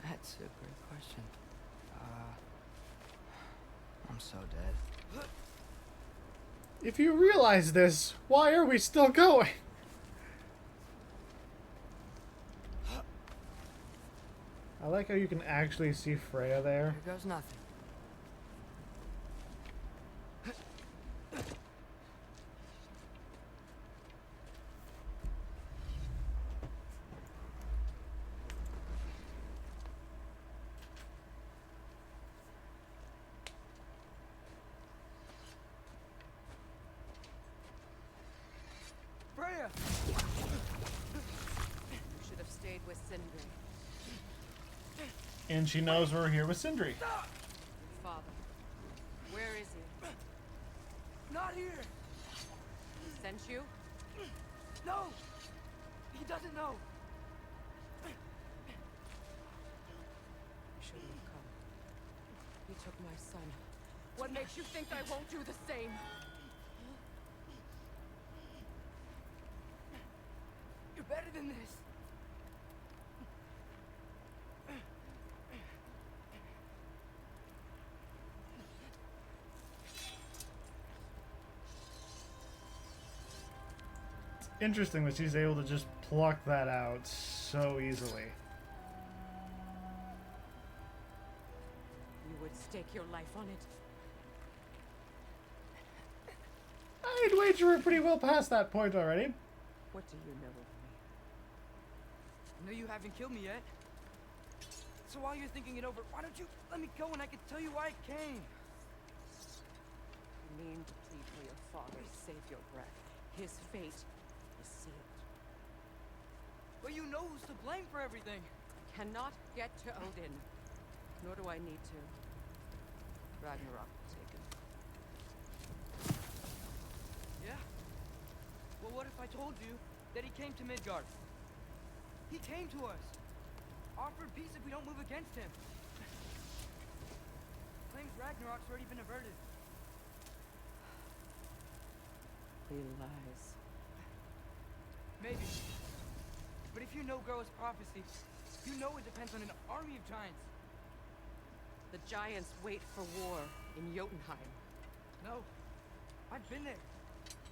That's a great question. I'm so dead. If you realize this, why are we still going? I like how you can actually see Freya there. Here goes nothing. Sindri. And she knows we're here with Sindri. Father. Where is he? Not here! He sent you? No! He doesn't know! You shouldn't have come. You took my son. What makes you think I won't do the same? You're better than this! Interesting that she's able to just pluck that out so easily. You would stake your life on it. I'd wager we're pretty well past that point already. What do you know of me? I know you haven't killed me yet. So while you're thinking it over, why don't you let me go and I can tell you why I came? You mean to plead for your father, save your breath. His fate is sealed. But you know who's to blame for everything. Cannot get to Odin. Nor do I need to. Ragnarok taken. Yeah? Well, what if I told you that he came to Midgard? He came to us. Offered peace if we don't move against him. Claims Ragnarok's already been averted. He lies. Maybe. But if you know Groa's prophecy, you know it depends on an army of giants. The giants wait for war in Jotunheim. No. I've been there.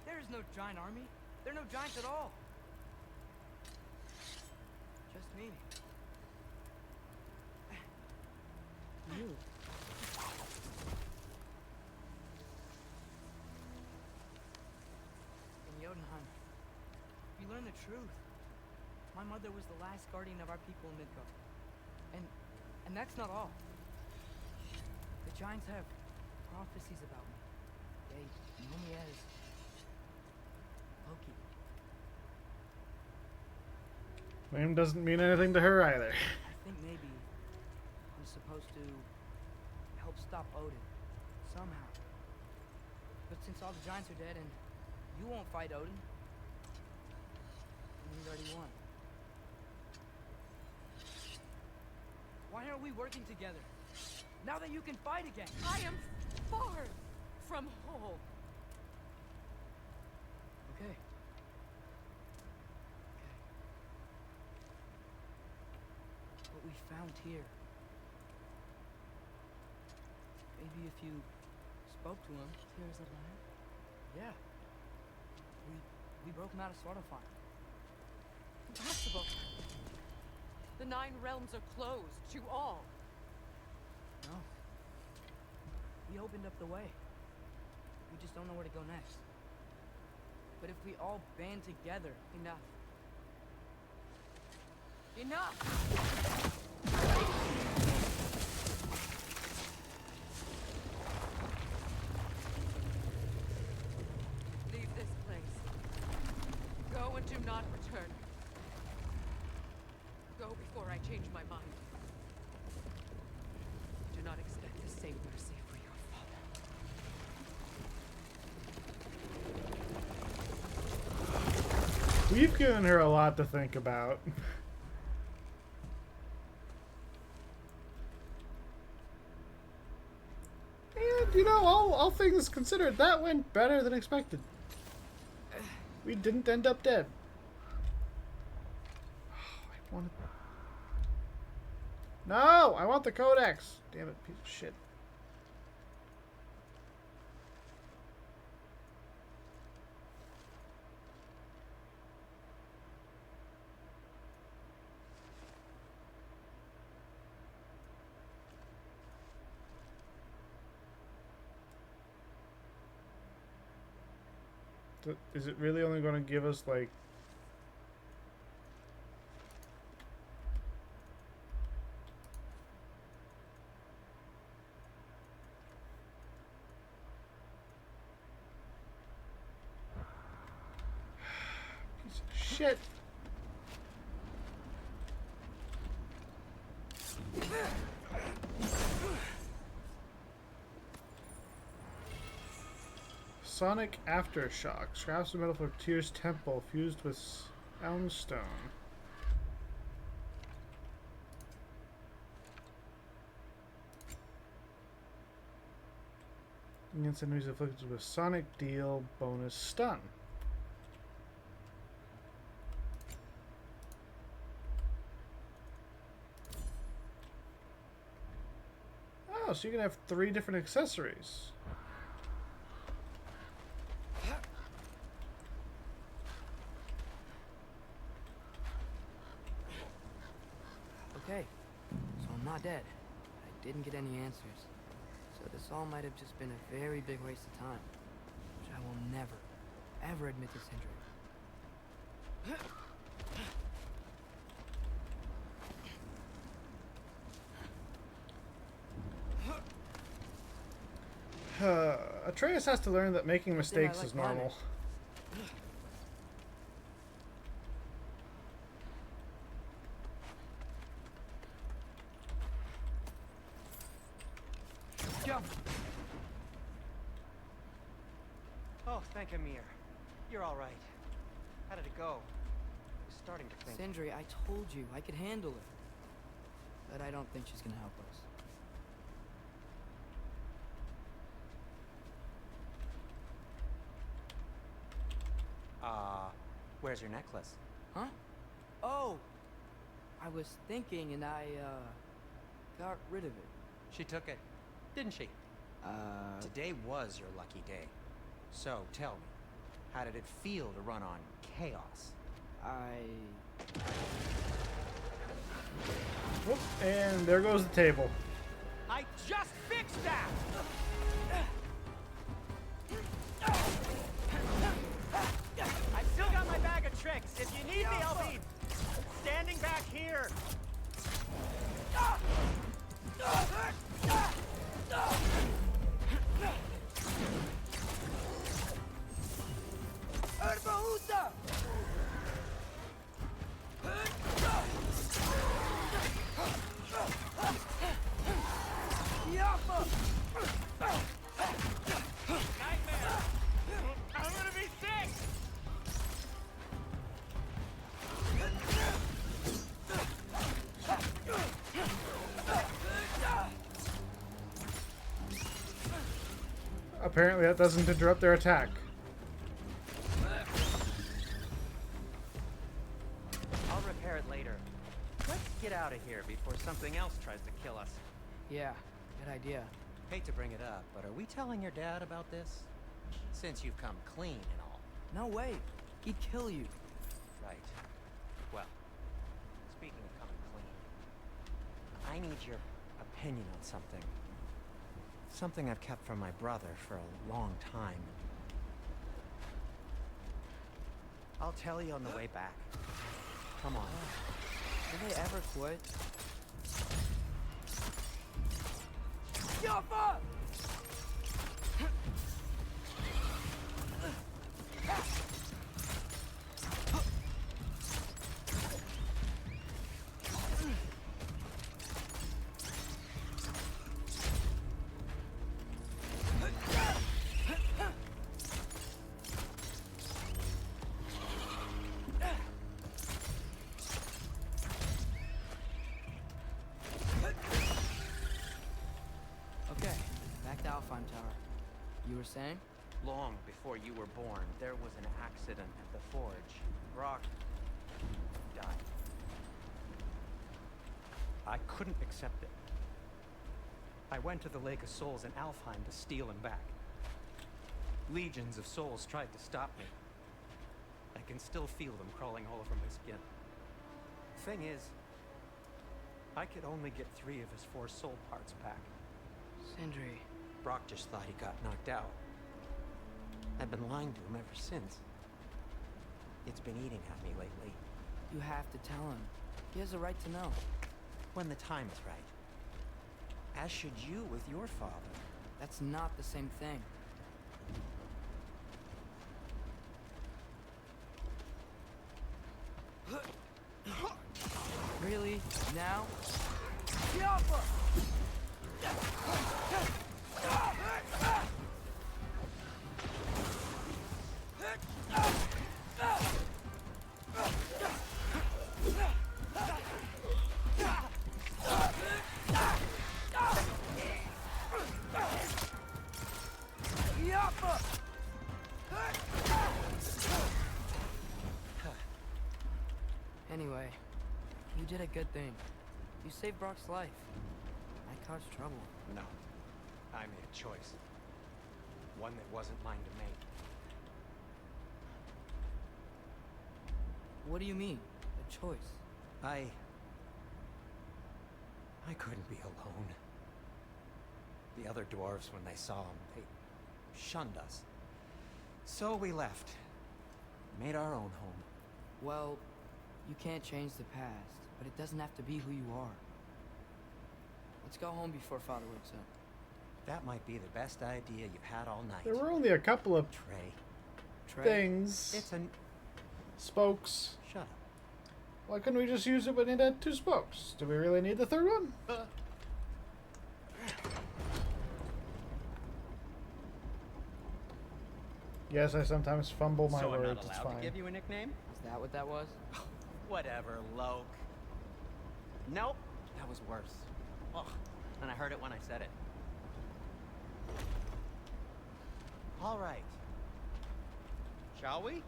There is no giant army. There are no giants at all. Just me. You. In Jotunheim, we learn the truth. My mother was the last guardian of our people in Midgard. And that's not all. The giants have prophecies about me. They know me as Loki. Name doesn't mean anything to her either. I think maybe I'm supposed to help stop Odin somehow. But since all the giants are dead and you won't fight Odin, then he's already won. Why aren't we working together? Now that you can fight again. I am far from whole. Okay. What we found here. Maybe if you spoke to him. Here's a line. Yeah. We broke him out of Svartalfheim. Impossible. The 9 realms are closed to all. No. He opened up the way. We just don't know where to go next. But if we all band together... Enough. Enough! Leave this place. Go and do not return. Go before I change my mind. Do not expect the same mercy for your father. We've given her a lot to think about. And, you know, all things considered, that went better than expected. We didn't end up dead. Oh, I wanted... No! I want the codex! Damn it, piece of shit. Is it really only going to give us, like... Piece of shit. Sonic Aftershock. Scraps the metal for Tyr's temple fused with Elmstone. Against enemies afflicted with Sonic deal bonus stun. Oh, so you can have 3 different accessories. Okay, so I'm not dead. I didn't get any answers. So this all might have just been a very big waste of time. Which I will never, ever admit to Sindri. Atreus has to learn that making mistakes is normal. Oh, thank Amir. You're all right. How did it go? I was starting to think. Sindri, I told you I could handle it. But I don't think she's gonna help us. Where's your necklace? Huh? Oh! I was thinking and I, got rid of it. She took it, didn't she? Today was your lucky day. So, tell me, how did it feel to run on chaos? Whoop, and there goes the table. I just fixed that! I've still got my bag of tricks. If you need me, I'll be standing back here. I'm gonna be sick! Apparently that doesn't interrupt their attack. I'll repair it later. Let's get out of here before something else tries to kill us. Yeah, good idea. Hate to bring it up, but are we telling your dad about this? Since you've come clean and all. No way. He'd kill you. Right. Well, speaking of coming clean, I need your opinion on something. Something I've kept from my brother for a long time. I'll tell you on the way back. Come on. Do they ever quit? Okay, back to Alfheim Tower. You were saying? Long before you were born, there was an accident at the forge. Brock died. I couldn't accept it. I went to the Lake of Souls in Alfheim to steal him back. Legions of souls tried to stop me. I can still feel them crawling all over my skin. Thing is, I could only get 3 of his 4 soul parts back. Sindri. Brock just thought he got knocked out. I've been lying to him ever since. It's been eating at me lately. You have to tell him. He has a right to know. When the time is right. As should you with your father. That's not the same thing. Really? Now? did a good thing. You saved Brock's life. I caused trouble. No. I made a choice. One that wasn't mine to make. What do you mean? A choice? I couldn't be alone. The other dwarves, when they saw him, they shunned us. So we left. Made our own home. Well, you can't change the past, but it doesn't have to be who you are. Let's go home before Father wakes up. That might be the best idea you've had all night. There were only a couple of Trey. things. It's an... Spokes. Shut up. Why couldn't we just use it when it had 2 spokes? Do we really need the third one? Yes, I sometimes fumble my so words. I'm not It's allowed fine. to give you a nickname? Is that what that was? Whatever, Loke. Nope, that was worse. Ugh, and I heard it when I said it. All right. Shall we?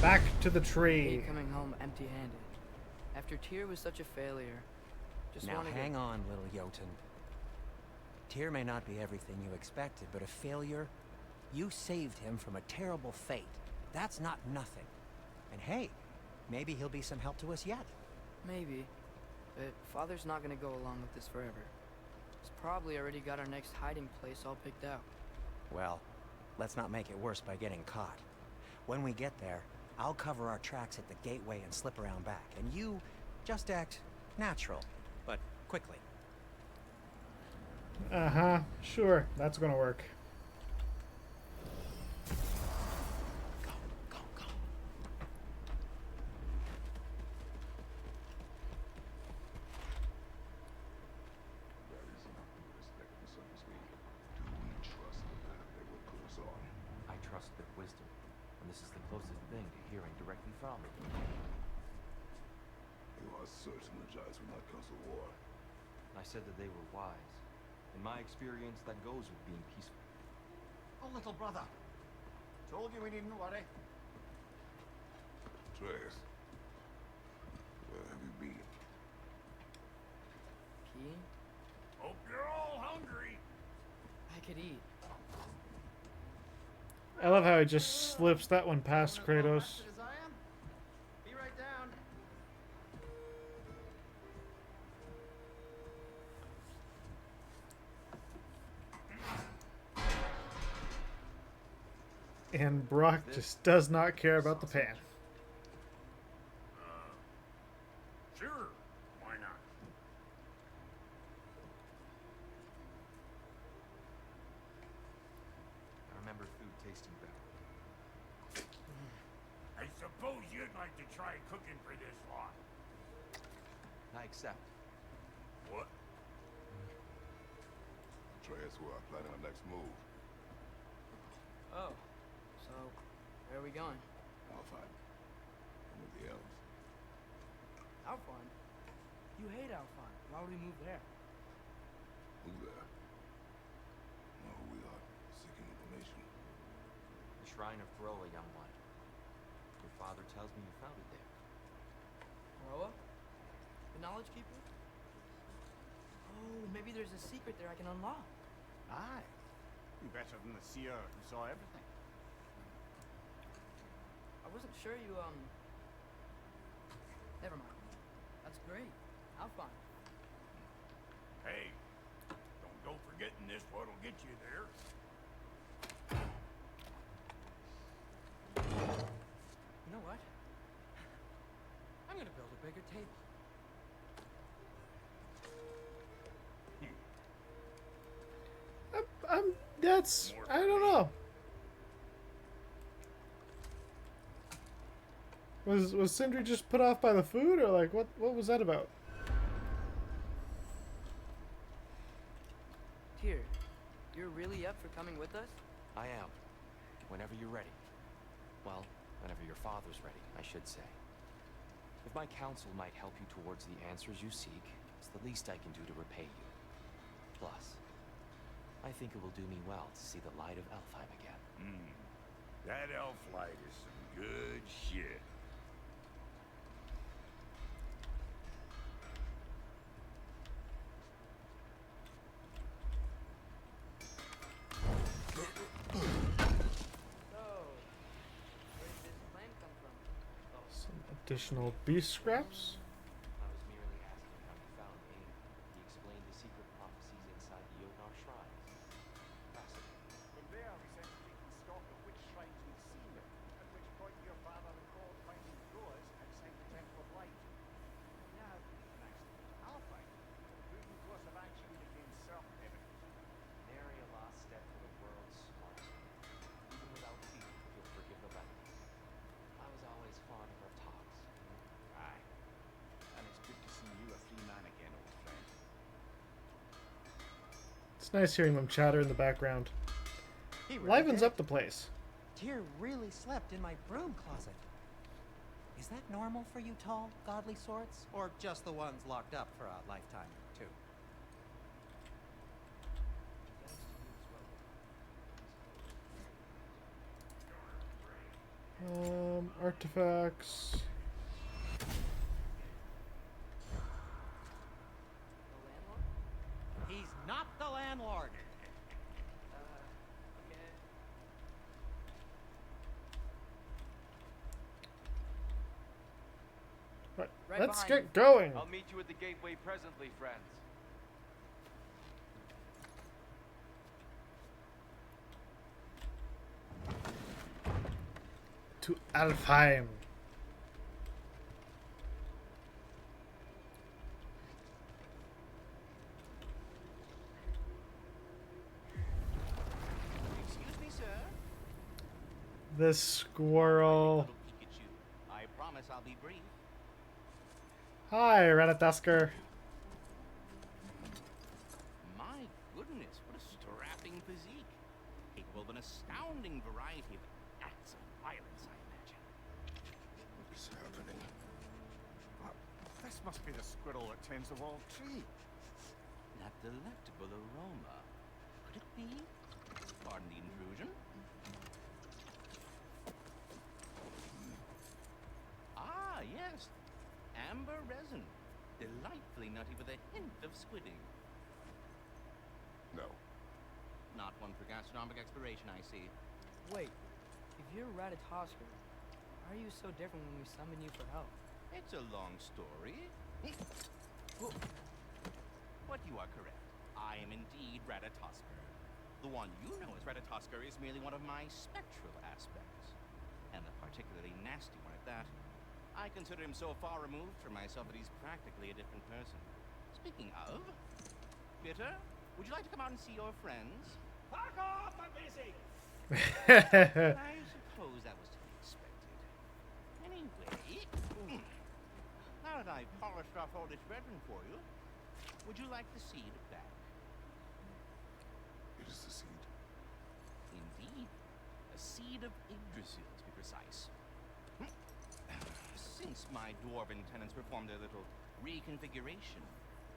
Back to the I tree. hate coming home empty-handed. After Tyr was such a failure, just Now wanted to... hang on, little Jotun. Tyr may not be everything you expected, but a failure? You saved him from a terrible fate. That's not nothing. And hey, maybe he'll be some help to us yet. Maybe. But Father's not gonna go along with this forever. He's probably already got our next hiding place all picked out. Well, let's not make it worse by getting caught. When we get there, I'll cover our tracks at the gateway and slip around back. And you just act natural, but quickly. Uh-huh. Sure. That's gonna work. Go, go. That is not the respect for service we. Do we trust the path they will put us on? I trust their wisdom, and this is the closest thing to hearing directly from them. You are certain the Giants will not cause a war. I said that they were wise. In my experience, that goes with being peaceful. Oh, little brother. Told you we needn't worry. Atreus, where have you been? Key? Hope you're all hungry. I could eat. I love how he just slips that one past Kratos. As I am. Be right down. And Brock just does not care about the pan. Sure, why not? I remember food tasting better. I suppose you'd like to try cooking for this lot. I accept. What? Atreus, we are planning our next move. Oh. So, where are we going? Alphine. And with the elves. Alphine? You hate Alphine. Why would we move there? Move there. Know who we are. Seeking information. The Shrine of Groa, young one. Your father tells me you found it there. Groa? The Knowledge Keeper? Oh, maybe there's a secret there I can unlock. Aye. Better than the seer who saw everything. I wasn't sure you, Never mind. That's great. I'll find. Hey, don't go forgetting this what'll get you there. You know what? I'm gonna build a bigger table. That's, I don't know. Was Sindri just put off by the food, or like what was that about? Tyr, you're really up for coming with us? I am. Whenever you're ready. Well, whenever your father's ready, I should say. If my counsel might help you towards the answers you seek, it's the least I can do to repay you. Plus, I think it will do me well to see the light of Elfheim again. That elf light is some good shit. Some additional beast scraps. I was merely asking how you found Aim. He explained the secret prophecies inside the Jotnar shrines. Fascinating. From there, we sent to keep stock of which shrines we'd seen, at which point your father recalled finding Groa's outside the Temple of Light. Yeah, nice. Alpine. Moving course of action became certain evidence. Nary a lost step for the world's smartest. Even without fear, you'll forgive the weapon. I was always fond of our talks. Aye. And it's good to see you a free man again, old friend. It's nice hearing them chatter in the background. He really Livens did. up the place. Tyr really slept in my broom closet. Is that normal for you tall, godly sorts? Or just the ones locked up for a lifetime, too? Artifacts. He's not the landlord. Right, Right let's behind get going. I'll meet you at the gateway presently, friends. To Alfheim. Excuse me, sir. The squirrel. Little Pikachu. I promise I'll be brief. Hi, Ratatusker. My goodness, what a strapping physique. Capable of an astounding variety of acts of violence, I imagine. What is happening? This must be the squirrel that tends the wall tree. That delectable aroma. Could it be? Pardon the intrusion. Ah, yes. Amber resin. Delightfully nutty with a hint of squidding. No. Not one for gastronomic exploration, I see. Wait, if you're Ratatosker, why are you so different when we summon you for help? It's a long story. But you are correct. I am indeed Ratatosker. The one you know as Ratatosker is merely one of my spectral aspects. And a particularly nasty one at that. I consider him so far removed from myself that he's practically a different person. Speaking of, Bitter, would you like to come out and see your friends? Fuck off! I'm busy! I suppose that was to be expected. Anyway, now that I've polished off all this resin for you, would you like the seed back? It is the seed. Indeed. A seed of Yggdrasil, to be precise. Since my dwarven tenants performed their little reconfiguration,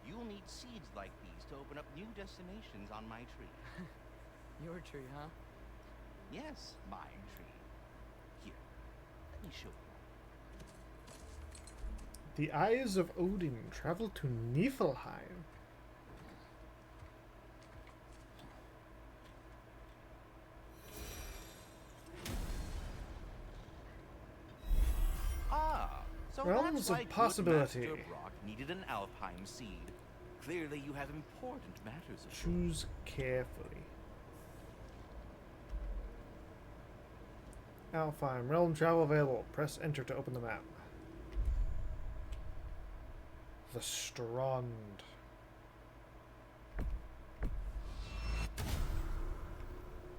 you'll need seeds like these to open up new destinations on my tree. Your tree, huh? Yes, my tree. Here, let me show you. The eyes of Odin travel to Niflheim. Ah, so Realms that's of why good possibility. Master Brock needed an Alfheim seed. Clearly you have important matters of Choose carefully. Alfheim. Realm travel available. Press enter to open the map. The Strand.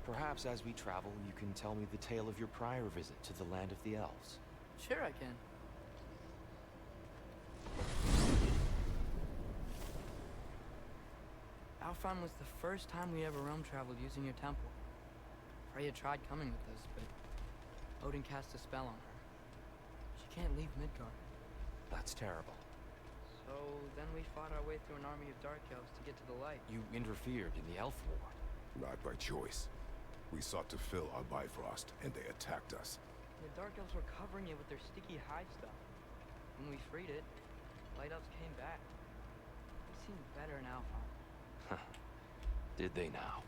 Perhaps as we travel, you can tell me the tale of your prior visit to the land of the elves. Sure I can. Alfheim was the first time we ever realm traveled using your temple. Freya tried coming with us, but Odin cast a spell on her. She can't leave Midgard. That's terrible. So then we fought our way through an army of dark elves to get to the light. You interfered in the elf war. Not by choice. We sought to fill our Bifrost, and they attacked us. The dark elves were covering it with their sticky hide stuff. When we freed it, light elves came back. They seemed better in Alpha. Did they now?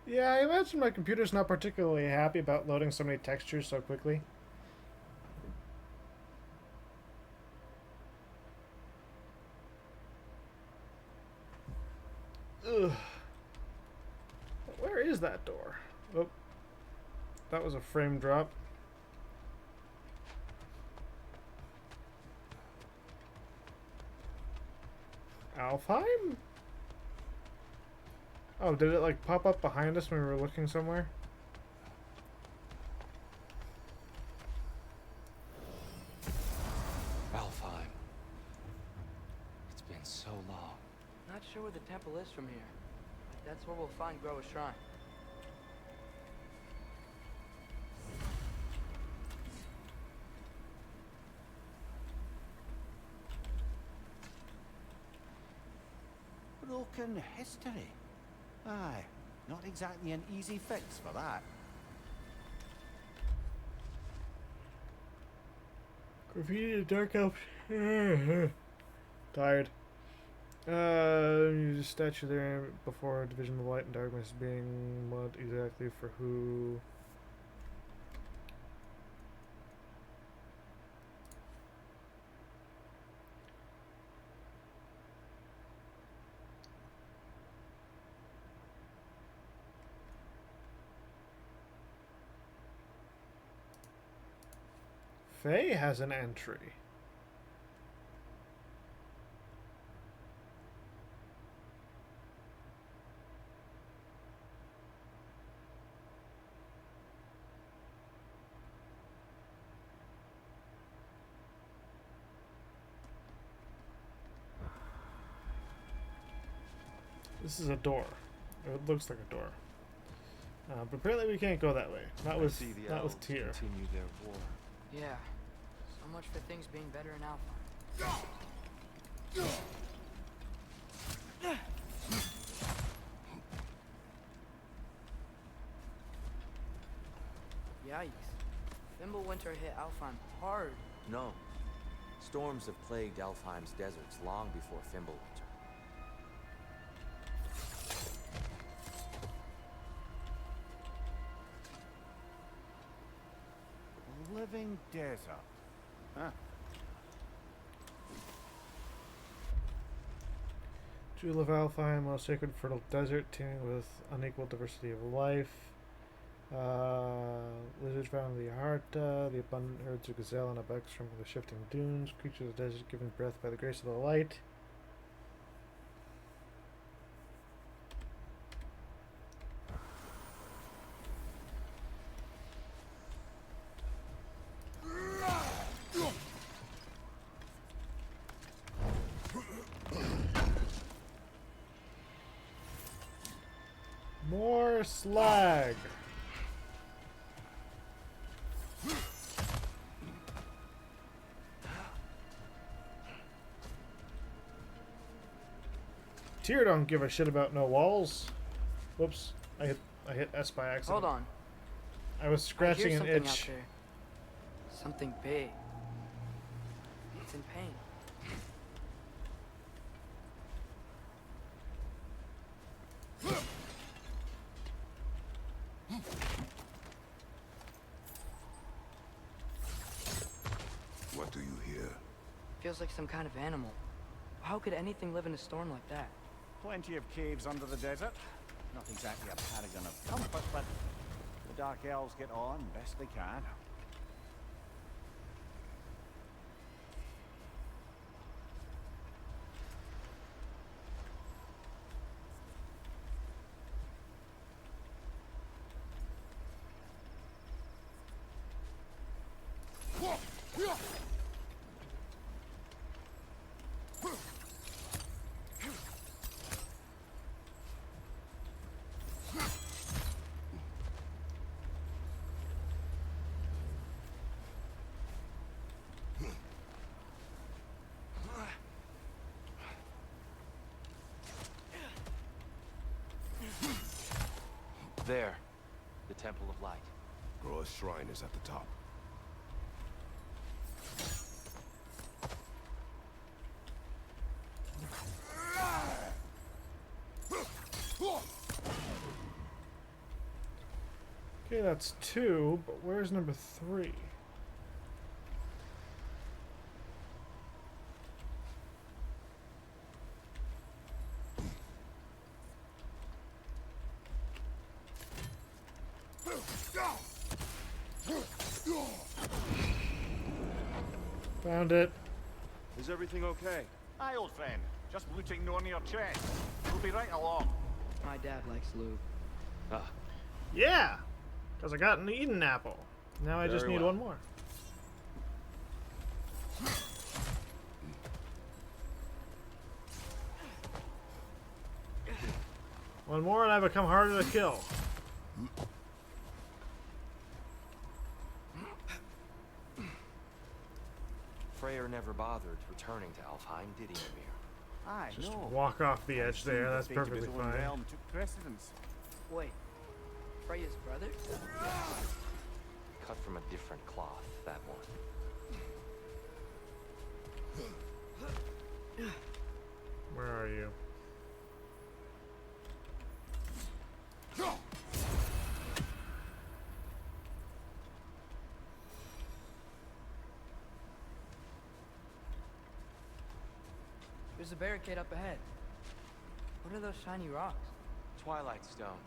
Yeah, I imagine my computer's not particularly happy about loading so many textures so quickly. Ugh. Where is that door? Oh, that was a frame drop. Alfheim? Oh, did it like pop up behind us when we were looking somewhere? Alfheim. It's been so long. Not sure where the temple is from here. But that's where we'll find Groa's shrine. Broken history. Aye, not exactly an easy fix for that. Graffiti to dark elf. Tired. You just statue there before division of light and darkness being what exactly for who? Faye has an entry. This is a door. It looks like a door. But apparently we can't go that way. Not with Tyr. Continue their war. Yeah. So much for things being better in Alpha. Yikes. Fimbulwinter hit Alfheim hard. No. Storms have plagued Alfheim's deserts long before Fimbulwinter. Living desert. Huh. Jewel of Alfheim, most sacred fertile desert, teeming with unequal diversity of life. Lizards found in the Harta, the abundant herds of gazelle and ibex from the shifting dunes, creatures of the desert given breath by the grace of the light. More slag. Tyr don't give a shit about no walls. Whoops, I hit S by accident. Hold on. I was scratching an something itch. Out there. Something big. It's in pain. What do you hear? Feels like some kind of animal. How could anything live in a storm like that? Plenty of caves under the desert. Not exactly a paragon of comfort, but the Dark Elves get on best they can. There. The Temple of Light. Groa's shrine is at the top. Okay, that's 2, but where's number 3? Found it. Is everything okay? Aye, old friend. Just looting on your chest. We'll be right along. My dad likes loot. Ah, Yeah! Because I got an Eden apple. Now I just Very need well. one more. One more and I become harder to kill. Freyr never bothered returning to Alfheim, did he, Ymir? Aye, Just no. walk off the edge there, that's The fate of perfectly his own fine. realm took precedence. Wait, Freya's brother? Cut from a different cloth, that one. Where are you? There's a barricade up ahead. What are those shiny rocks? Twilight Stone.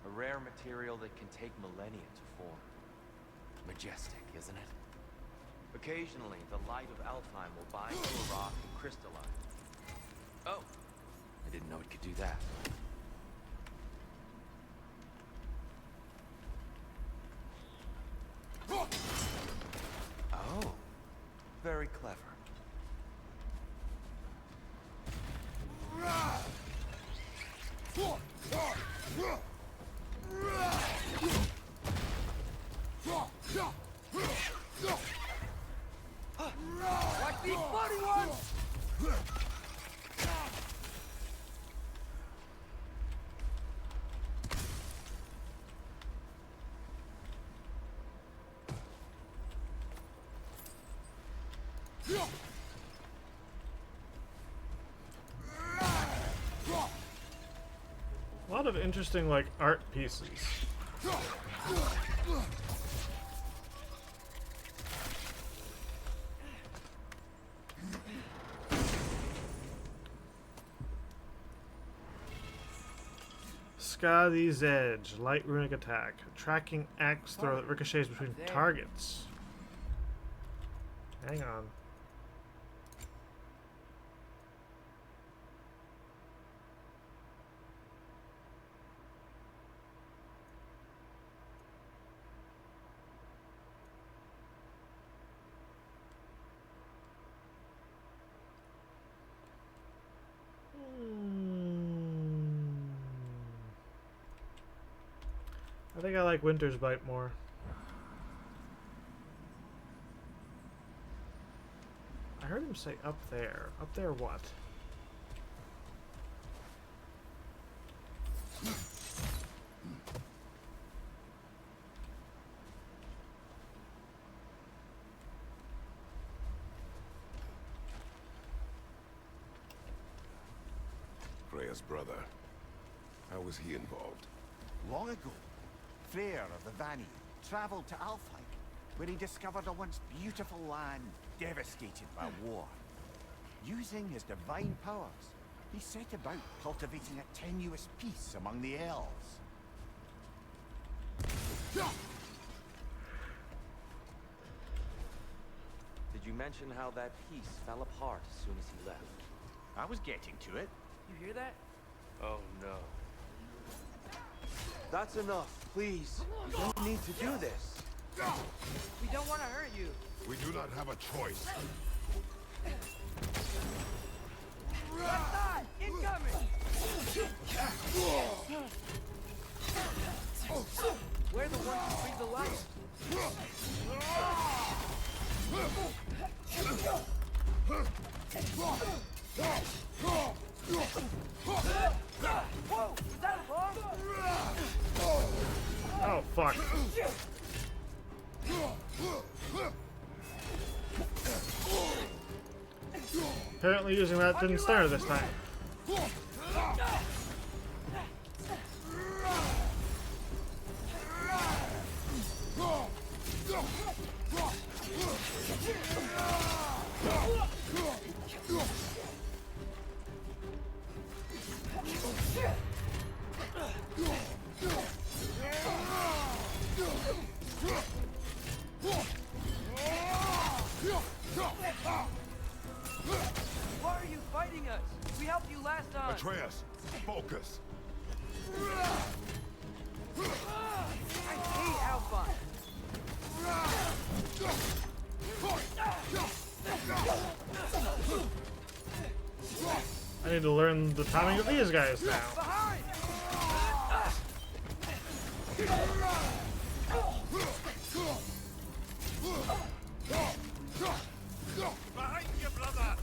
A rare material that can take millennia to form. Majestic, isn't it? Occasionally, the light of Alfheim will bind to a rock and crystallize. Oh! I didn't know it could do that. Oh. Very clever. Watch these bloody ones! A lot of interesting, like, art pieces. Skadi's Edge, light runic attack, tracking axe throw that ricochets between targets. Hang on. I think I like Winter's Bite more. I heard him say up there. Up there what? Freya's brother. How was he involved? Long ago, Freyr of the Vanni travelled to Alfheim, where he discovered a once beautiful land devastated by war. Using his divine powers, he set about cultivating a tenuous peace among the elves. Did you mention how that piece fell apart as soon as he left? I was getting to it. You hear that? Oh no. That's enough, please. You don't need to do this. We don't want to hurt you. We do not have a choice. Left side! Incoming! We're the ones who breathe the light. Whoa! Is that a bomb? Apparently using that didn't start this time. Why are you fighting us? We helped you last time. Atreus, focus. I hate Alphine. I need to learn the timing of these guys now. Behind! Behind you, brother!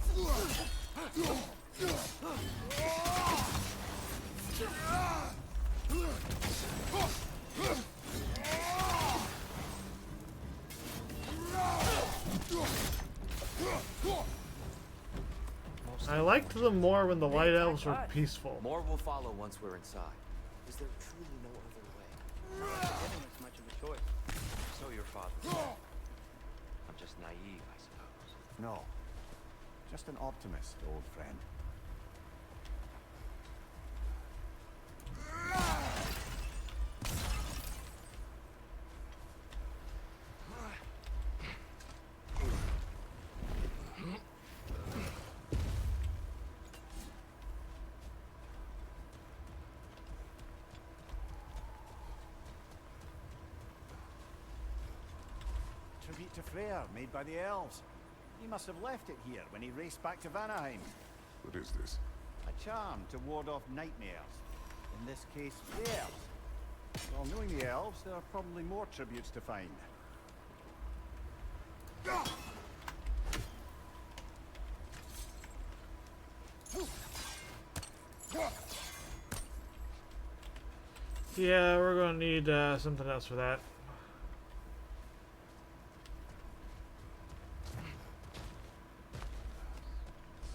I liked them more when the Light Elves were peaceful. More will follow once we're inside. Is there truly no other way? Not giving us much of a choice. So your father said. I'm just naive, I suppose. No. Just an optimist, old friend. Tribute to Freyr, made by the elves. He must have left it here when he raced back to Vanaheim. What is this? A charm to ward off nightmares. In this case, fairs. Well, knowing the elves, there are probably more tributes to find. Yeah, we're gonna need something else for that.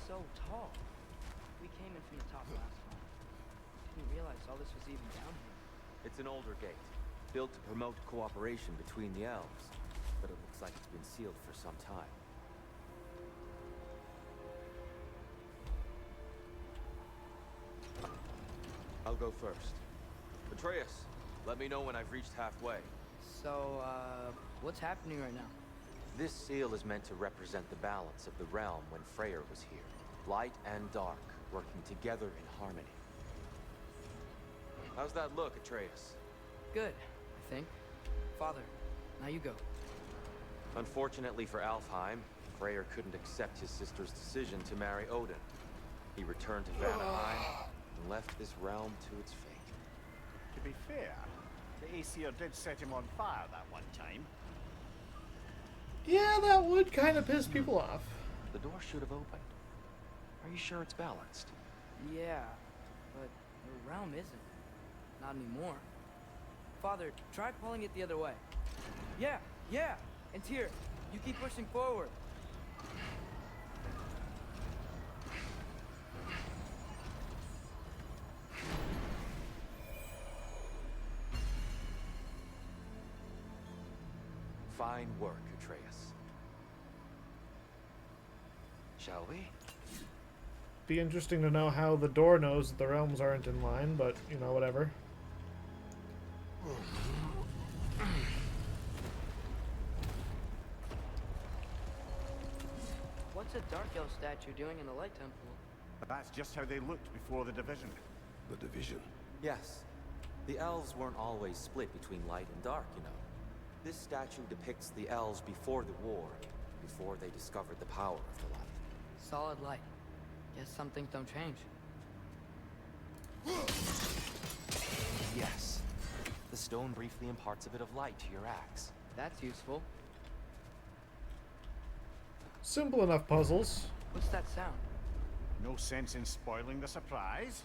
So tall. We came in from the top last time. Didn't realize all this was even down here. It's an older gate, built to promote cooperation between the elves, but it looks like it's been sealed for some time. I'll go first. Atreus, let me know when I've reached halfway. So, what's happening right now? This seal is meant to represent the balance of the realm when Freyr was here. Light and dark, working together in harmony. How's that look, Atreus? Good, I think. Father, now you go. Unfortunately for Alfheim, Freyr couldn't accept his sister's decision to marry Odin. He returned to Vanaheim and left this realm to its fate. To be fair, the Aesir did set him on fire that one time. Yeah, that would kind of piss people off. The door should have opened. Are you sure it's balanced? Yeah, but the realm isn't. Not anymore. Father, try pulling it the other way. Yeah, and here, you keep pushing forward. Fine work, Atreus. Shall we? Be interesting to know how the door knows that the realms aren't in line, but, you know, whatever. What's a Dark Elf statue doing in the Light Temple? But that's just how they looked before the division. The division. Yes. The elves weren't always split between light and dark, you know. This statue depicts the elves before the war, before they discovered the power of the light. Solid light. Guess some things don't change. Yes. The stone briefly imparts a bit of light to your axe. That's useful. Simple enough puzzles. What's that sound? No sense in spoiling the surprise.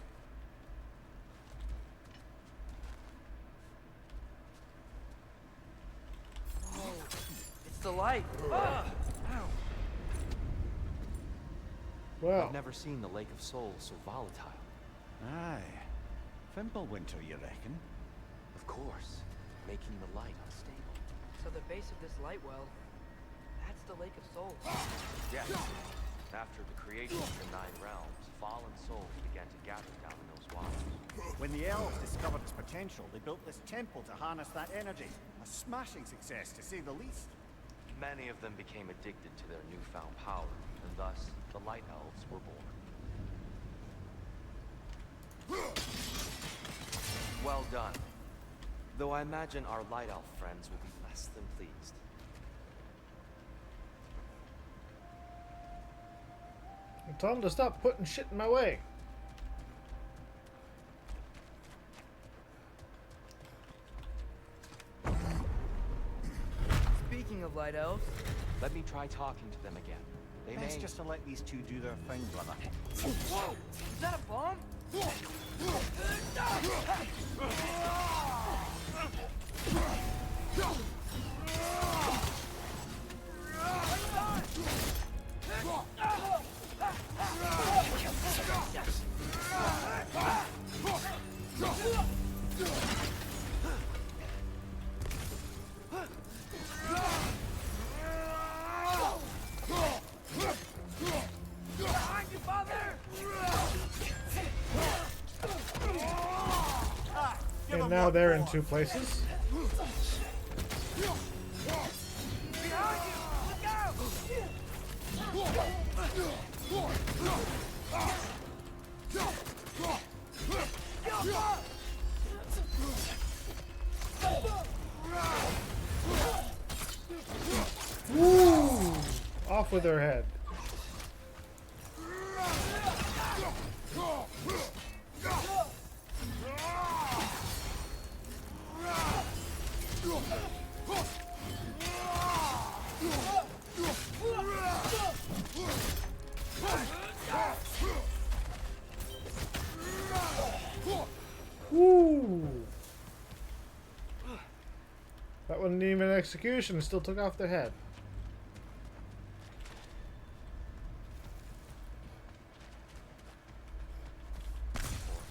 It's the light. Ah! Ow. Well. I've never seen the Lake of Souls so volatile. Aye. Fimbulwinter, you reckon? Of course, making the light unstable. So the base of this light well, that's the Lake of Souls. Yes. After the creation of the 9 realms, fallen souls began to gather down in those waters. When the elves discovered its potential, they built this temple to harness that energy. A smashing success, to say the least. Many of them became addicted to their newfound power, and thus the Light Elves were born. Well done. Though I imagine our Light Elf friends will be less than pleased. Tell them to stop putting shit in my way. Speaking of light elves, let me try talking to them again. They Best may... just to let these two do their thing, brother. Whoa! Is that a bomb? And now they're in 2 places. Woo! Off with their head. Woo! That wasn't even an execution, it still took off their head. Poor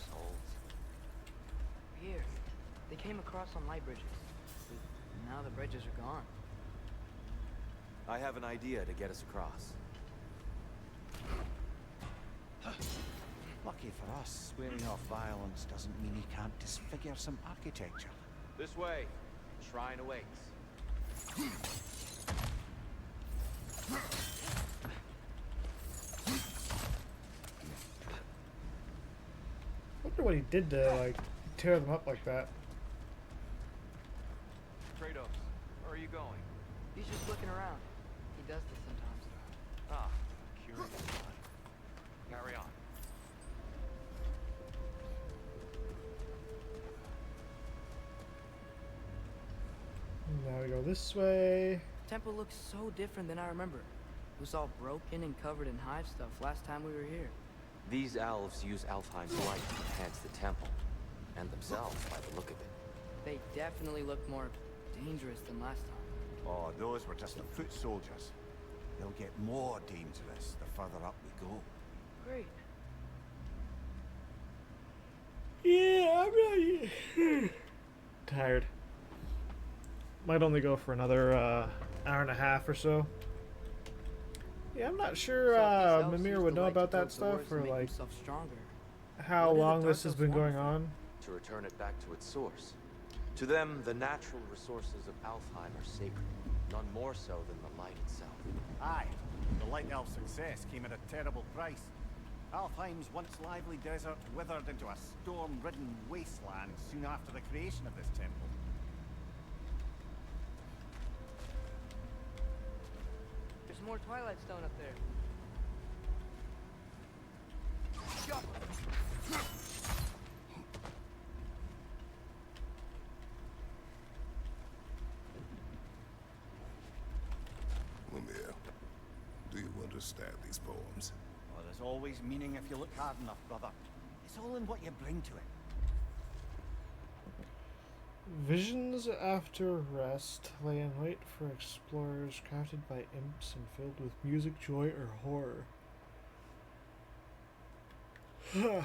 souls. Here, they came across on light bridges. But now the bridges are gone. I have an idea to get us across. Lucky for us, swearing off violence doesn't mean he can't disfigure some architecture. This way. Shrine awaits. I wonder what he did to, like, tear them up like that. Kratos, where are you going? He's just looking around. He does this sometimes. Ah, curious blood. Carry on. Now we go this way. Temple looks so different than I remember. It was all broken and covered in hive stuff last time we were here. These elves use Alfheim's light to enhance the temple, and themselves by the look of it. They definitely look more dangerous than last time. Oh, those were just the foot soldiers. They'll get more dangerous the further up we go. Great. Yeah, I'm really tired. Might only go for another hour and a half or so. Yeah, I'm not sure Mimir would know about that stuff, or like how long this has been going on. To return it back to its source. To them, the natural resources of Alfheim are sacred, none more so than the light itself. Aye, the Light Elf success came at a terrible price. Alfheim's once lively desert withered into a storm-ridden wasteland soon after the creation of this temple. There's more Twilight Stone up there. Mimir, do you understand these poems? Well, there's always meaning if you look hard enough, brother. It's all in what you bring to it. Visions after rest lay in wait for explorers crowded by imps and filled with music, joy, or horror. Gotta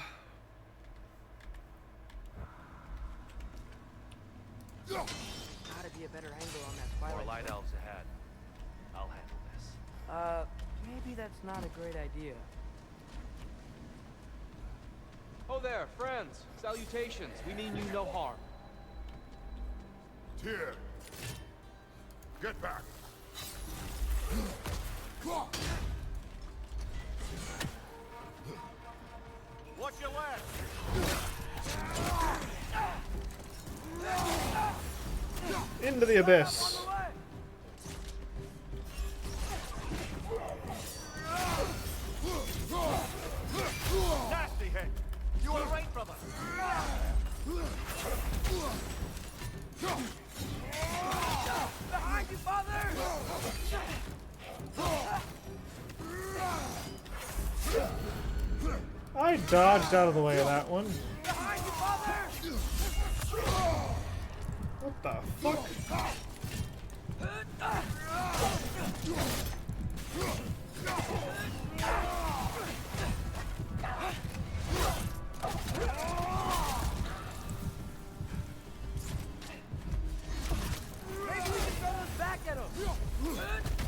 be a better angle on that More twilight. light elves ahead. I'll handle this. Maybe that's not a great idea. Oh there, friends. Salutations. We mean you no harm. Tyr! Get back! Watch your left! Into the abyss. Nasty hit! You were right, brother! Behind you, father! I dodged out of the way of that one. Behind you, father! What the fuck? Maybe we can throw this back at him!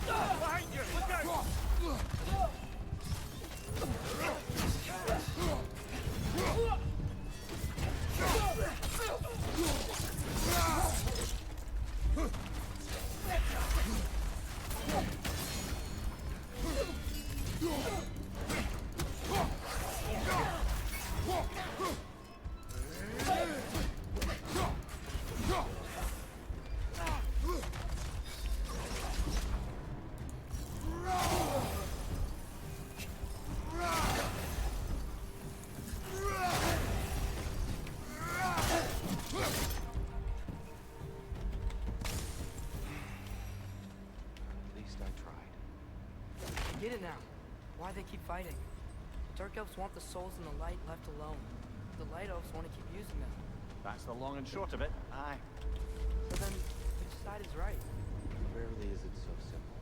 Behind you! Look out! At least I tried. I get it now. Why they keep fighting. The Dark Elves want the souls in the light left alone. The Light Elves want to keep using them. That's the long and short of it. Aye. So then, which side is right? Rarely is it so simple.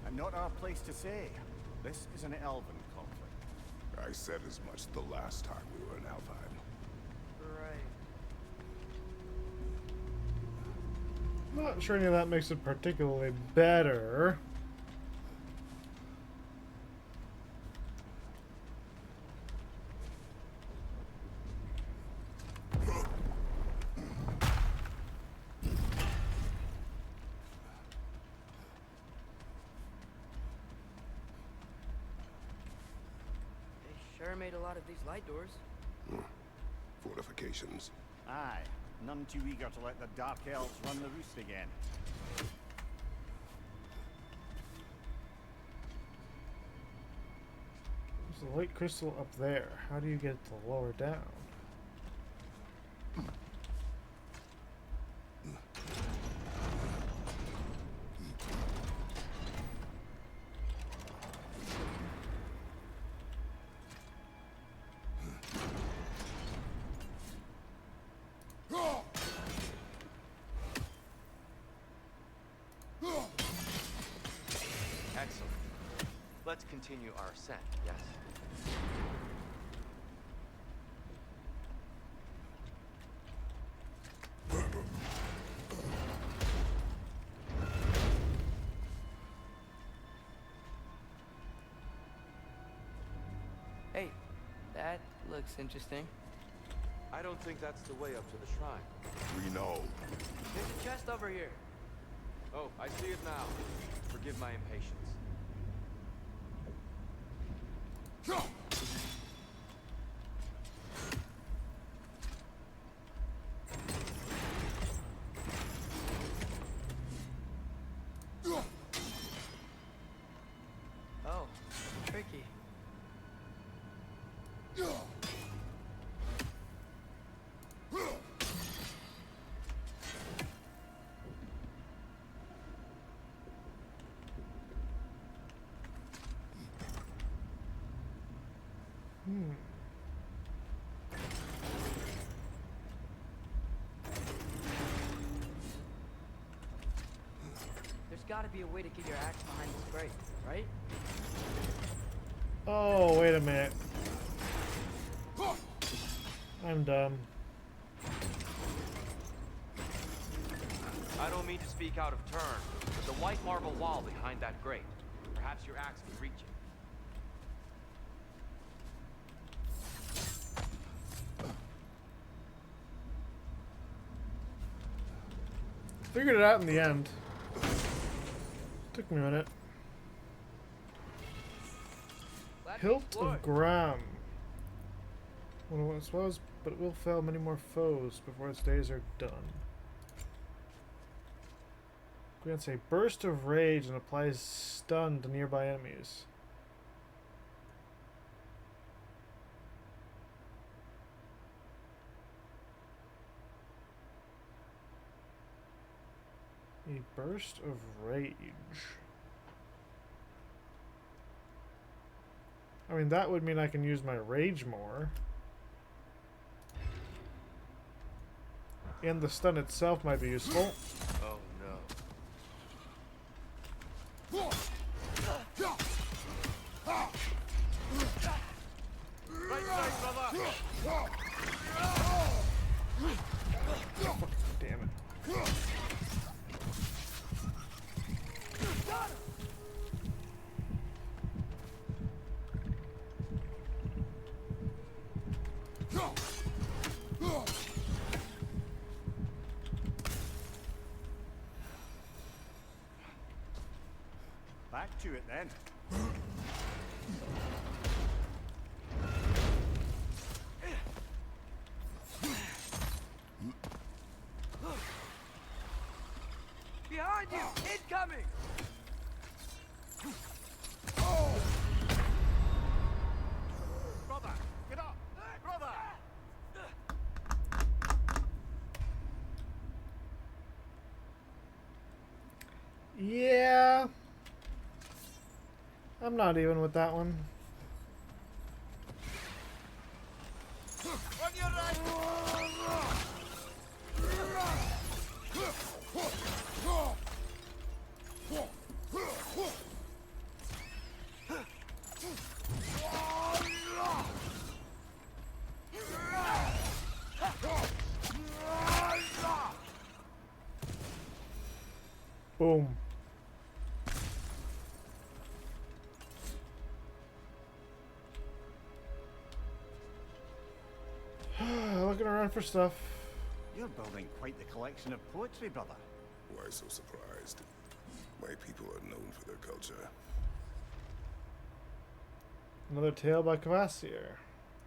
And not our place to say. This is an elven conflict. I said as much the last time we were in Alfheim. Right. I'm not sure any of that makes it particularly better. They sure made a lot of these light doors. Fortifications. Aye. None too eager to let the Dark Elves run the roost again. There's a light crystal up there. How do you get it to lower down? Excellent. Let's continue our ascent, yes? Hey, that looks interesting. I don't think that's the way up to the shrine. We know. There's a chest over here. Oh, I see it now. Forgive my impatience. Oh, tricky. There's gotta be a way to get your axe behind this grate, right? Oh, wait a minute. I'm done. I don't mean to speak out of turn, but the white marble wall behind that grate. Perhaps your axe can reach it. Figured it out in the end. Took me a minute. Hilt of Gram. What it once was, but it will fell many more foes before its days are done. Grants a burst of rage and applies stun to nearby enemies. A burst of rage. I mean, that would mean I can use my rage more. And the stun itself might be useful. Oh no. Right side, brother! Damn it. Back to it then. Behind you! Incoming! Brother, get up! Brother! Yeah. I'm not even with that one. On your right! Boom. Looking around for stuff. You're building quite the collection of poetry, brother. Why so surprised? My people are known for their culture. Another tale by Kvasir.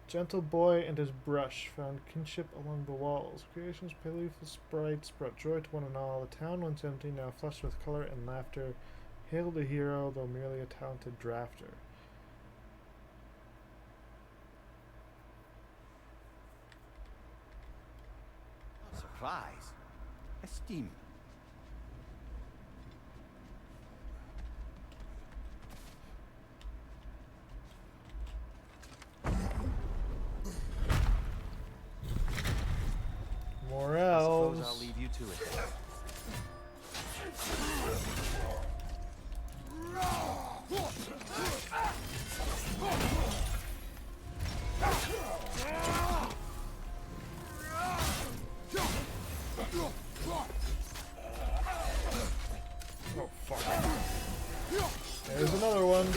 Gentle boy and his brush found kinship along the walls. Creation's playful sprites brought joy to one and all. The town, once empty, now flushed with color and laughter, hailed a hero, though merely a talented drafter. Surprise. Esteem. More I elves. suppose I'll leave you to it then. Oh, fuck. There's another one.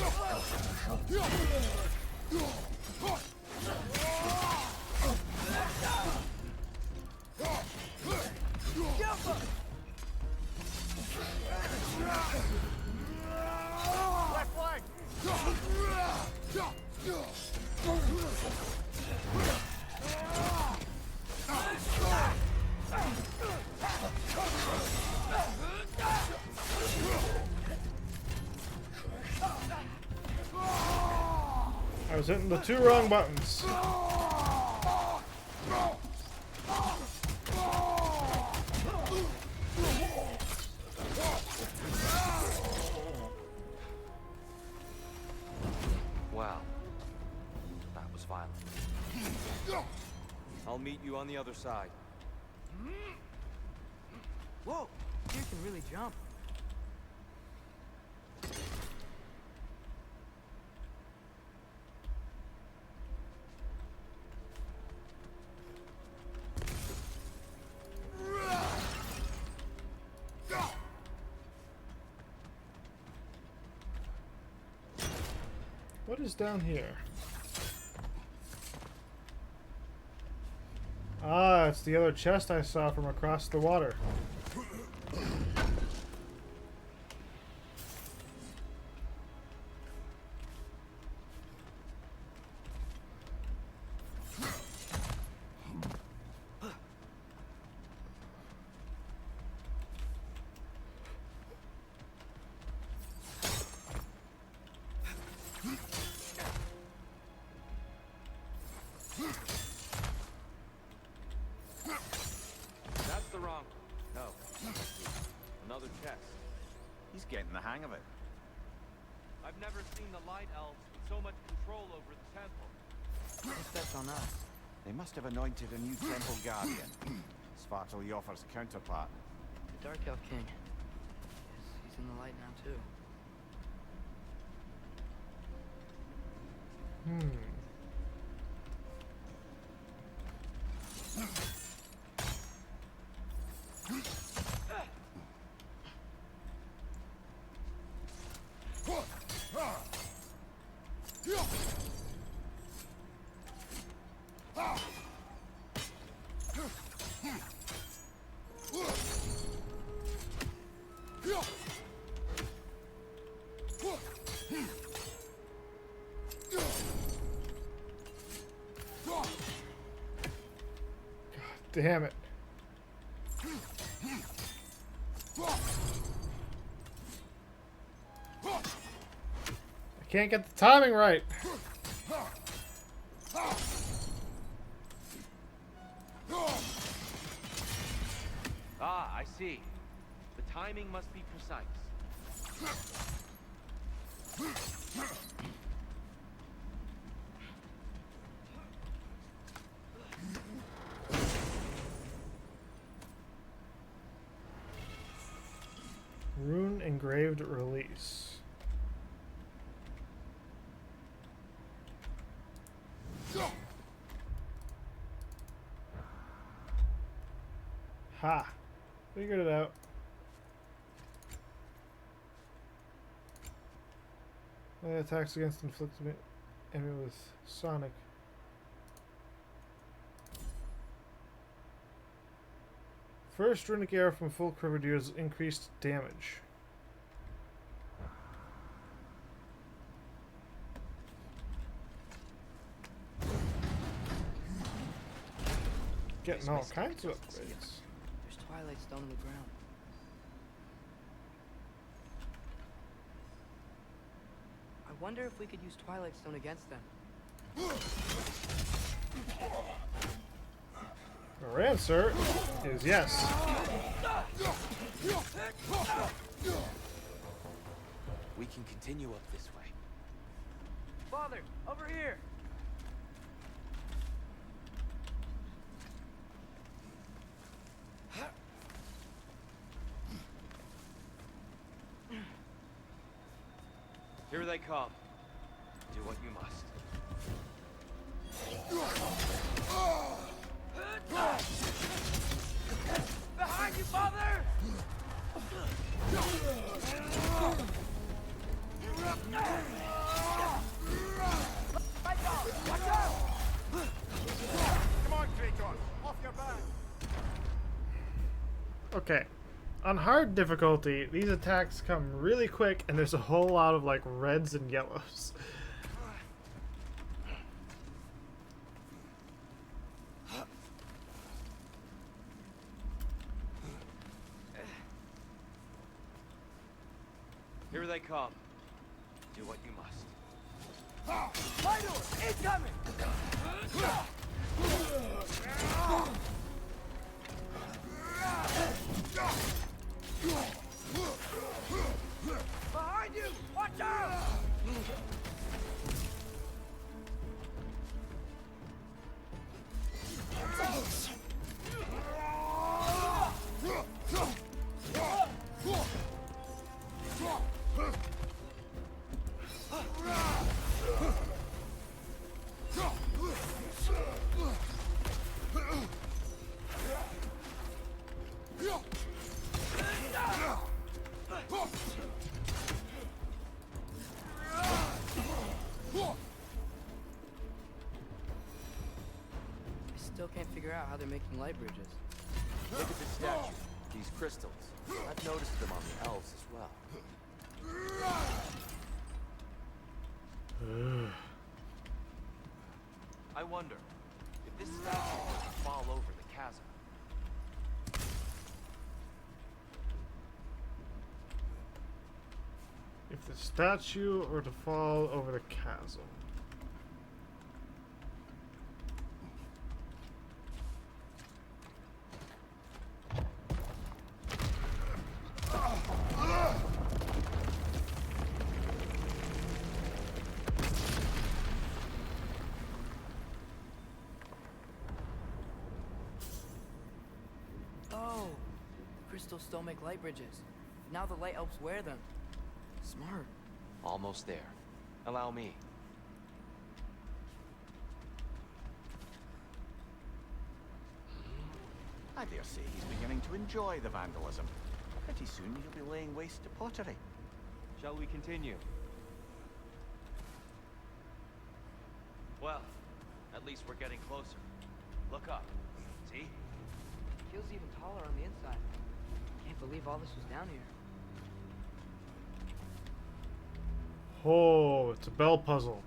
Left leg! I was hitting the two wrong buttons. Wow. That was violent. I'll meet you on the other side. Whoa! You can really jump. What is down here? Ah, it's the other chest I saw from across the water. That's the wrong. No. Another chest. He's getting the hang of it. I've never seen the Light Elves with so much control over the temple. I guess that's on us. They must have anointed a new temple guardian. Svartalfjord's counterpart. The Dark Elf King. He's in the light now, too. Damn it. I can't get the timing right. Ah, I see. The timing must be precise. Rune engraved release. Ha! Figured it out. Attacks against inflicted enemy with Sonic. First runic arrow from full quiver deals increased damage. Getting all kinds of upgrades. There's Twilight Stone on the ground. I wonder if we could use Twilight Stone against them. Our answer is yes. We can continue up this way. Father, over here! Here they come. Do what you must. Behind you, Father! Watch out! Come on, Kratos! Off your back! Okay. On hard difficulty, these attacks come really quick and there's a whole lot of like reds and yellows. Here they come. Do what you must. Vital! Incoming! Behind you! Watch out! still can't figure out how they're making light bridges. Look at the statue. These crystals. I've noticed them on the elves as well. I wonder if this statue were to fall over the chasm. If the statue were to fall over the chasm. Oh, the crystals still make light bridges. Now the light elves wear them. Smart. Almost there. Allow me. I dare say he's beginning to enjoy the vandalism. Pretty soon he'll be laying waste to pottery. Shall we continue? Well, at least we're getting closer. Look up. See? Feels even taller on the inside. Can't believe all this was down here. Oh, it's a bell puzzle.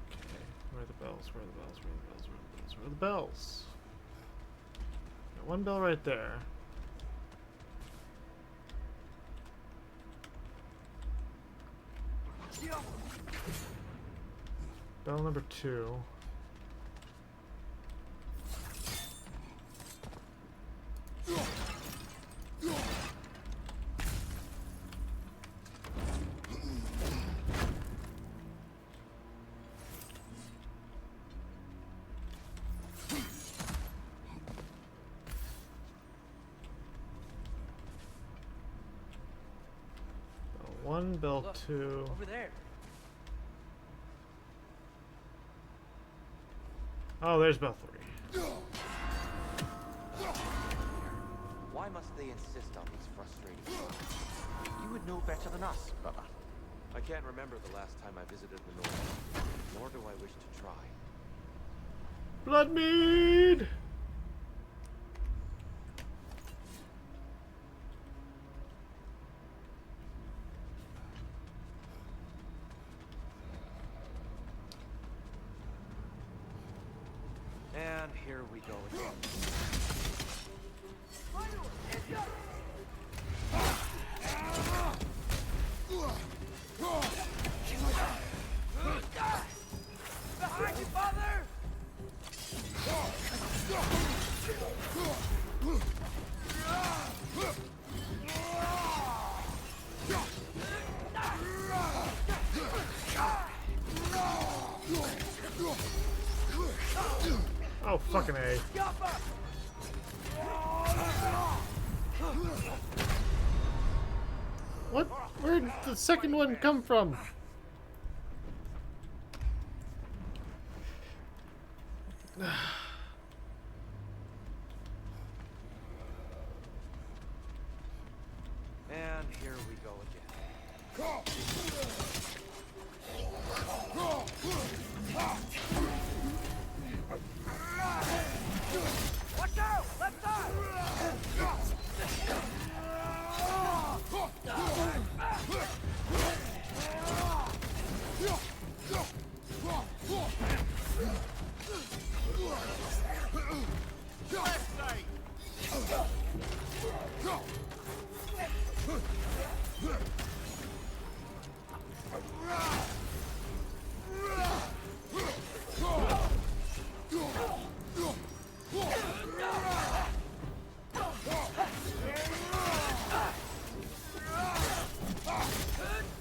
Okay, where are the bells? Where are the bells? Where are the bells? Where are the bells? Where are the bells? Got one bell right there. Bell number 2. One, bell Look, 2. over there. Oh, there's bell 3. Why must they insist on these frustrating times? You would know better than us, brother. I can't remember the last time I visited the North, nor do I wish to try. Blood mead! And here we go again. Behind you, father! Oh, fucking A. What? Where did the second one come from? And here we go again. Watch out! Left side! Left side!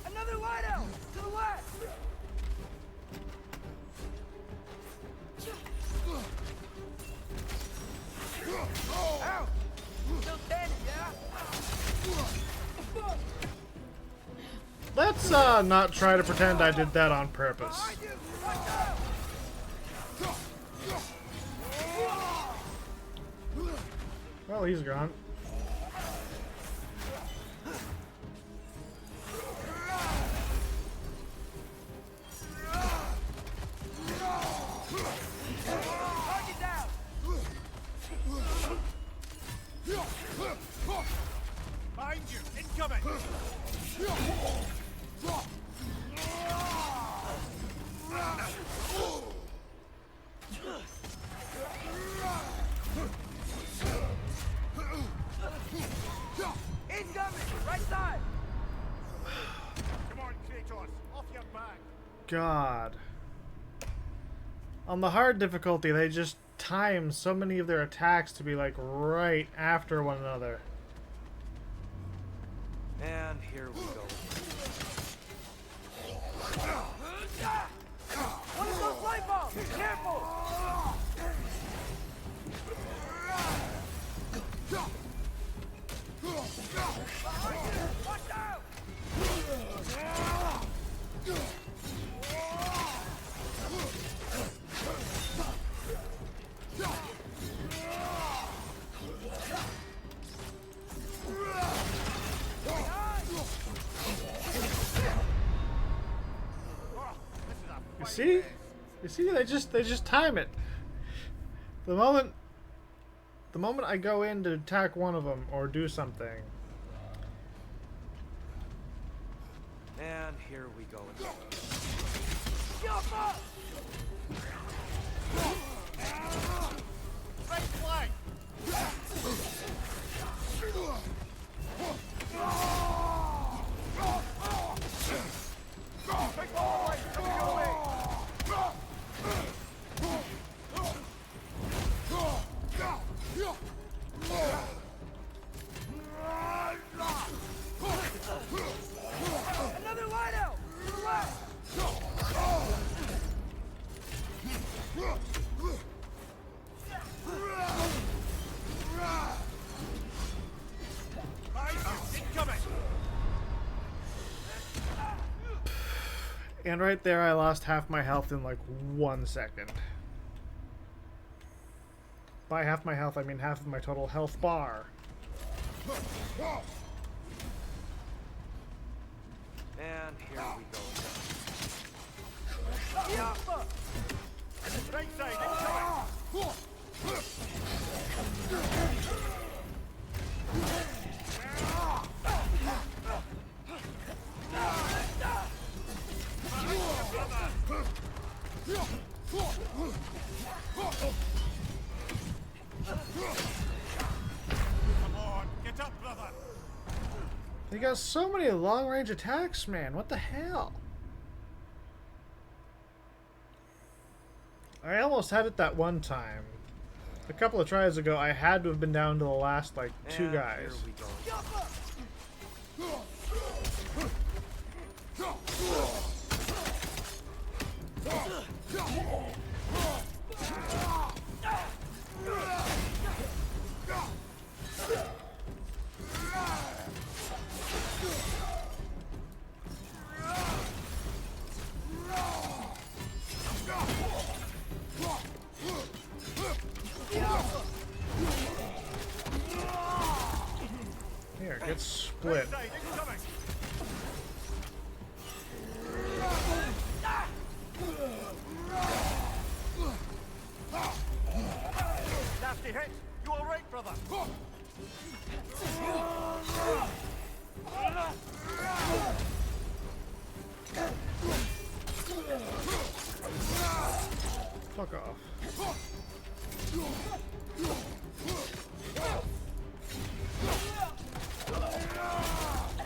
Another light out! To the left! Ow! Still standing, yeah? Let's not try to pretend I did that on purpose. Well, he's gone. Target down! Incoming! Right side! Come on, Kratos! Off your back! God. On the hard difficulty, they just time so many of their attacks to be like right after one another. And here we go. One of those light bulbs! Careful! Watch out! You see, they just time it. The moment I go in to attack one of them or do something. And here we go again. Right flank! Big ball light coming your way! Another light out! Left! Incoming! And right there, I lost half my health in like 1 second. By half my health, I mean half of my total health bar. And here we go Right side, incoming! Come on, get up, brother! They got so many long-range attacks, man. What the hell? I almost had it that one time. A couple of tries ago, I had to have been down to the last, like, two And guys. here we go. Here, get split. Right side, incoming! Nasty hit! You alright, brother? Fuck off.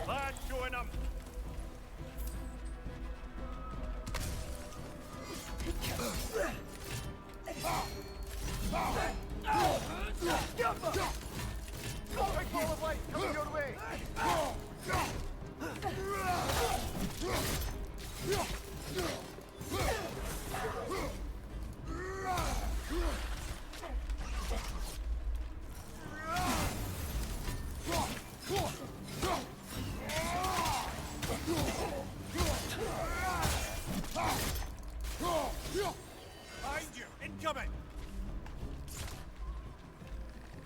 Lad, join him! Big ball of light coming your way! Behind you! Incoming!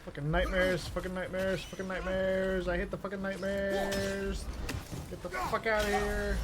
Fucking nightmares, fucking nightmares, fucking nightmares. I hate the fucking nightmares. Get the fuck out of here.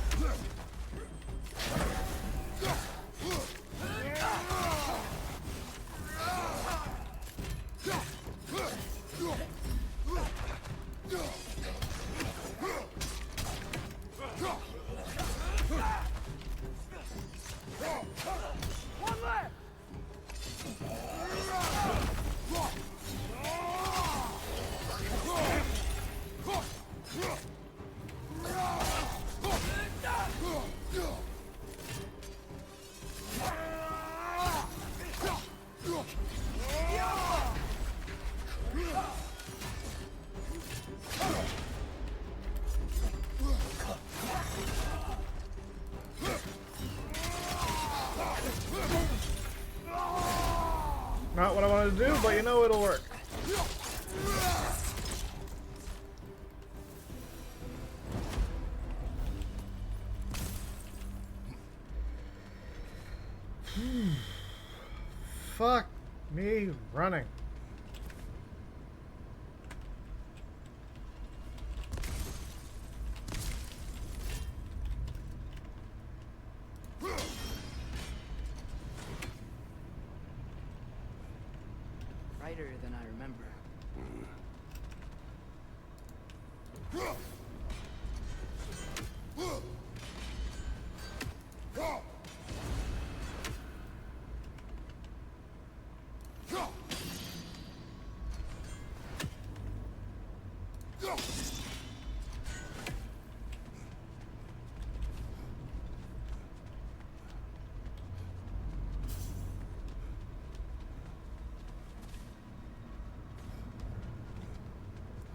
Not what I wanted to do, but you know it'll work. Fuck me running. Brighter than I remember.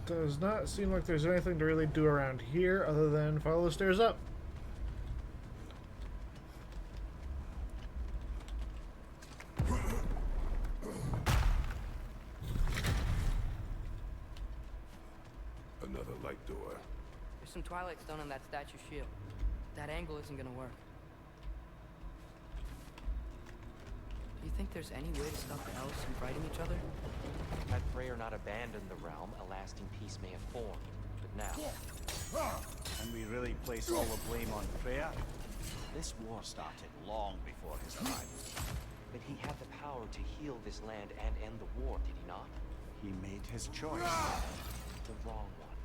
Does not seem like there's anything to really do around here other than follow the stairs up. Another light door. There's some Twilight Stone in that statue shield. That angle isn't gonna work. Do you think there's any way to stop the elves from fighting each other? Had Freyr not abandoned the realm, a lasting peace may have formed. But now, And we really place all the blame on Freya? This war started long before his arrival. but he had the power to heal this land and end the war, did he not? He made his choice. The wrong one.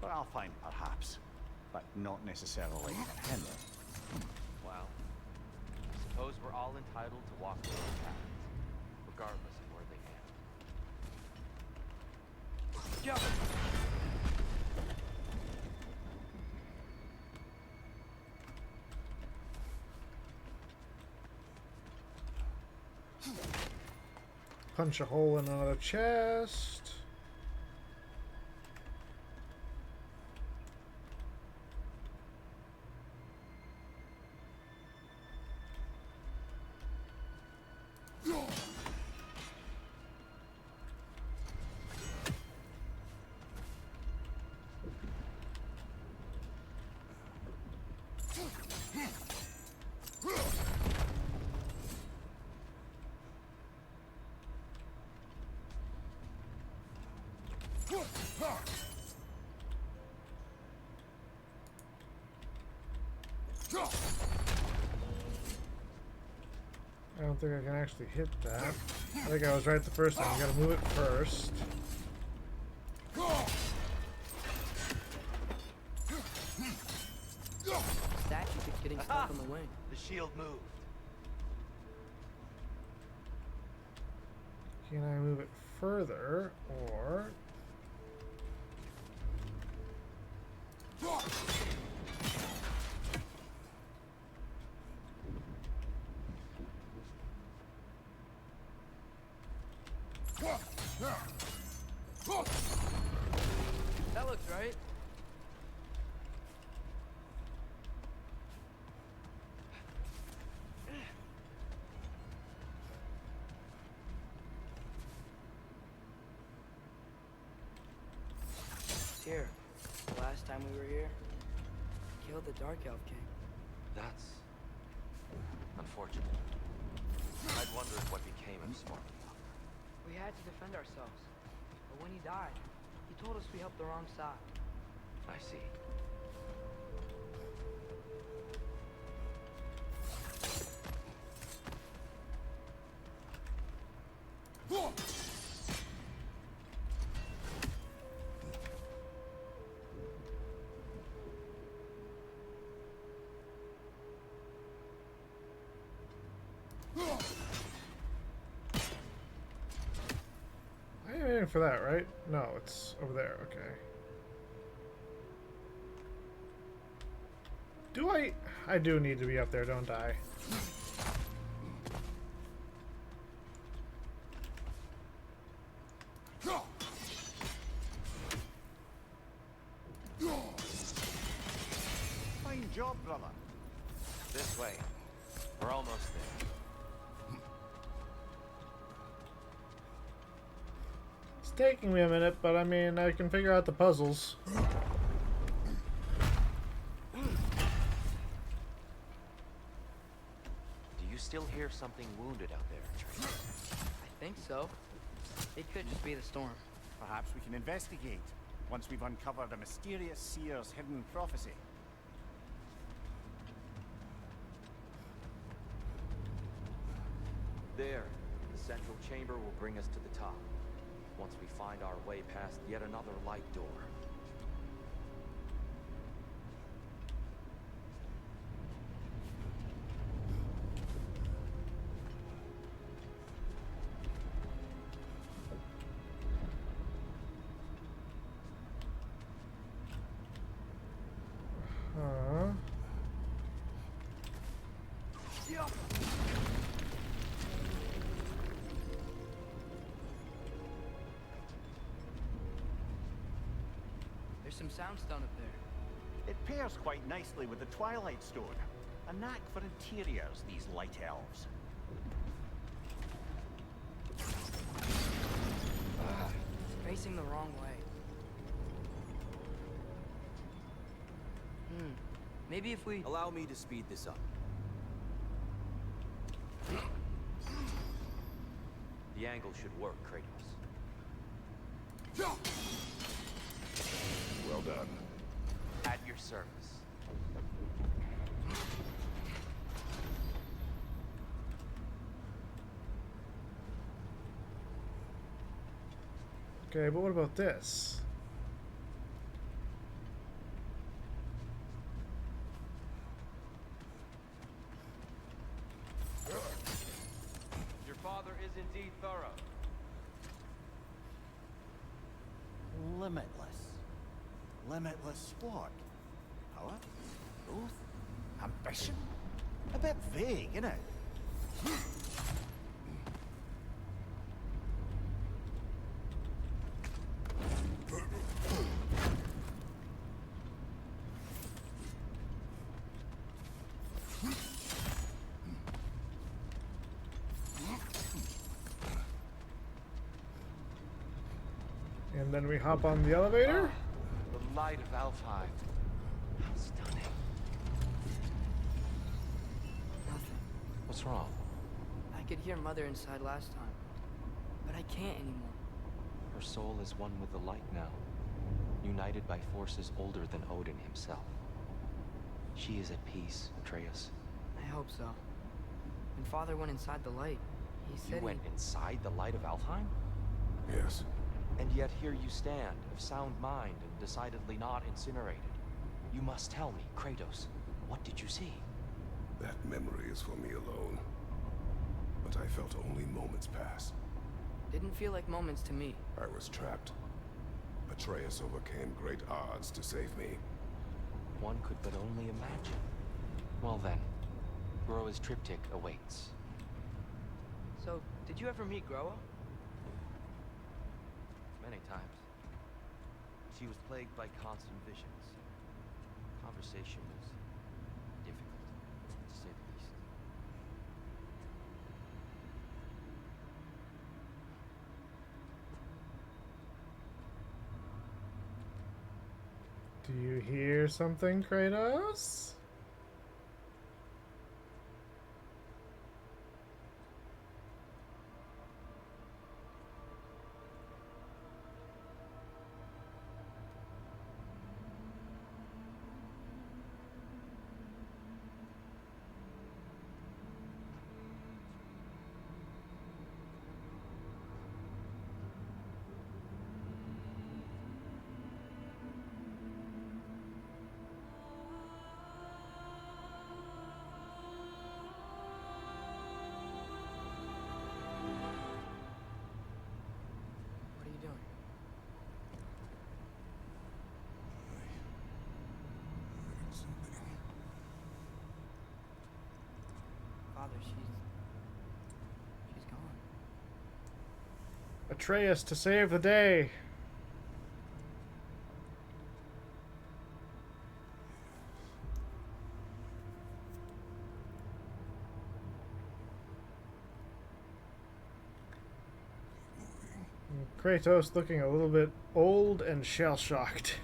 For Alfheim, perhaps. But not necessarily for Henry. Well, I suppose we're all entitled to walk their own paths, regardless of where they end. Punch a hole in another chest. I don't think I can actually hit that. I think I was right the first time. You gotta move it first. The statue keeps getting stuck on the wing. The shield moved. Can I move it further, or... That looks right. Here, the last time we were here, killed the Dark Elf King. That's unfortunate. I'd wondered what became of Smarty. We had to defend ourselves. But when he died, he told us we helped the wrong side. I see. I am aiming for that, right? No, it's over there. Okay. Do I? I do need to be up there, don't I? Fine job, brother. This way. We're almost there. taking me a minute, but I mean, I can figure out the puzzles. Do you still hear something wounded out there, Atreus? I think so. It could just be the storm. Perhaps we can investigate once we've uncovered a mysterious seer's hidden prophecy. There, the central chamber will bring us to the top. Once we find our way past yet another light door. Huh. There's some soundstone up there. It pairs quite nicely with the Twilight Stone. A knack for interiors, these light elves. It's facing the wrong way. Maybe if we... Allow me to speed this up. The angle should work, Kratos. Well done. At your service. Okay, but what about this? Your father is indeed thorough. Limitless. Limitless what? Power? Growth? Ambition? A bit vague, isn't it? And then we hop on the elevator? The light of Alfheim. How stunning. Nothing. What's wrong? I could hear Mother inside last time, but I can't anymore. Her soul is one with the light now, united by forces older than Odin himself. She is at peace, Atreus. I hope so. When Father went inside the light, he said You went inside the light of Alfheim? Yes. And yet here you stand, of sound mind and decidedly not incinerated. You must tell me, Kratos, what did you see? That memory is for me alone. But I felt only moments pass. Didn't feel like moments to me. I was trapped. Atreus overcame great odds to save me. One could but only imagine. Well then, Groa's triptych awaits. So, did you ever meet Groa? Many times. She was plagued by constant visions. Conversation was difficult, to say the least. Do you hear something, Kratos? What are you doing? Father, she's gone. Atreus to save the day. Kratos looking a little bit old and shell-shocked.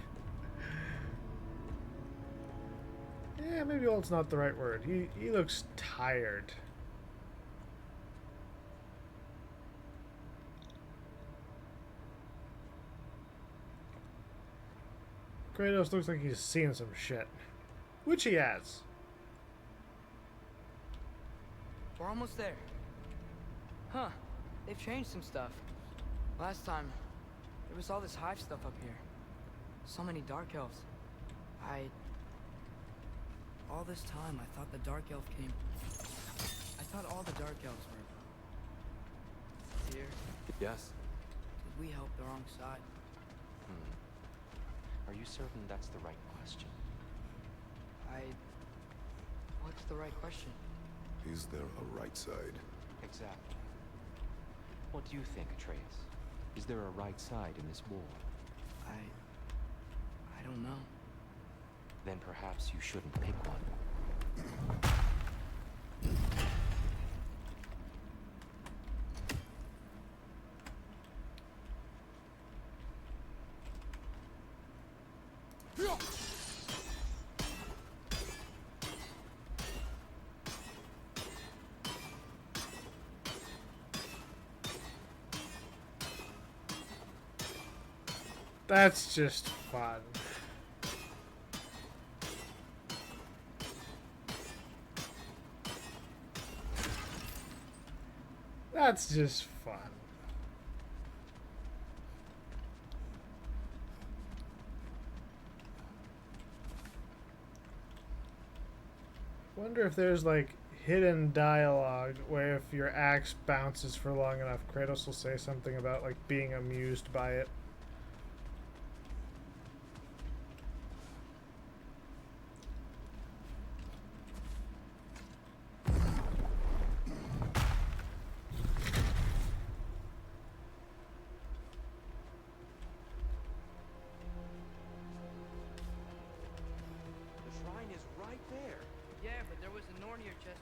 Yeah, maybe old's not the right word. He looks tired. Kratos looks like he's seen some shit. Which he has. We're almost there. Huh. They've changed some stuff. Last time, there was all this hive stuff up here. So many dark elves. All this time, I thought the dark elf came. I thought all the dark elves were here. Yes? Did we help the wrong side? Are you certain that's the right question? What's the right question? Is there a right side? Exactly. What do you think, Atreus? Is there a right side in this war? I don't know. Then perhaps you shouldn't pick one. That's just fun. That's just fun. Wonder if there's like hidden dialogue where if your axe bounces for long enough, Kratos will say something about like being amused by it.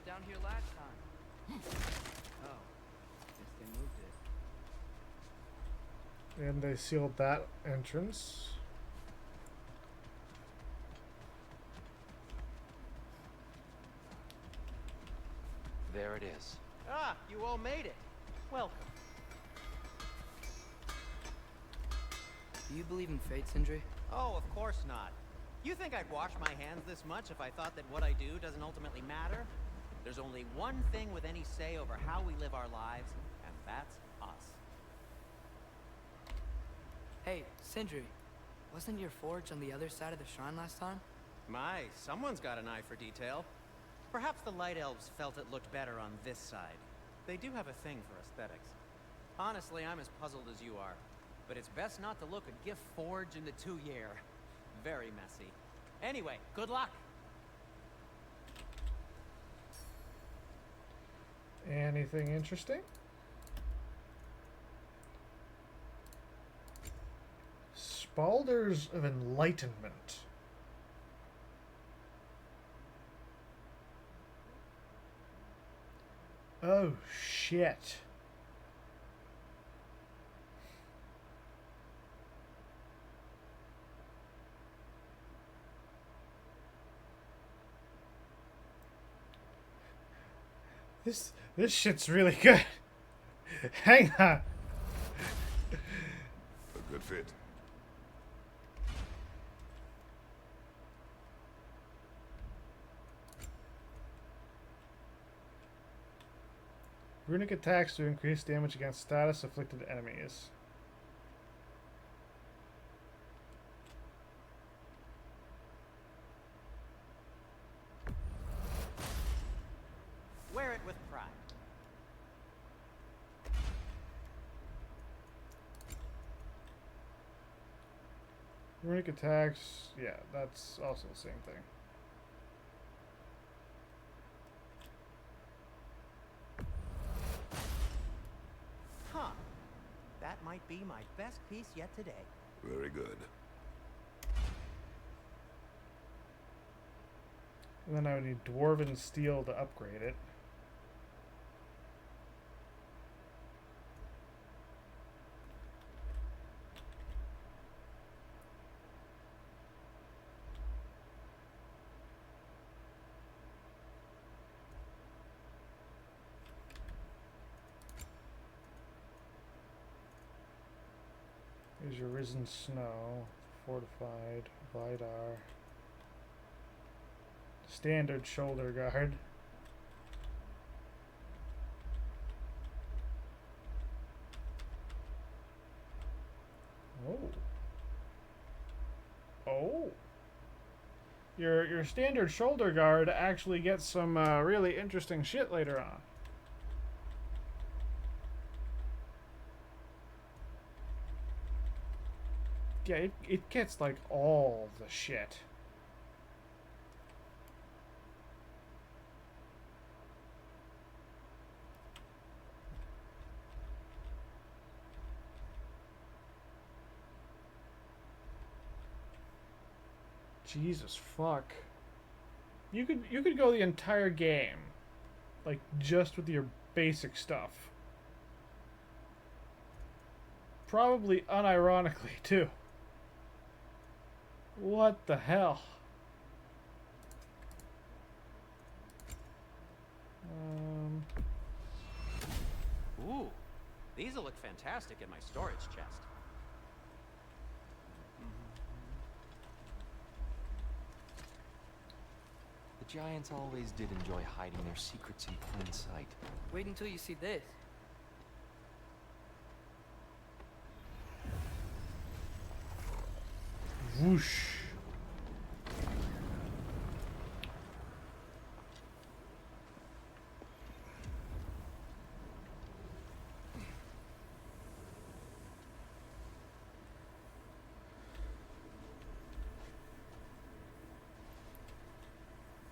Down here last time. Oh, guess they moved it. And they sealed that entrance. There it is. Ah, you all made it. Welcome. Do you believe in fate, Sindri? Oh, of course not. You think I'd wash my hands this much if I thought that what I do doesn't ultimately matter? There's only one thing with any say over how we live our lives, and that's us. Hey, Sindri, wasn't your forge on the other side of the shrine last time? My, someone's got an eye for detail. Perhaps the Light Elves felt it looked better on this side. They do have a thing for aesthetics. Honestly, I'm as puzzled as you are. But it's best not to look a gift forge in the 2-year. Very messy. Anyway, good luck! Anything interesting? Spalders of Enlightenment. Oh, shit. This shit's really good. Hang on. A good fit. Runic attacks to increase damage against status afflicted enemies. Wear it with pride. Runic attacks, yeah, that's also the same thing. Huh. That might be my best piece yet today. Very good. And then I would need Dwarven Steel to upgrade it. Here's your risen snow, fortified, Vidar, standard shoulder guard. Oh. Oh. Your standard shoulder guard actually gets some really interesting shit later on. Yeah, it gets like all the shit. Jesus fuck. You could go the entire game like just with your basic stuff. Probably unironically too. What the hell? Ooh, these will look fantastic in my storage chest. The giants always did enjoy hiding their secrets in plain sight. Wait until you see this. Whoosh.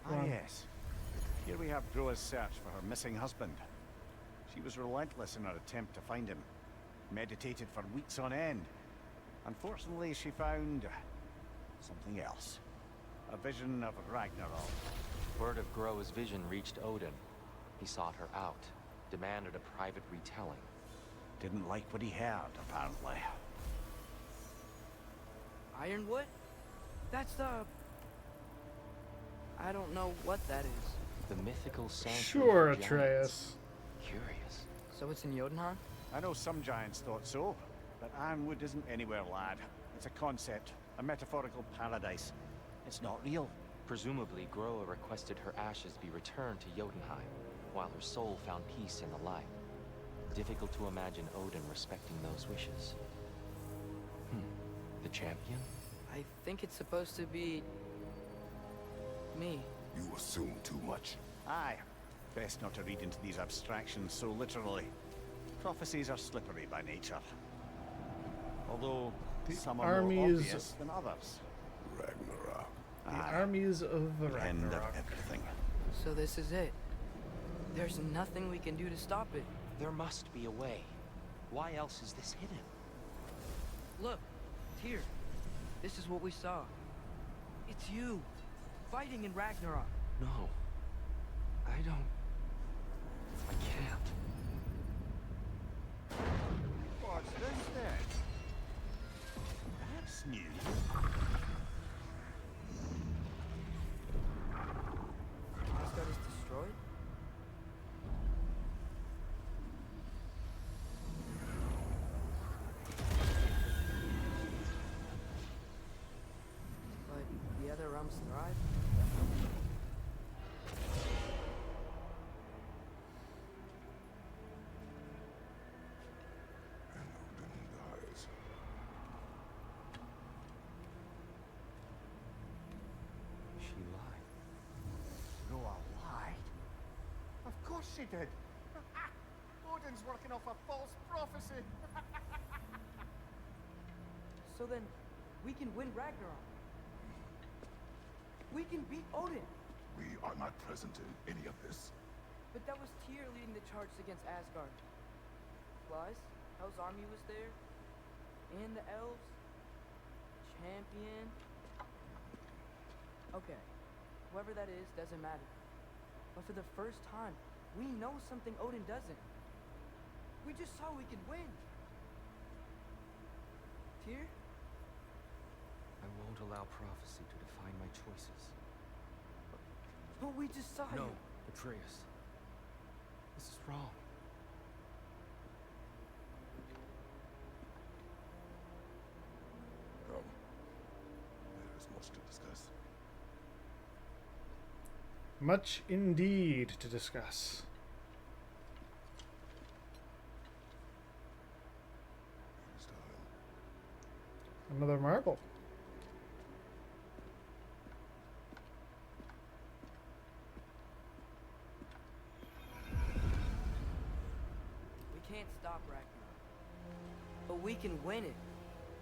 Ah, yes. Here we have Groa's search for her missing husband. She was relentless in her attempt to find him. Meditated for weeks on end. Unfortunately, she found something else. A vision of Ragnarok. Word of Groa's vision reached Odin. He sought her out, demanded a private retelling. Didn't like what he heard, apparently. Ironwood? That's the... I don't know what that is. The mythical sanctuary Sure, for giants. Atreus. Curious. So it's in Jotunheim? I know some giants thought so, but Ironwood isn't anywhere, lad. It's a concept, a metaphorical paradise. It's not real. Presumably, Groa requested her ashes be returned to Jotunheim, while her soul found peace in the light. Difficult to imagine Odin respecting those wishes. The champion? I think it's supposed to be... me. You assume too much. Aye. Best not to read into these abstractions so literally. Prophecies are slippery by nature. Although, some are more armies- obvious than others. Ragnarok. The armies of the End of Ragnarok. everything. So this is it. There's nothing we can do to stop it. There must be a way. Why else is this hidden? Look, here. This is what we saw. It's you, fighting in Ragnarok. No. I don't... I can't. What's this then? That's new. Asgard is destroyed? But the other realms thrive? And Odin dies. She lied. Groa lied. Of course she did. Odin's working off a false prophecy. So then, we can win Ragnarok. We can beat Odin. We are not present in any of this. But that was Tyr leading the charge against Asgard. Plus, Hell's army was there. And the elves. Champion. Okay. Whoever that is doesn't matter. But for the first time, we know something Odin doesn't. We just saw we could win. Tyr? I won't allow prophecy to define my choices. But we just saw No, you. Atreus. This is wrong. Much indeed to discuss. Another marble. We can't stop Ragnarok, but we can win it.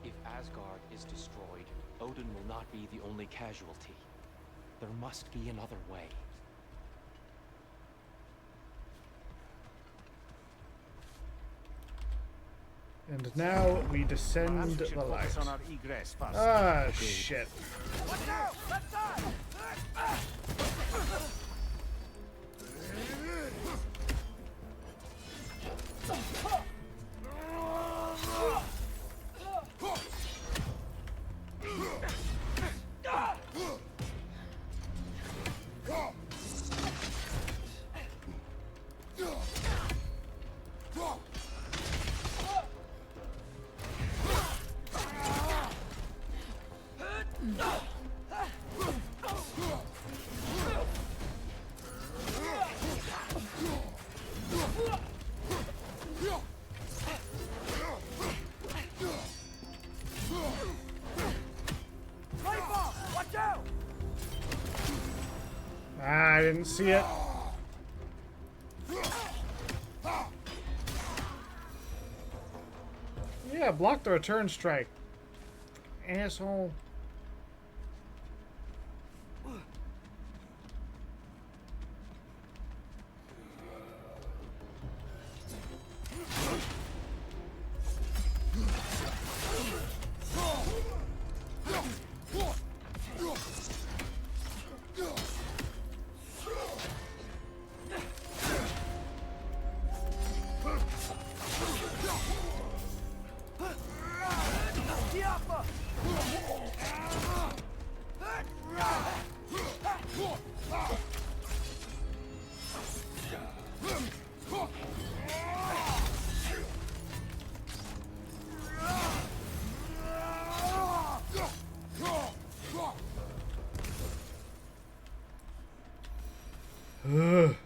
If Asgard is destroyed, Odin will not be the only casualty. There must be another way. And now we descend Perhaps we should the light. focus on our egress first. Ah, shit. Watch out! Left side! Ah, I didn't see it. Yeah, block the return strike. Asshole. Ugh.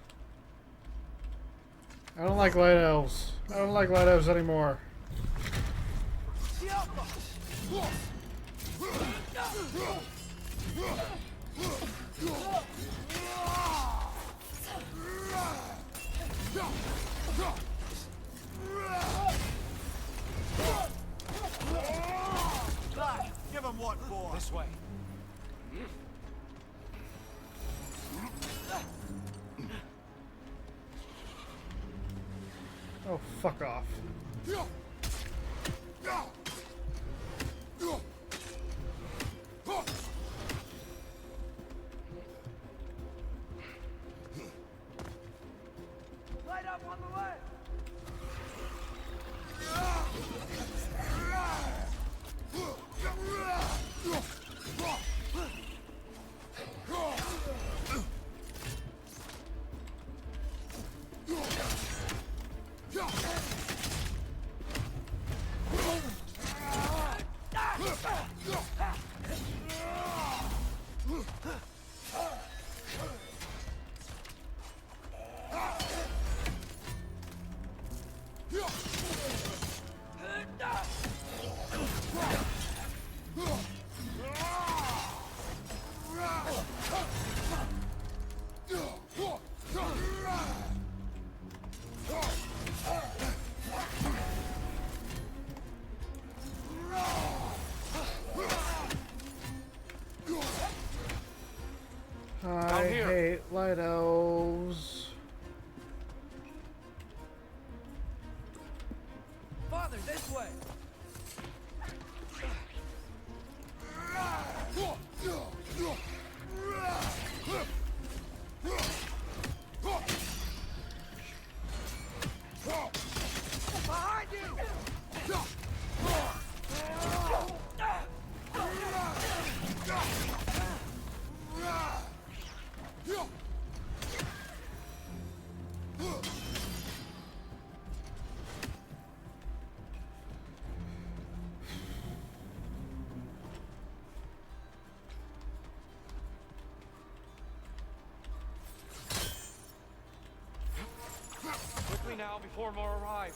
I don't like light elves. I don't like light elves anymore. Give him what for? This way. Oh, fuck off. Light up on the way! I hate light elves. Father, this way! Behind you! me now before more arrive.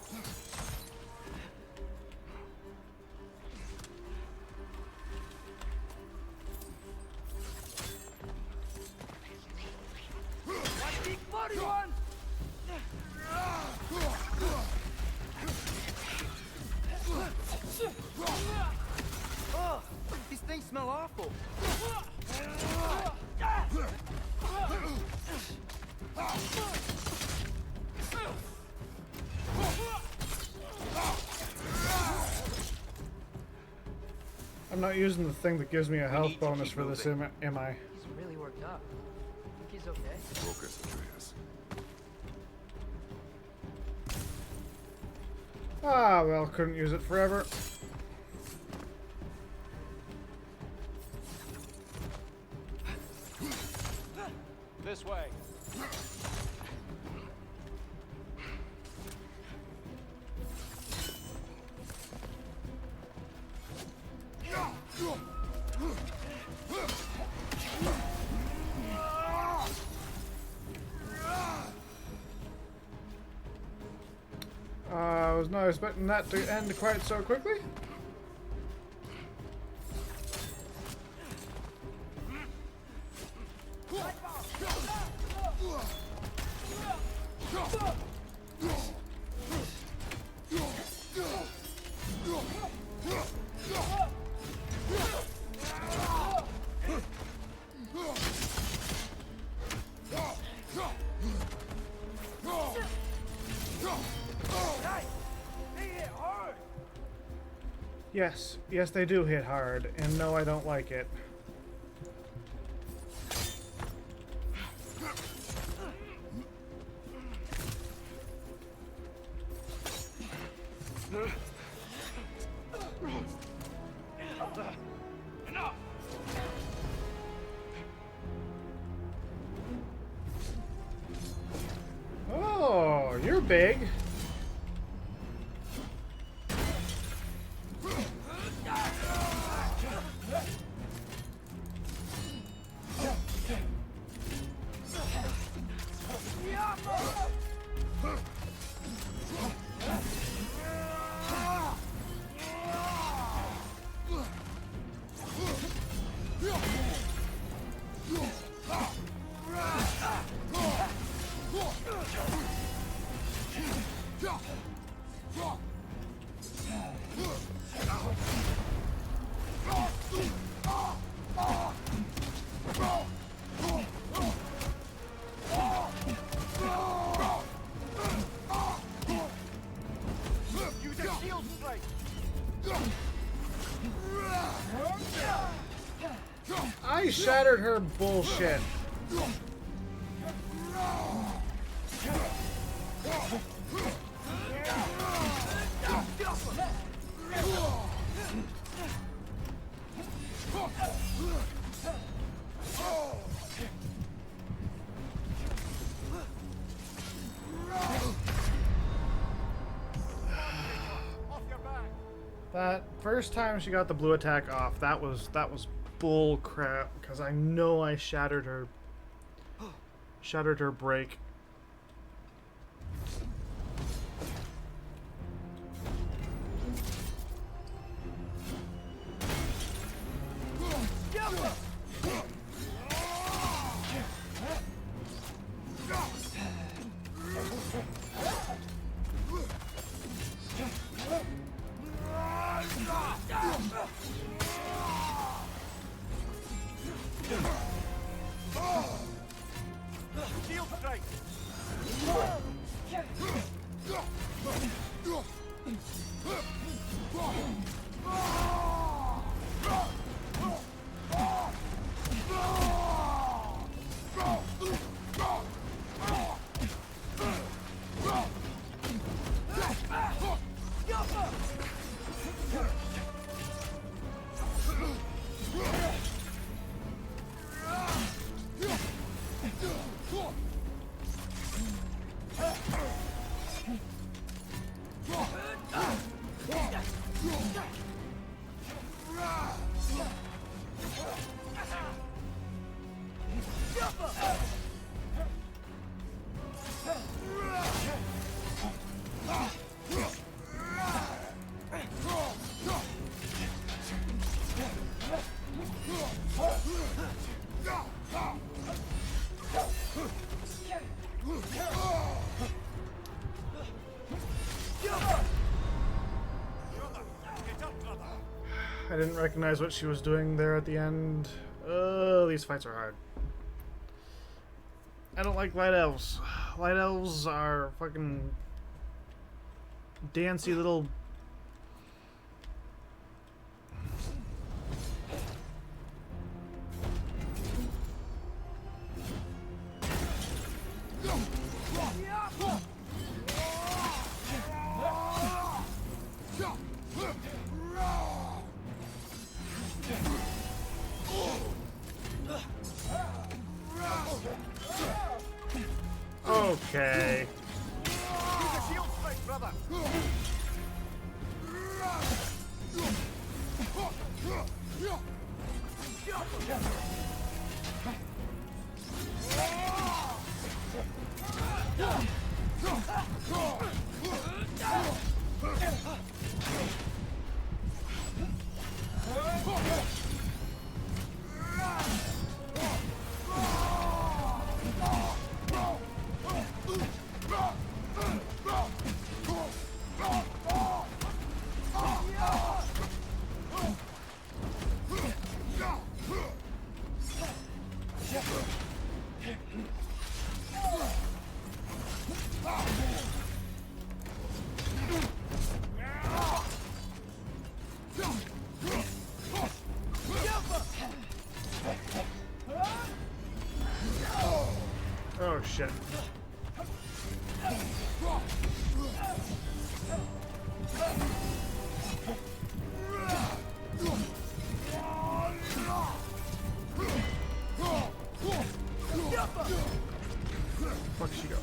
One big bloody one! Ugh! These things smell awful. I'm not using the thing that gives me a health need to bonus keep for this, moving. am I? He's really worked up. Think he's okay? Focus, Atreus. Ah, well, couldn't use it forever. This way. I was not expecting that to end quite so quickly. Yes, yes they do hit hard, and no, I don't like it. Oh, you're big. I shattered her bullshit. That first time she got the blue attack off, that was bull crap, because I know I shattered her break. Shield strike. I didn't recognize what she was doing there at the end. Oh, these fights are hard. I don't like light elves. Light elves are fucking dancy little... Okay. Use a shield strike, brother. Oh shit. Fuck she go.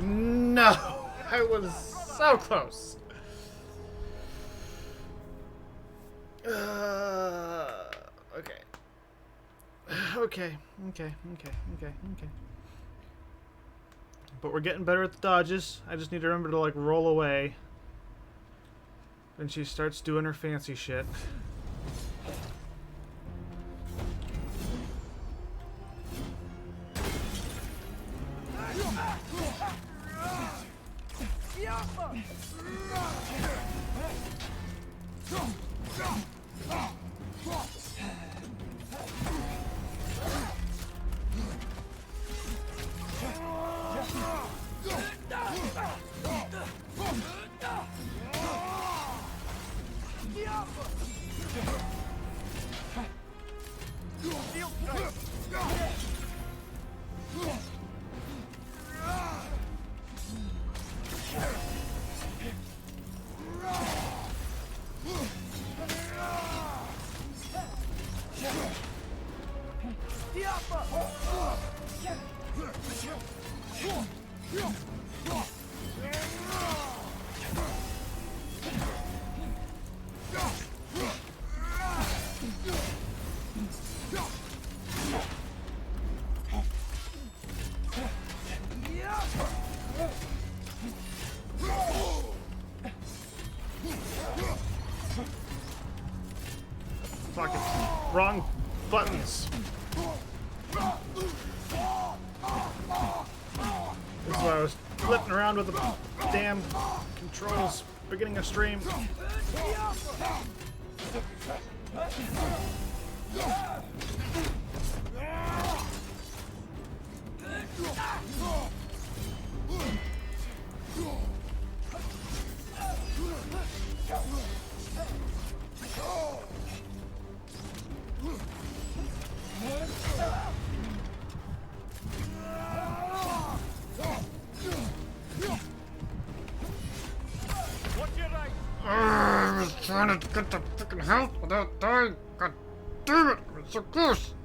No! I was so close. Okay. Okay. But we're getting better at the dodges. I just need to remember to like roll away. Then she starts doing her fancy shit. Fucking wrong buttons. This is why I was flipping around with the damn controls beginning of stream. I was trying to get the freaking health without dying. God damn it! I was so close.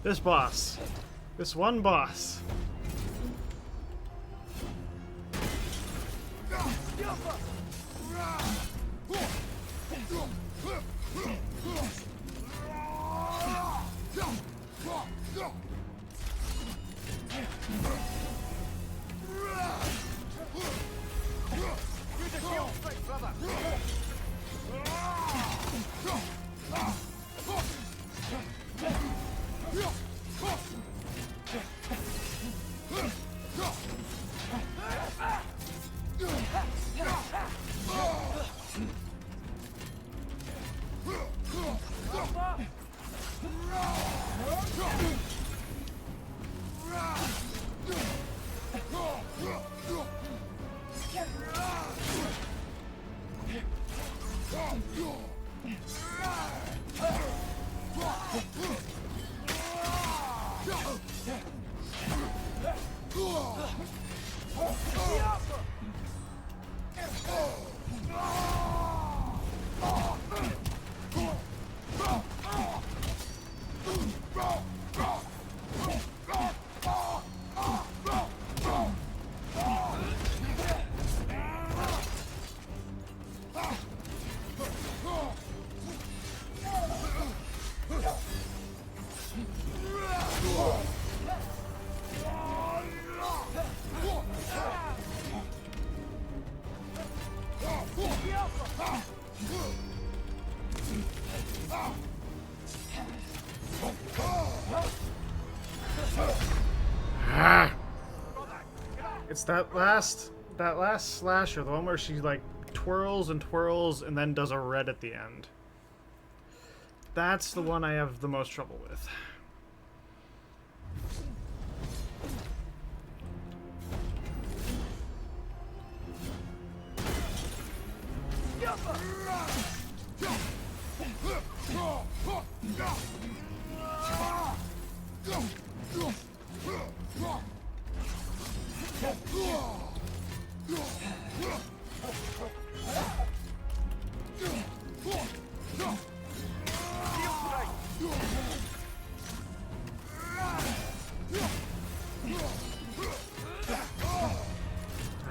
This boss. This one boss. It's that last slasher, the one where she like twirls and twirls and then does a red at the end. That's the one I have the most trouble with.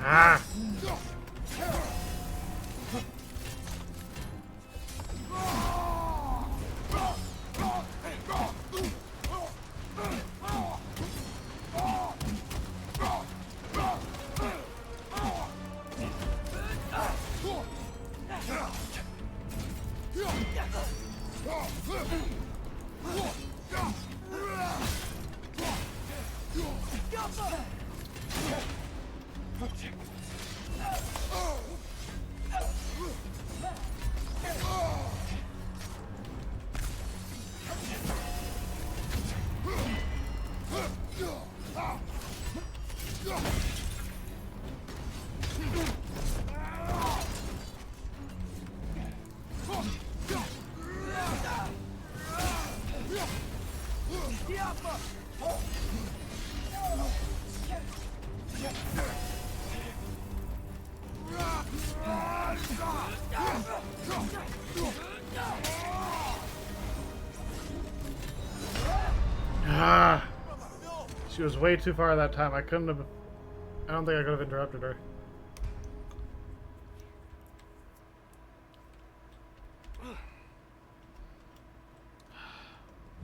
Ah! Ah! She was way too far that time. I couldn't have... I don't think I could have interrupted her.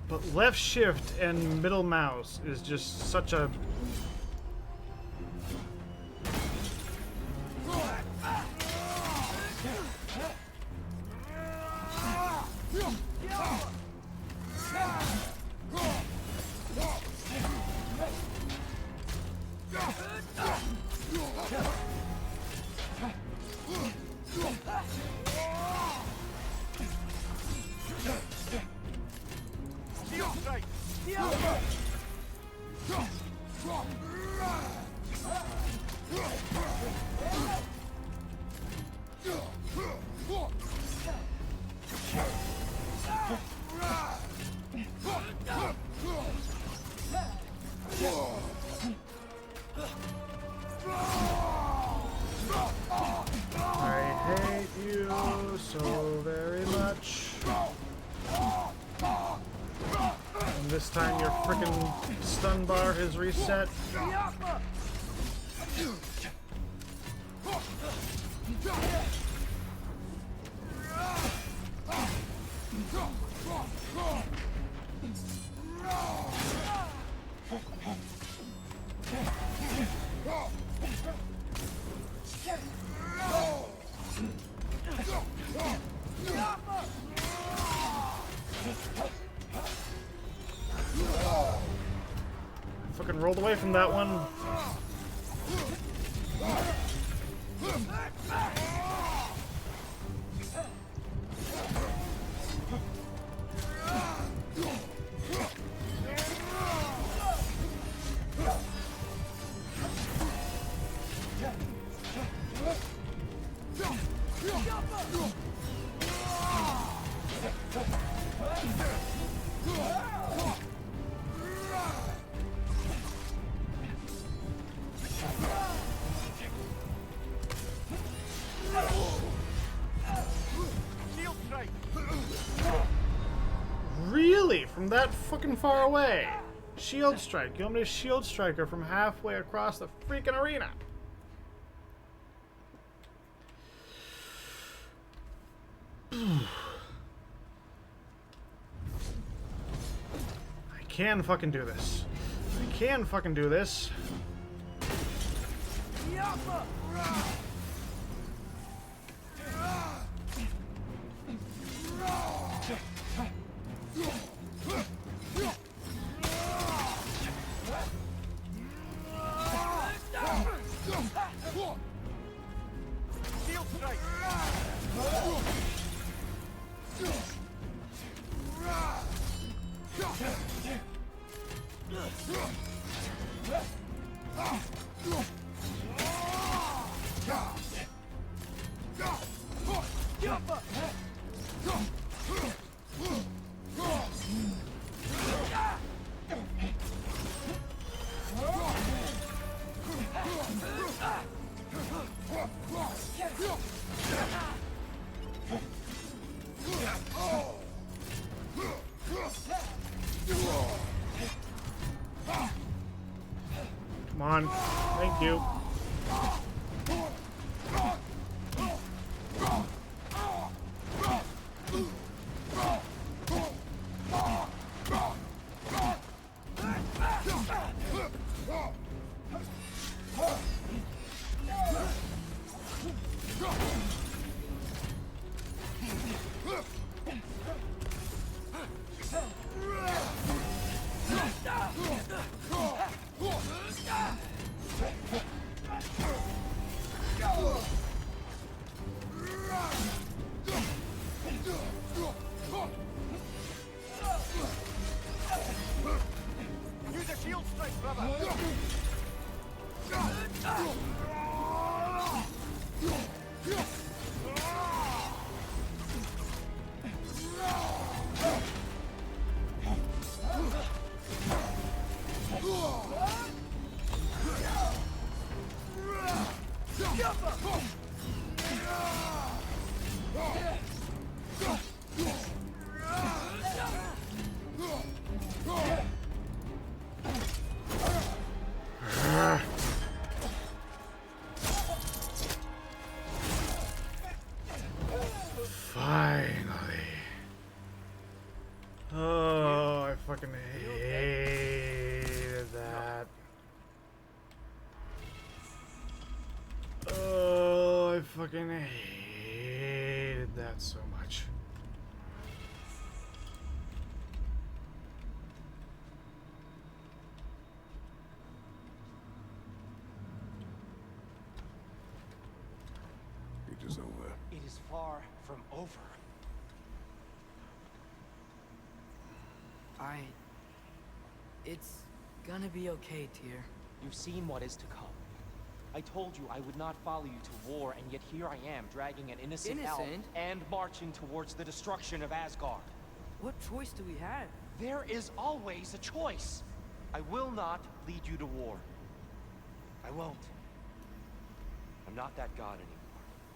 But left shift and middle mouse is just such a... This time your frickin' stun bar has reset. Fucking rolled away from that one. Really? From that fucking far away? Shield strike. You want me to shield strike her from halfway across the freaking arena? I can fucking do this. I can fucking do this. Shield strike! Come on. Thank you. Use a shield strike, brother! Finally. Oh, I fucking hated that. Oh, I fucking hated that so much. It is over. It is far from over. It's gonna be okay, Tyr. You've seen what is to come. I told you I would not follow you to war, and yet here I am, dragging an innocent elf Innocent? and marching towards the destruction of Asgard. What choice do we have? There is always a choice. I will not lead you to war. I won't. I'm not that god anymore.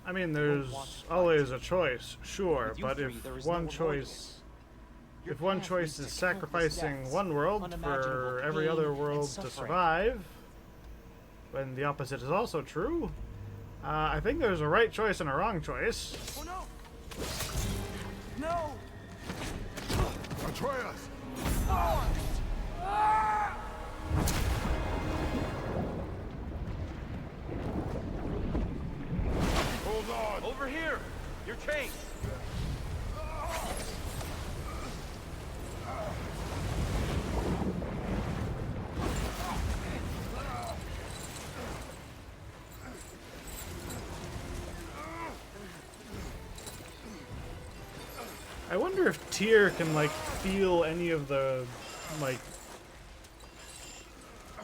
I mean, there's always a choice, sure, With you but three, if there is no one remote choice... Your If one path choice leads is to countless sacrificing deaths, one world unimaginable for every pain other and world to suffering. survive, when the opposite is also true, I think there's a right choice and a wrong choice. Oh no! No! Atreus! Hold on! Over here! Your chains! I wonder if Tyr can, like, feel any of the, like,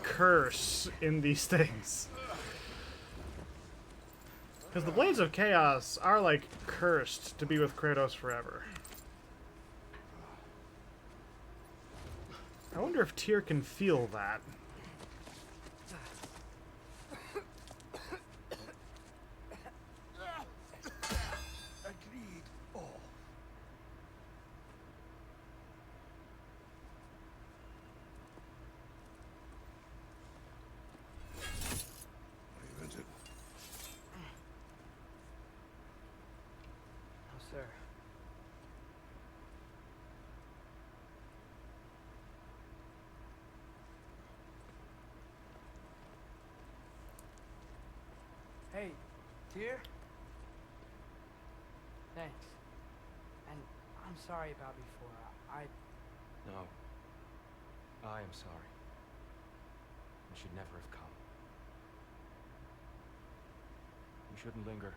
curse in these things. Because the Blades of Chaos are, like, cursed to be with Kratos forever. I wonder if Tyr can feel that. Agreed. Oh. Tyr? Thanks. And I'm sorry about before. No. I am sorry. I should never have come. You shouldn't linger.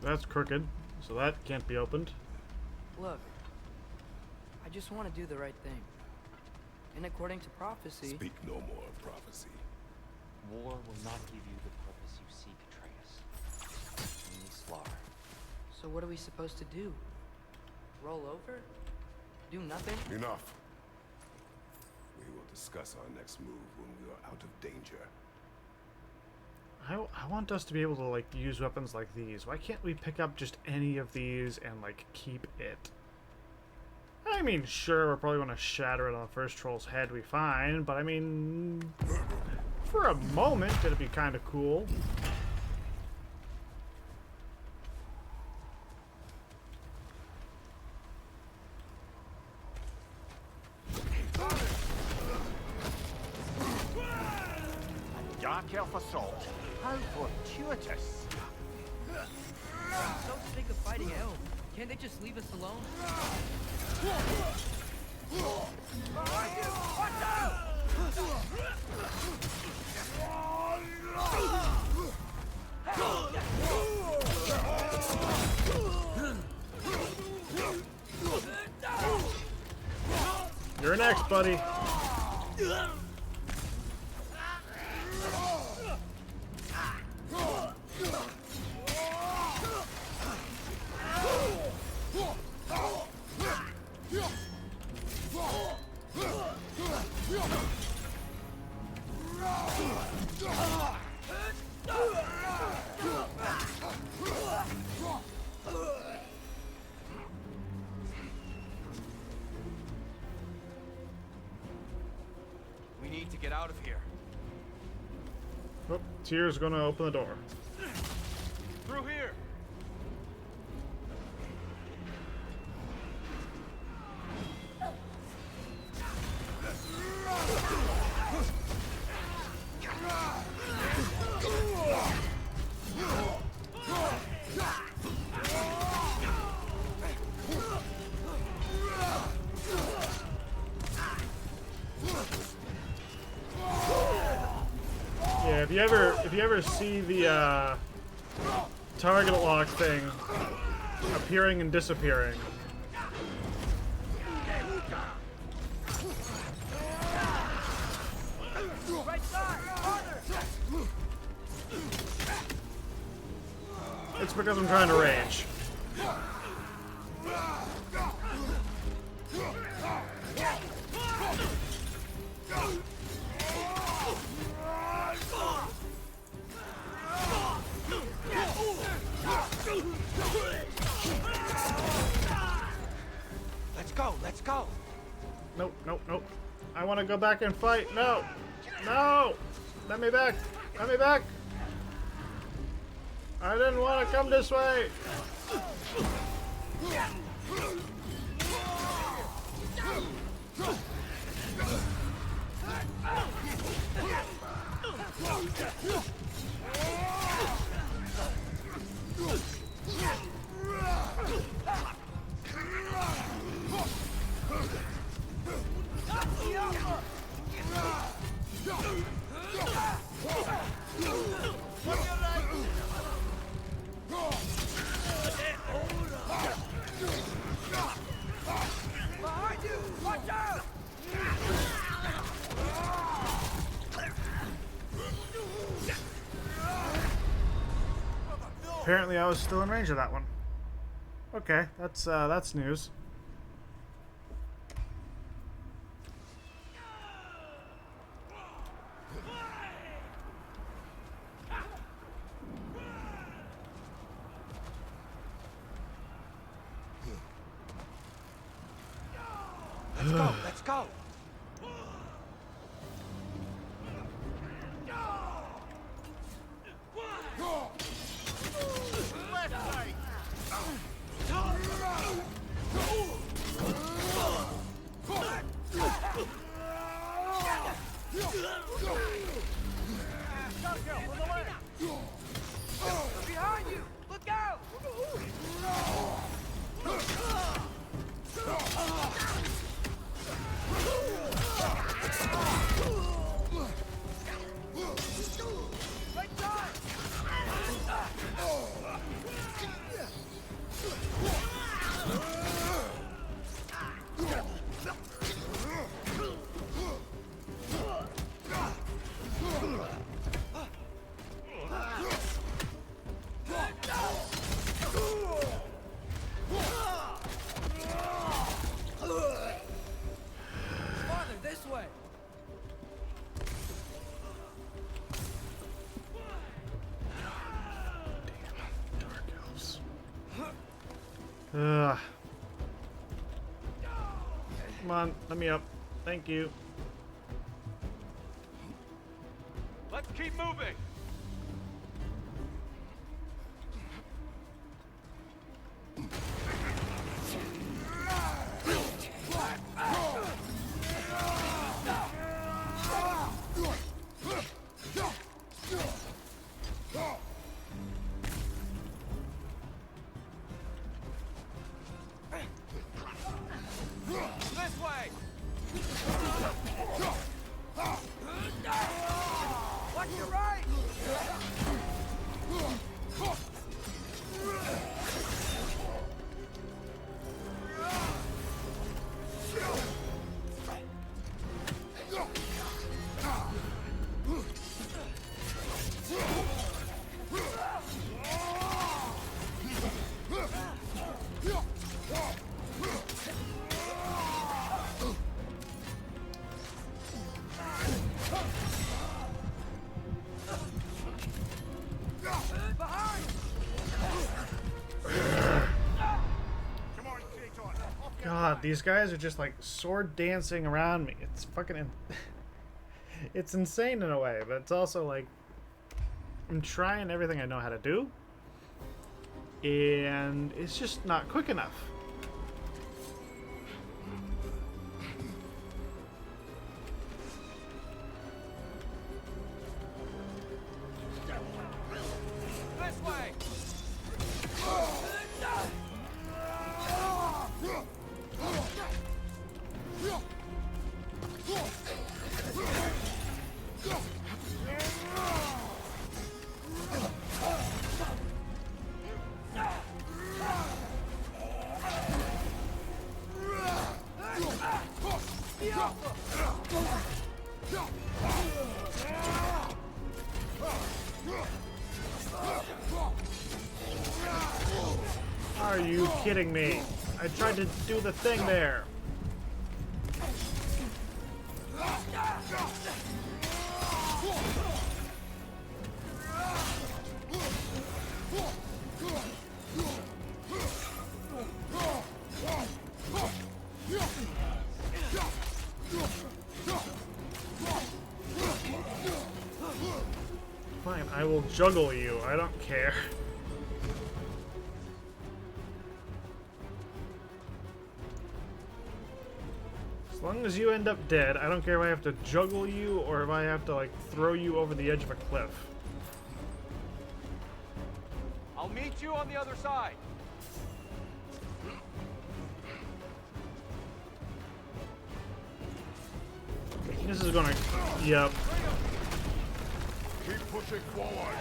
That's crooked, so that can't be opened. Look, I just want to do the right thing. And according to prophecy... Speak no more of prophecy. War will not give you the purpose you seek, Atreus. Only slaughter. So what are we supposed to do? Roll over? Do nothing? Enough. We will discuss our next move when we are out of danger. I want us to be able to, like, use weapons like these. Why can't we pick up just any of these and, like, keep it? I mean, sure, we're probably going to shatter it on the first troll's head, we fine, but I mean, for a moment, it'd be kind of cool. Dark elf assault. How fortuitous. I'm so sick of fighting elves. Can't they just leave us alone? You're next, buddy. We need to get out of here. Oh, Tyr's gonna open the door. Through here. Yeah, if you ever see the target lock thing appearing and disappearing. It's because I'm trying to rage. Let's go. Nope, nope, nope. I want to go back and fight. No! No! Let me back! Let me back! I didn't want to come this way! Apparently I was still in range of that one. Okay, that's news. Let's go, let's go! Behind you! Look out! Farther this way. Dark elves. Ugh. Come on, let me up. Thank you. Let's keep moving! This way! Watch your right! God, these guys are just like sword dancing around me. It's fucking it's insane in a way, but it's also like I'm trying everything I know how to do, and it's just not quick enough. This way! Are you kidding me? I tried to do the thing there. Fine, I will juggle you. I don't care. As long as you end up dead, I don't care if I have to juggle you or if I have to, like, throw you over the edge of a cliff. I'll meet you on the other side! This is gonna... Yep. Keep pushing forward.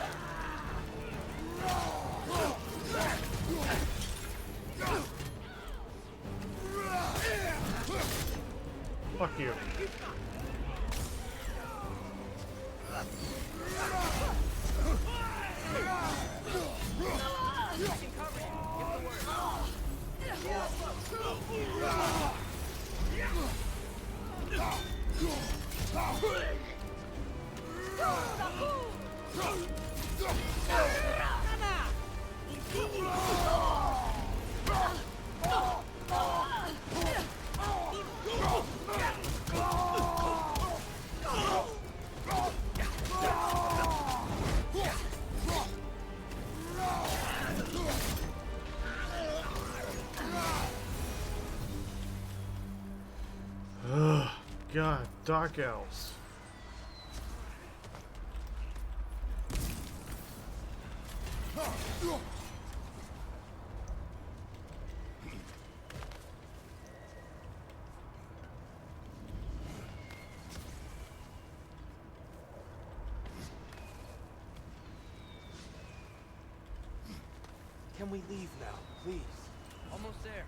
Fuck you. god, dark elves. Can we leave now, please? Almost there.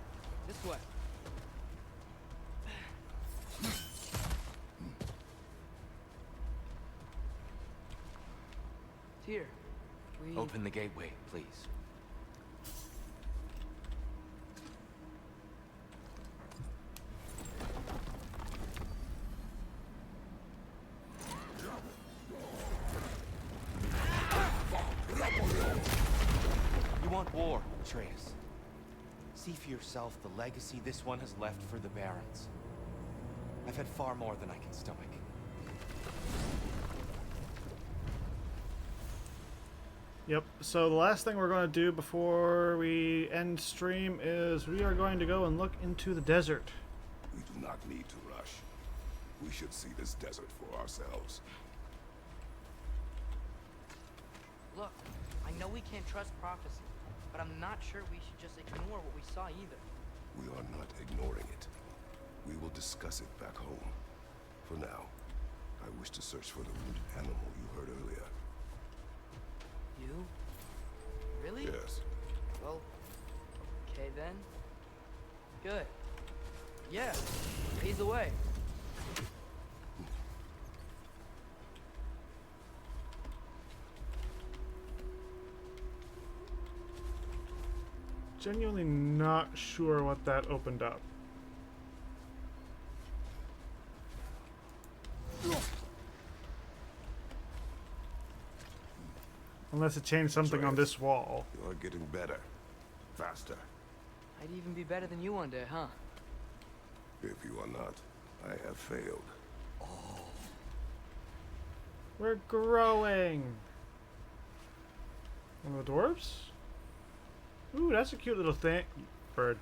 This way. Here. We... Open the gateway, please. You want war, Atreus. See for yourself the legacy this one has left for the Barons. I've had far more than I can stomach. Yep, so the last thing we're going to do before we end stream is we are going to go and look into the desert. We do not need to rush. We should see this desert for ourselves. Look, I know we can't trust prophecy, but I'm not sure we should just ignore what we saw either. We are not ignoring it. We will discuss it back home. For now, I wish to search for the wounded animal you heard earlier. You? Really? Yes. Well, okay then. Good. Yeah, he's away. Genuinely not sure what that opened up. Unless it changed something on this wall. You are getting better. Faster. I'd even be better than you one day, huh? If you are not, I have failed. We're growing. One of the dwarves? Ooh, that's a cute little thing. Bird.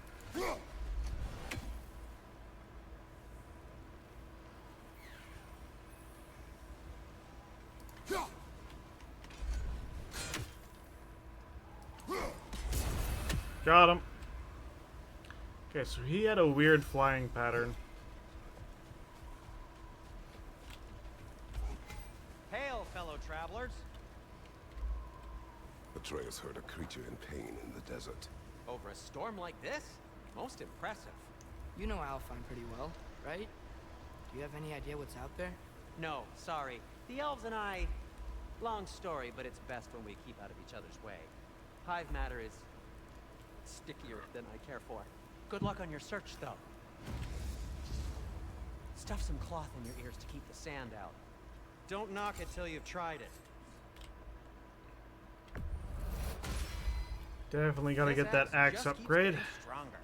Got him. Okay, so he had a weird flying pattern. Hail, fellow travelers. Atreus heard a creature in pain in the desert. Over a storm like this? Most impressive. You know Alfheim pretty well, right? Do you have any idea what's out there? No, sorry. The elves and I... Long story, but it's best when we keep out of each other's way. Hive matter is... stickier than I care for. Good luck on your search, though. Stuff some cloth in your ears to keep the sand out. Don't knock it till you've tried it. Definitely gotta get that axe upgrade. Stronger.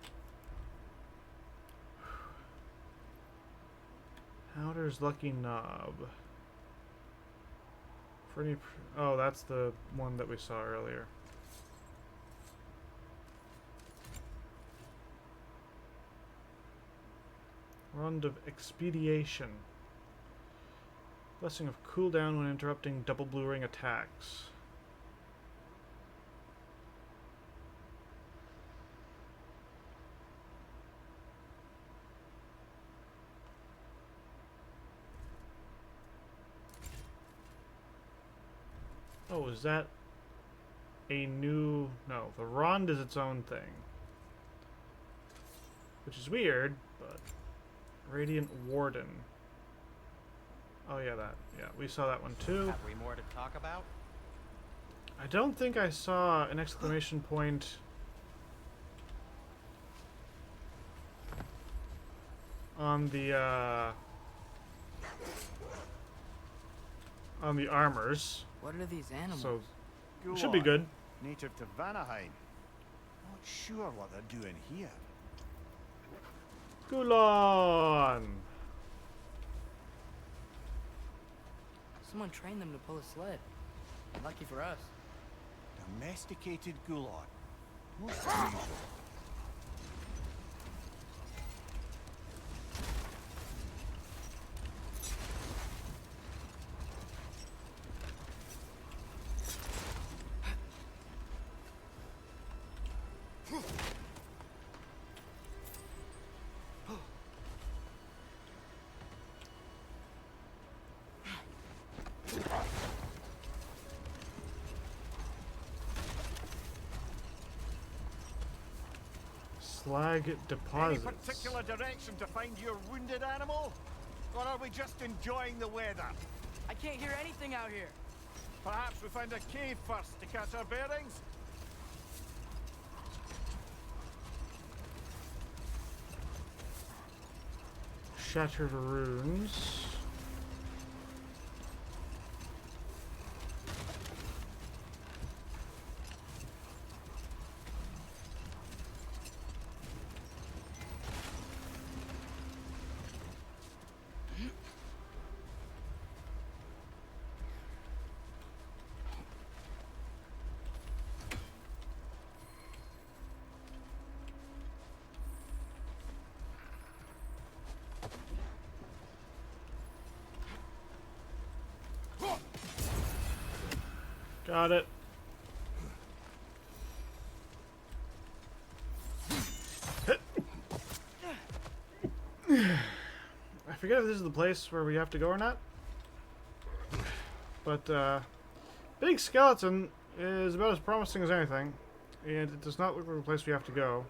Howder's Lucky Knob. For any... Oh, that's the one that we saw earlier. Wand of Expediation. Blessing of cooldown when interrupting double blue ring attacks. Oh, is that a new... No, the Rond is its own thing. Which is weird, but... Radiant Warden. Oh yeah, that. Yeah, we saw that one too. Have we more to talk about? I don't think I saw an exclamation point on the armors. What are these animals? So it should be good. Native to Vanaheim. Not sure what they're doing here. Gulon! Someone trained them to pull a sled. Lucky for us. Domesticated Gulon. Most unusual. Slag deposits. Any particular direction to find your wounded animal? Or are we just enjoying the weather? I can't hear anything out here. Perhaps we find a cave first to catch our bearings? Shattered runes. Got it. I forget if this is the place where we have to go or not. But Big Skeleton is about as promising as anything. And it does not look like the place we have to go.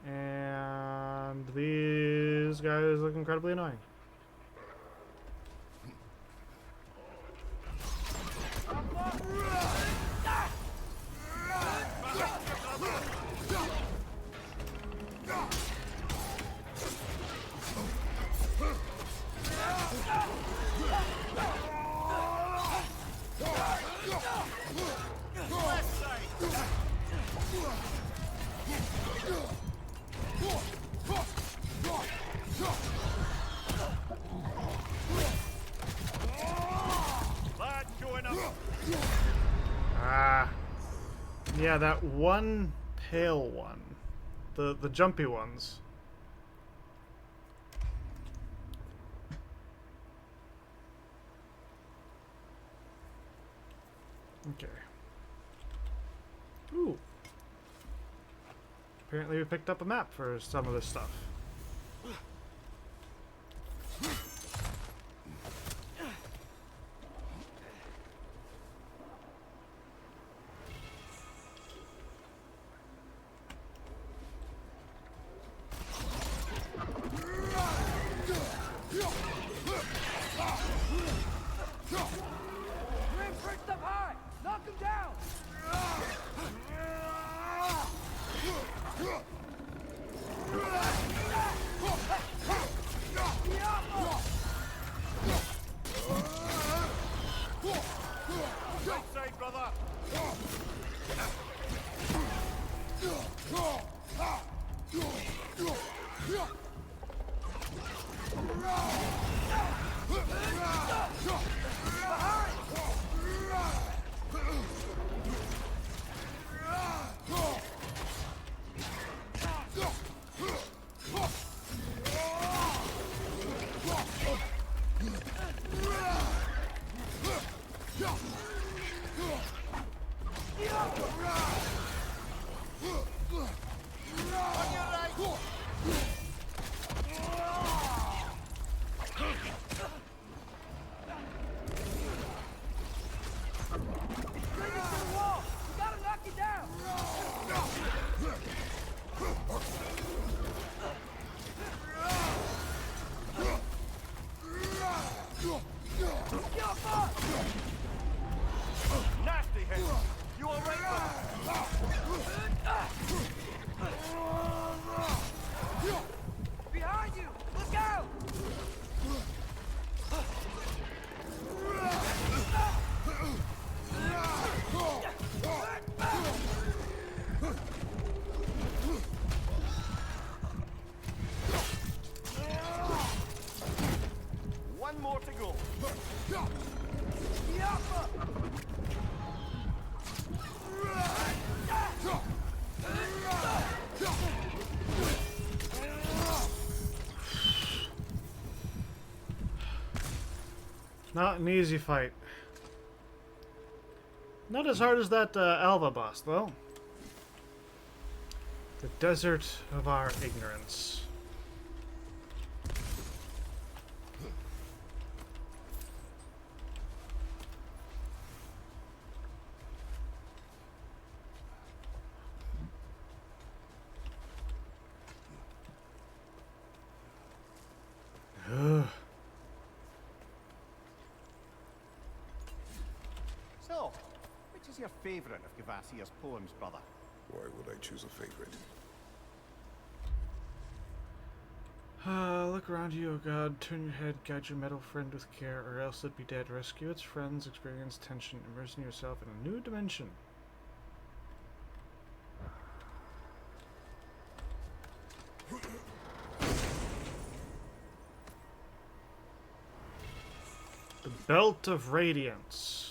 And these guys look incredibly annoying. Yeah, that one pale one. The jumpy ones. Okay. Ooh. Apparently we picked up a map for some of this stuff. Nasty head! You alright? Behind you! Look out! One more to go. Not an easy fight. Not as hard as that Alva boss, though. The desert of our ignorance. So, which is your favorite of Gavasir's poems, brother? Why would I choose a favorite? Look around you, oh God. Turn your head, guide your metal friend with care, or else it be dead. Rescue its friends, experience tension, immersing yourself in a new dimension. The Belt of Radiance.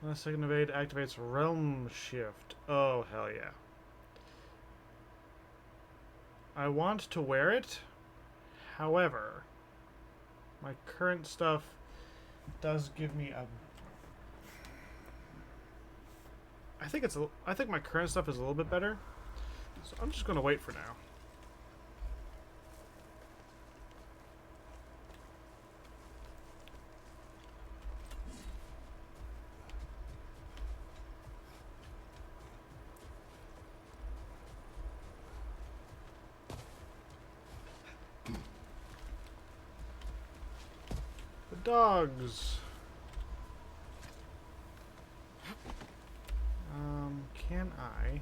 Last second evade activates Realm Shift. Oh, hell yeah. I want to wear it. However, my current stuff does give me a... I think my current stuff is a little bit better. So I'm just going to wait for now. Dogs. Can I?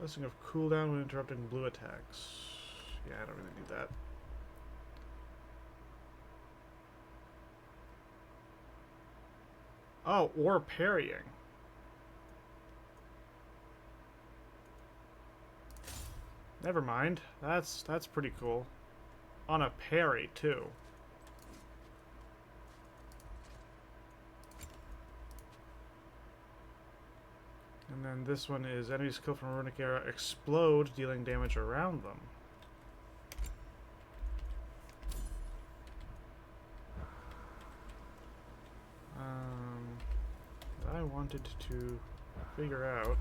Lessening of cooldown when interrupting blue attacks. Yeah, I don't really need that. Oh, or parrying. Never mind. That's pretty cool. On a parry too. And then this one is enemies killed from runic era explode, dealing damage around them. I wanted to figure out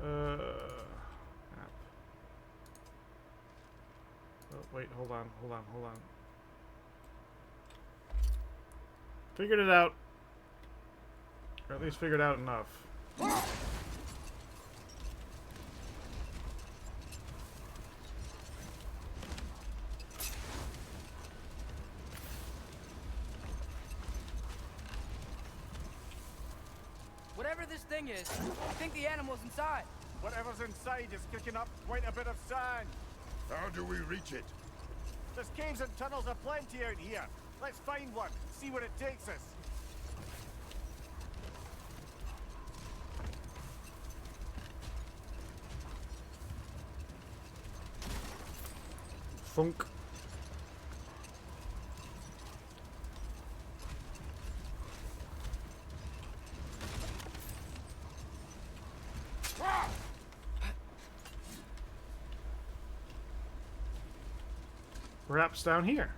app. Oh, wait, hold on. Figured it out. Or at least figured out enough. Whatever this thing is, I think the animal's inside. Whatever's inside is kicking up quite a bit of sand. How do we reach it? There's caves and tunnels aplenty out here. Let's find one, see where it takes us. Funk. Perhaps down here.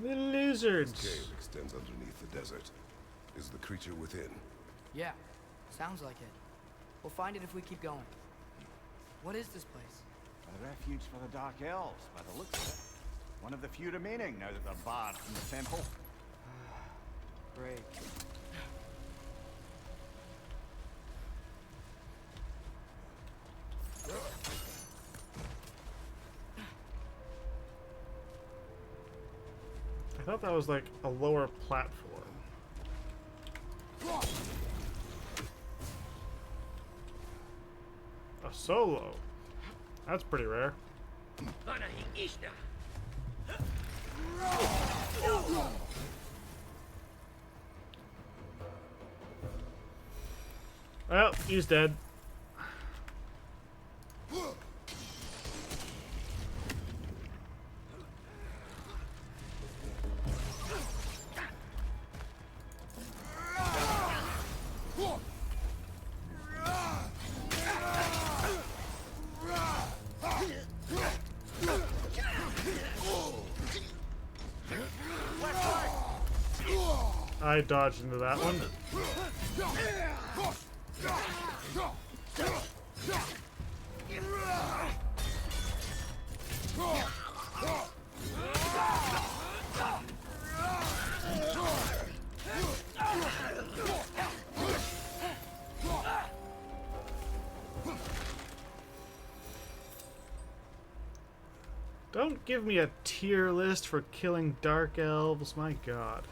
The lizards. This cave extends underneath the desert. Is the creature within? Yeah, sounds like it. We'll find it if we keep going. What is this place? A refuge for the Dark Elves, by the looks of it. One of the few remaining now that they're barred from the temple. Great. I thought that was like a lower platform. A solo? That's pretty rare. Well, he's dead. I dodged into that one. Don't give me a tier list for killing dark elves, my god.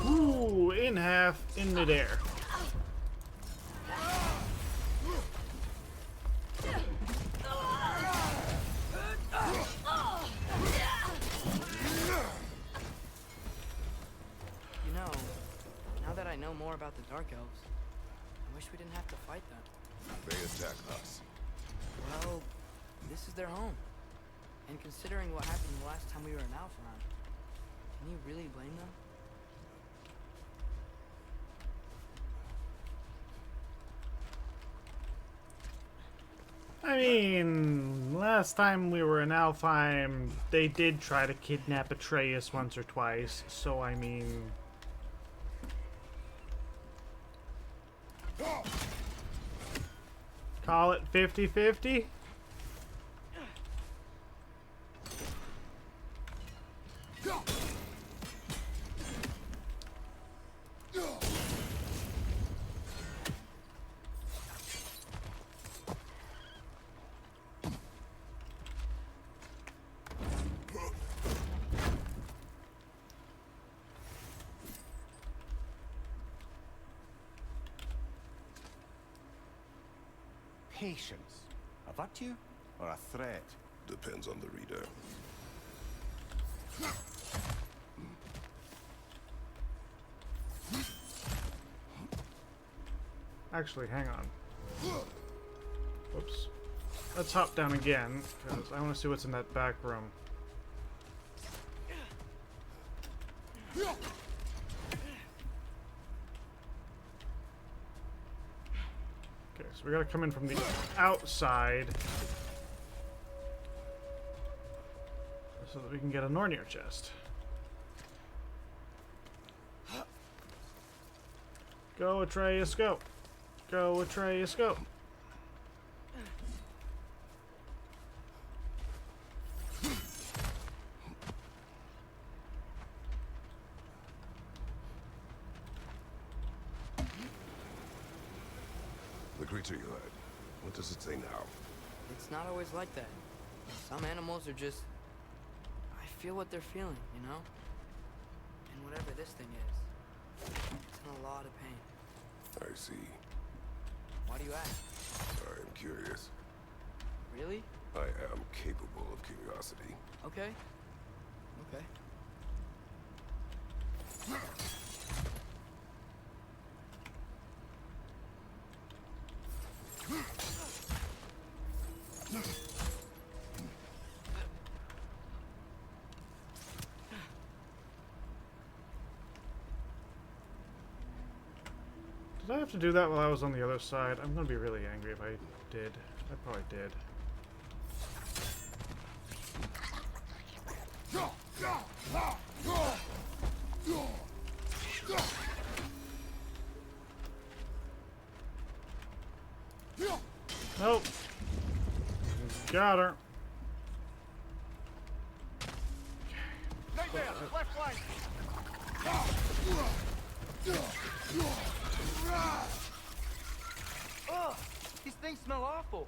Ooh, in half, in midair. You know, now that I know more about the Dark Elves, I wish we didn't have to fight them. They attack us. Well, this is their home. And considering what happened the last time we were in Alpharon, can you really blame them? I mean, last time we were in Alfheim, they did try to kidnap Atreus once or twice, so I mean... Call it 50-50? Patience. A virtue or a threat? Depends on the reader. Actually, hang on. Whoops. Let's hop down again, because I want to see what's in that back room. Okay, so we gotta come in from the outside so that we can get a Nornir chest. Go, Atreus, go! Go, Atreus, go! The creature you heard. What does it say now? It's not always like that. Some animals are just... I feel what they're feeling, you know? And whatever this thing is, it's in a lot of pain. I see. Why do you ask? I am curious. Really? I am capable of curiosity. Okay. Okay. Did I have to do that while I was on the other side? I'm gonna be really angry if I did. I probably did. Nope. Got her. Right there, left flank. Ugh! These things smell awful.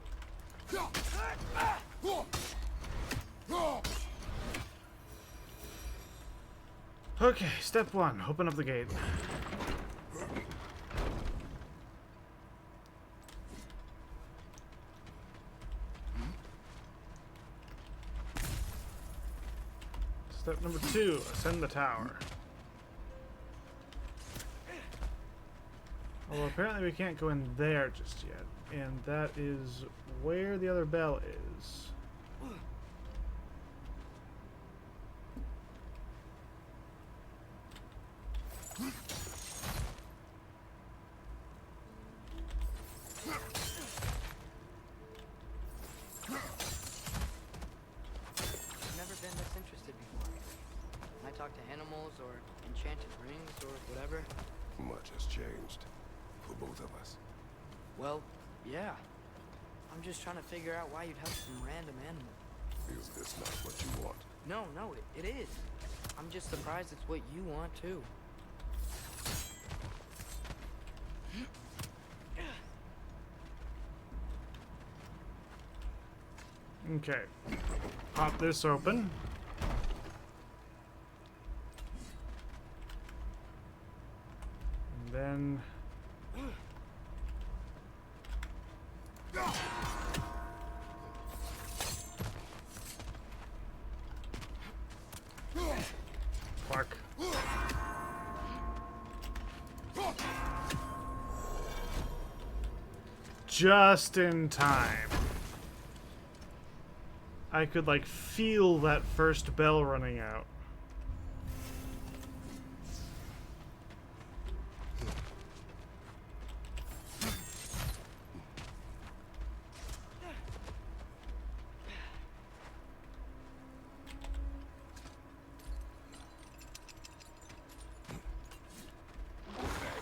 Okay, step one. Open up the gate. Step number 2, ascend the tower. Well, apparently we can't go in there just yet, and that is where the other bell is. I've never been this interested before. When I talk to animals or enchanted rings or whatever. Much has changed. For both of us. Well, yeah. I'm just trying to figure out why you'd help some random animal. Is this not what you want? No, it is. I'm just surprised it's what you want too. Okay. Pop this open. And then... Fuck. Just in time. I could, like, feel that first bell running out.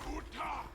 Look out!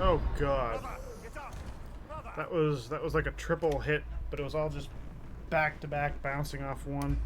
Oh god. That was like a triple hit, but it was all just back to back bouncing off one.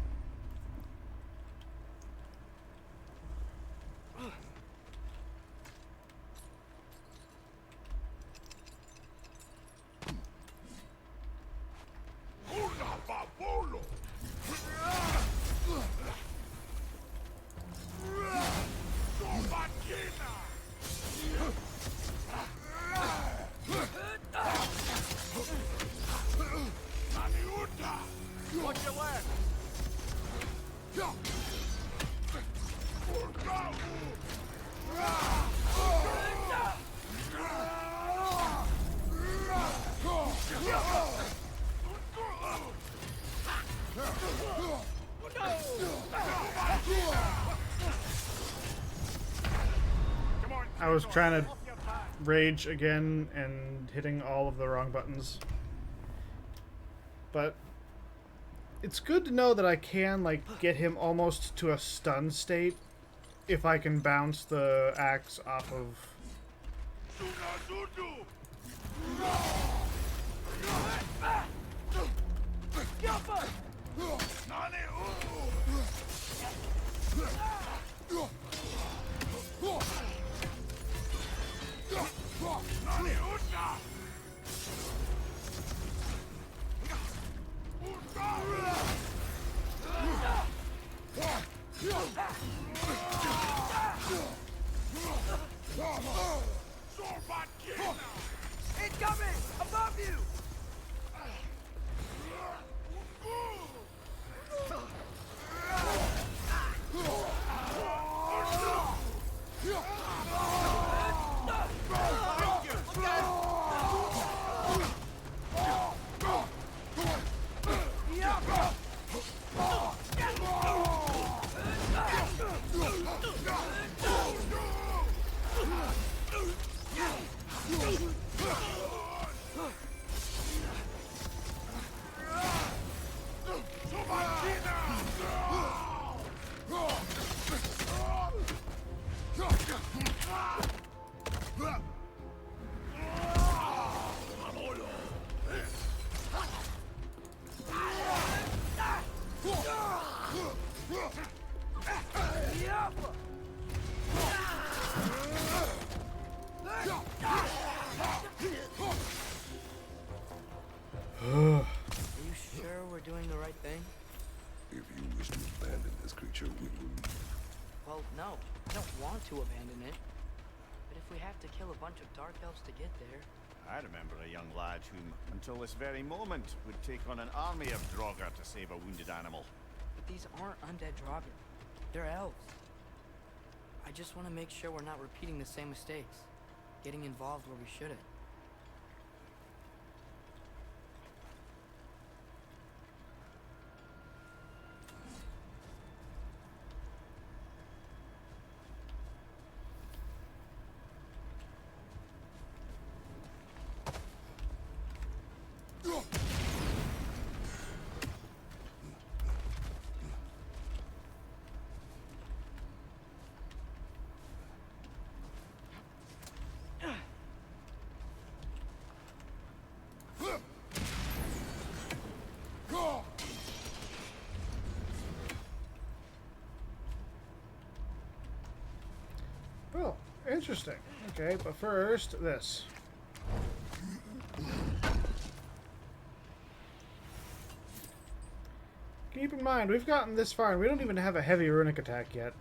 Watch your left. I was trying to rage again and hitting all of the wrong buttons. But it's good to know that I can, like, get him almost to a stun state if I can bounce the axe off of... Incoming! Above you! Are you sure we're doing the right thing? If you wish to abandon this creature, we will. Well, no. I don't want to abandon it. But if we have to kill a bunch of Dark Elves to get there... I remember a young lad whom, until this very moment, would take on an army of Draugr to save a wounded animal. But these aren't undead Draugr. They're elves. I just want to make sure we're not repeating the same mistakes. Getting involved where we shouldn't. Oh, interesting. Okay, but first, this. Keep in mind, we've gotten this far and we don't even have a heavy runic attack yet.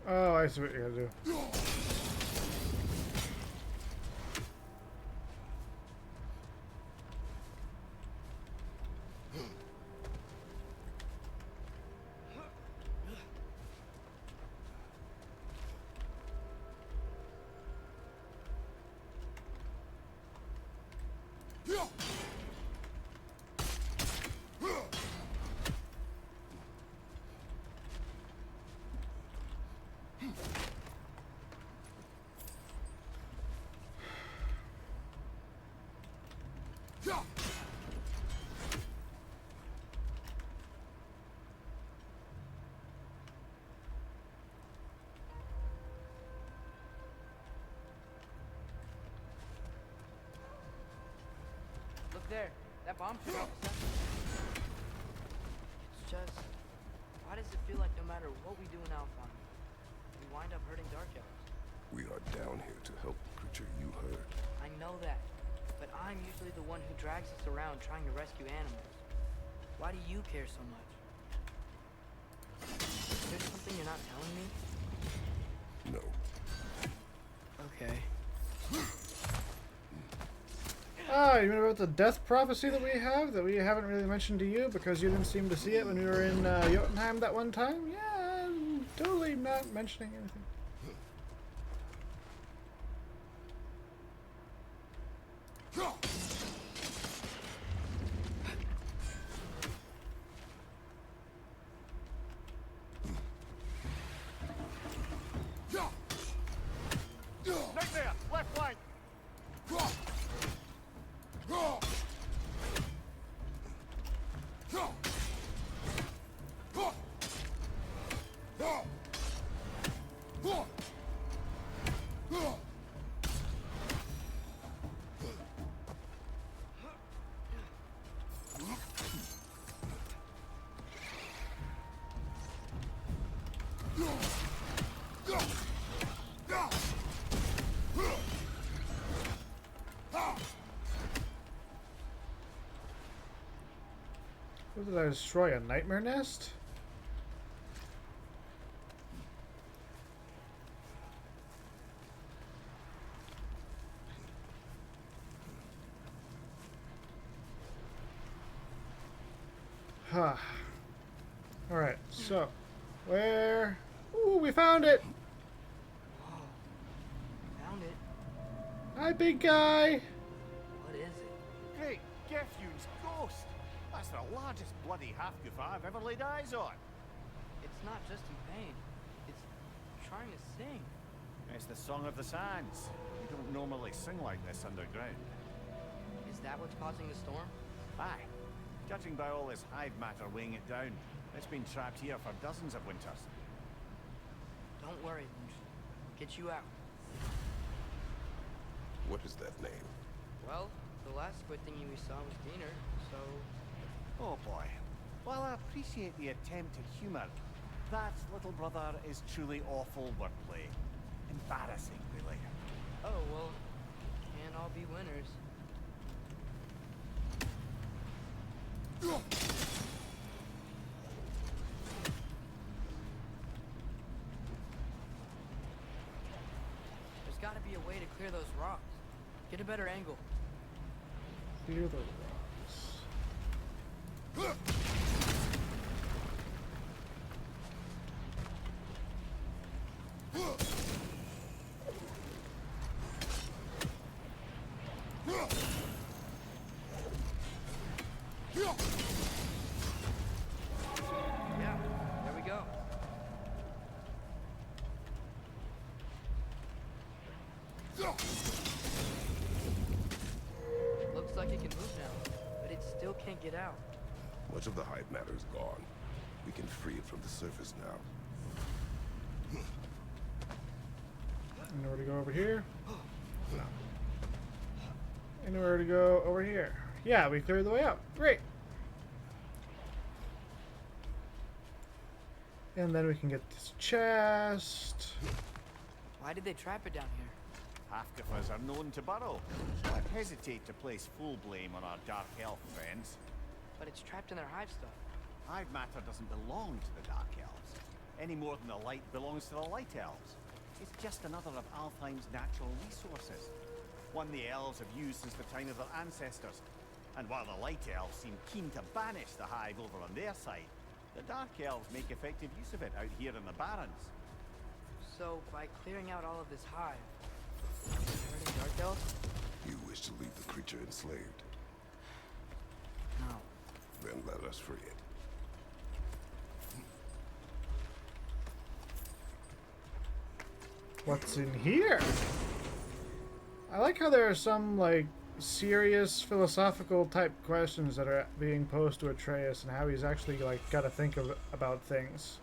Oh, I see what you gotta do. Look there. That bomb should help us out. It's just, why does it feel like no matter what we do in Alpine, we wind up hurting Dark Elves? We are down here to help the creature you heard. I know that, but I'm usually the one who drags us around trying to rescue animals. Why do you care so much? Is there something you're not telling me? No. Okay. Ah, you mean about the death prophecy that we have that we haven't really mentioned to you because you didn't seem to see it when we were in Jotunheim that one time? Yeah, I'm totally not mentioning anything. Right there, left flank. What did I destroy? A nightmare nest? Huh. Alright, so where? Ooh, we found it! Whoa. Found it. Hi, big guy! What is it? Hey, Gefyun's ghost. That's the largest bloody half-goof I've ever laid eyes on. It's not just in pain. It's trying to sing. It's the Song of the Sands. You don't normally sing like this underground. Is that what's causing the storm? Aye. Judging by all this hive matter weighing it down, it's been trapped here for dozens of winters. Don't worry, Lynch. We'll get you out. What is that name? Well, the last squid thingy we saw was Diener, so... Oh boy. While I appreciate the attempt at humor, that little brother is truly awful wordplay. Embarrassing, really. Oh, well, can't all be winners. There's gotta be a way to clear those rocks. Get a better angle. Clear the rocks. Yeah, there we go. Looks like it can move now, but it still can't get out. Much of the hive matter is gone. We can free it from the surface now. Nowhere to go over here. Anywhere to go over here. Yeah, we cleared the way up. Great. And then we can get this chest. Why did they trap it down here? Half-goofers are known to burrow, so I'd hesitate to place full blame on our dark elf friends. But it's trapped in their hive stuff. Hive matter doesn't belong to the dark elves, any more than the light belongs to the light elves. It's just another of Alfheim's natural resources, one the elves have used since the time of their ancestors. And while the light elves seem keen to banish the hive over on their side, the dark elves make effective use of it out here in the Barrens. So, by clearing out all of this hive, are we hurting Dark Elves? You wish to leave the creature enslaved? No. Then let us free it. What's in here? I like how there are some, like, serious philosophical type questions that are being posed to Atreus and how he's actually like got to think about things.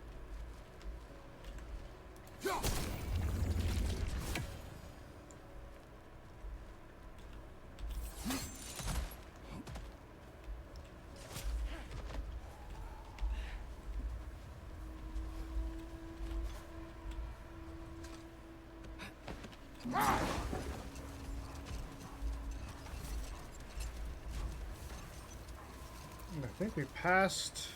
I think we passed.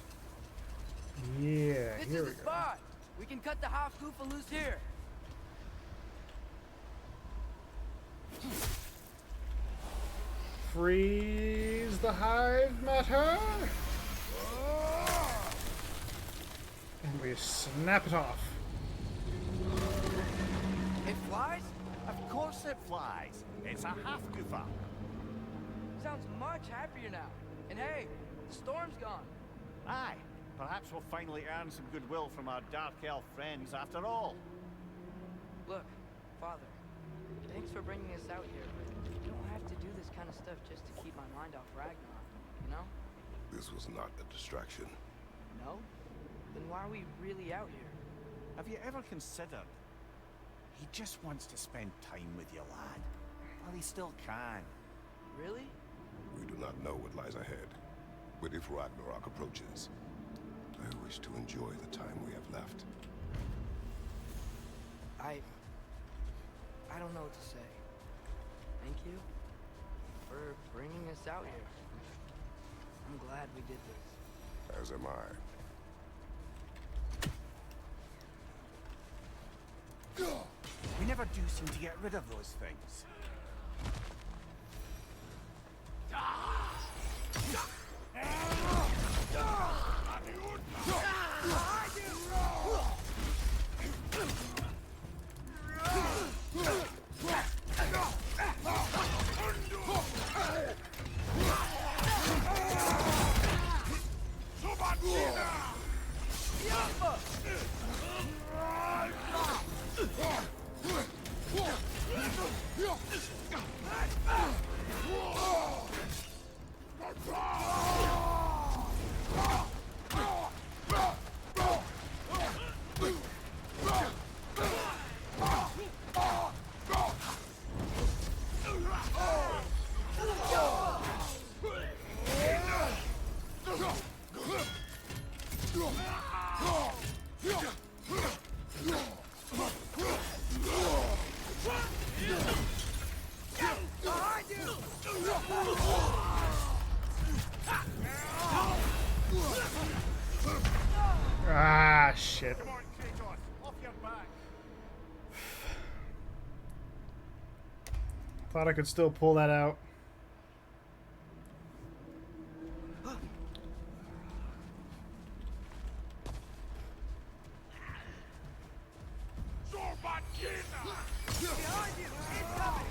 Yeah, This here is we the go. spot. We can cut the half Goofa loose here. Freeze the hive matter. And we snap it off. It flies? Of course it flies. It's a half-goofa. Sounds much happier now. And hey, the storm's gone. Aye, perhaps we'll finally earn some goodwill from our dark elf friends after all. Look, Father, thanks for bringing us out here, but you don't have to do this kind of stuff just to keep my mind off Ragnarok, you know? This was not a distraction. No? Then why are we really out here? Have you ever considered? He just wants to spend time with you, lad. Well, he still can. Really? We do not know what lies ahead. But if Ragnarok approaches, I wish to enjoy the time we have left. I don't know what to say. Thank you for bringing us out here. I'm glad we did this. As am I. We never do seem to get rid of those things. Ah, shit. Come on, Kratos, off your back. Thought I could still pull that out. Behind you! Incoming!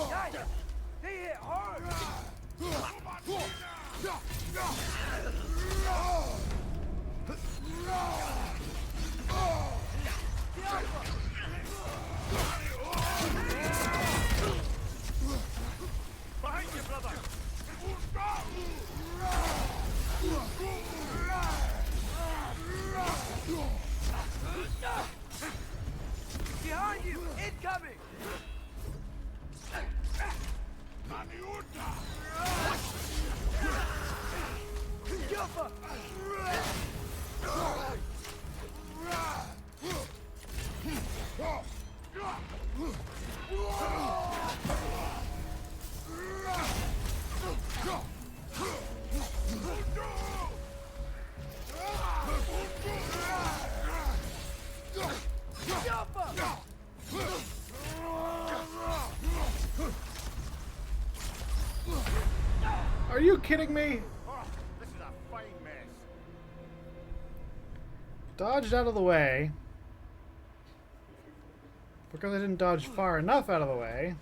Guys, they hit hard. Behind you, brother! Behind you, incoming. Gilfa! kidding me? Oh, this is a fine mess. Dodged out of the way. Because I didn't dodge far enough out of the way.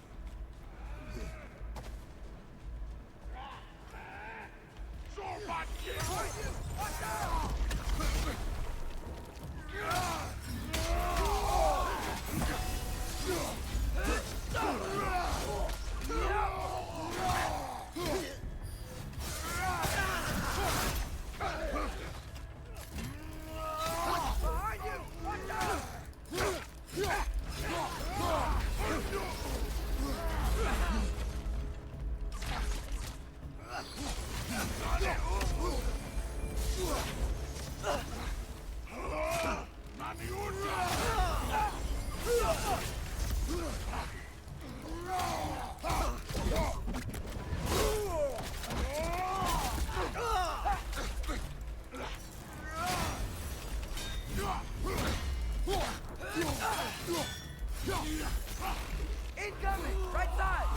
Incoming! Right side!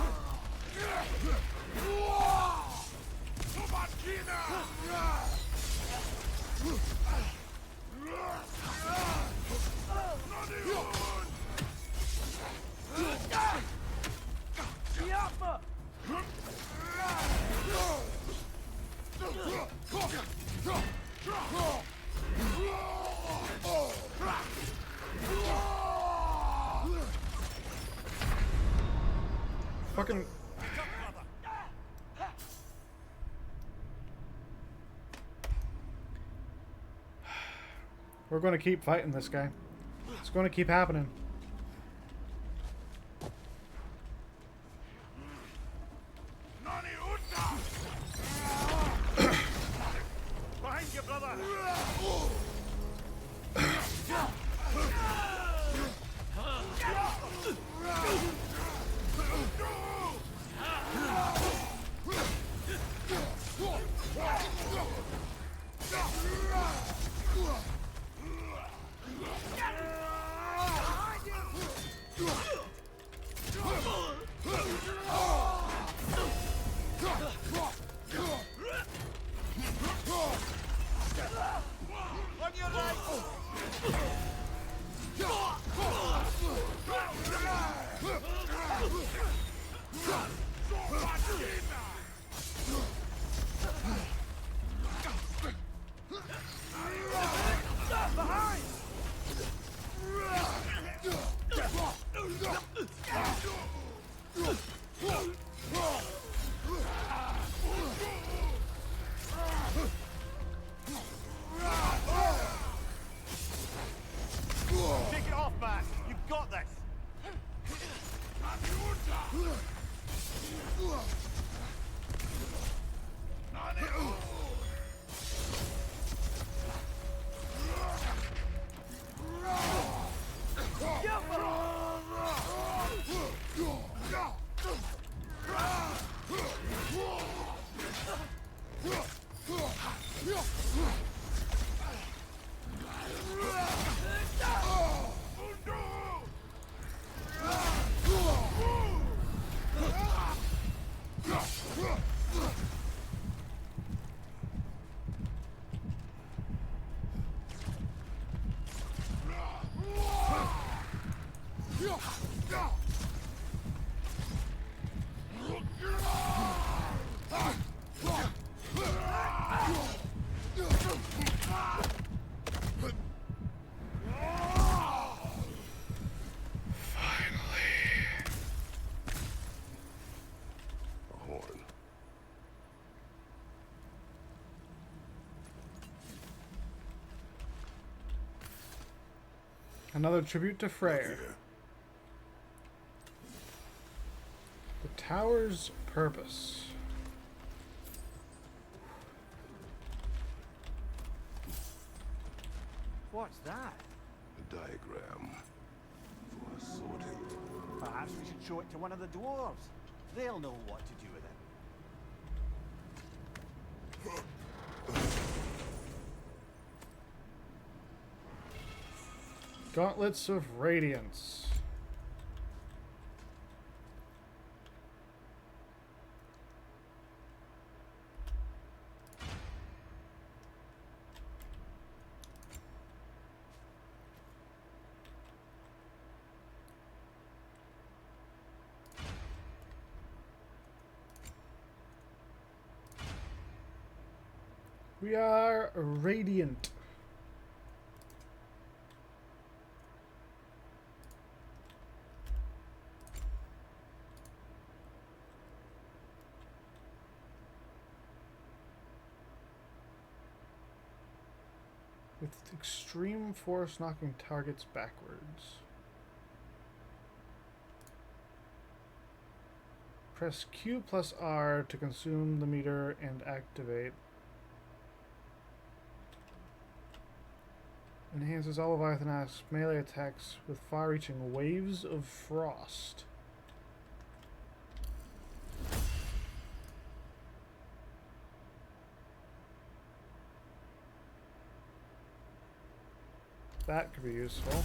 Fucking... We're going to keep fighting this guy. It's going to keep happening. Behind you, brother! On your right! Behind! Take it off, man. You've got this. A horn. Another tribute to Freyr. The tower's purpose. What's that? A diagram for sorting. Perhaps we should show it to one of the dwarves. They'll know what to do with it. Gauntlets of Radiance. We are radiant. With extreme force knocking targets backwards. Press Q plus R to consume the meter and activate. Enhances all Leviathan-esque melee attacks with far-reaching waves of frost. That could be useful.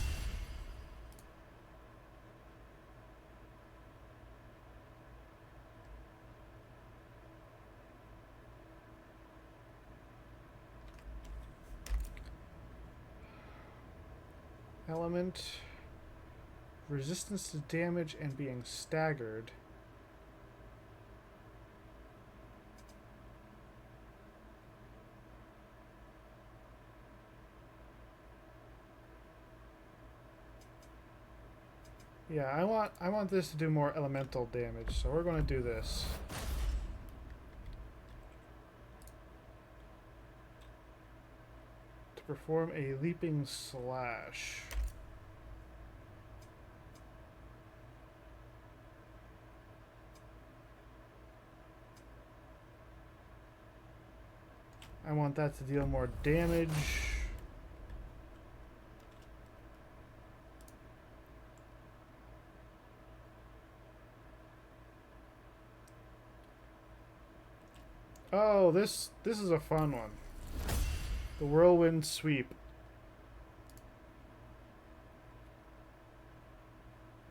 Element. Resistance to damage and being staggered. Yeah, I want this to do more elemental damage, so we're going to do this. To perform a leaping slash. I want that to deal more damage. Oh, this is a fun one. The Whirlwind Sweep.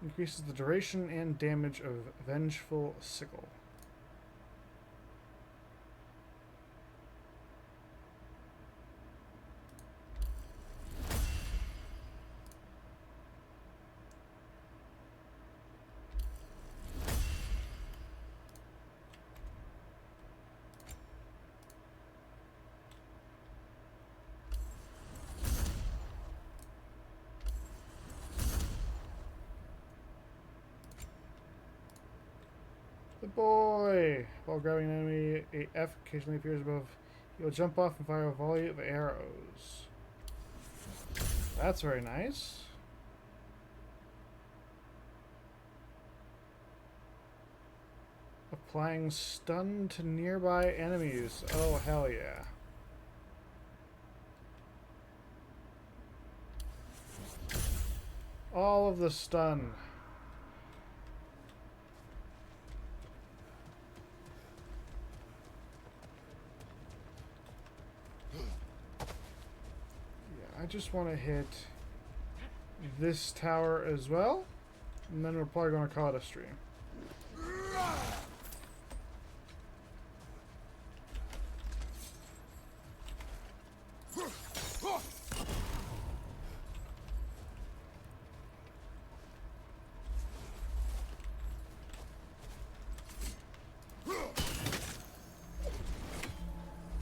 Increases the duration and damage of Vengeful Sickle. The boy! While grabbing an enemy, a F occasionally appears above. He will jump off and fire a volley of arrows. That's very nice. Applying stun to nearby enemies. Oh, hell yeah. All of the stun. I just want to hit this tower as well, and then we're probably going to call it a stream.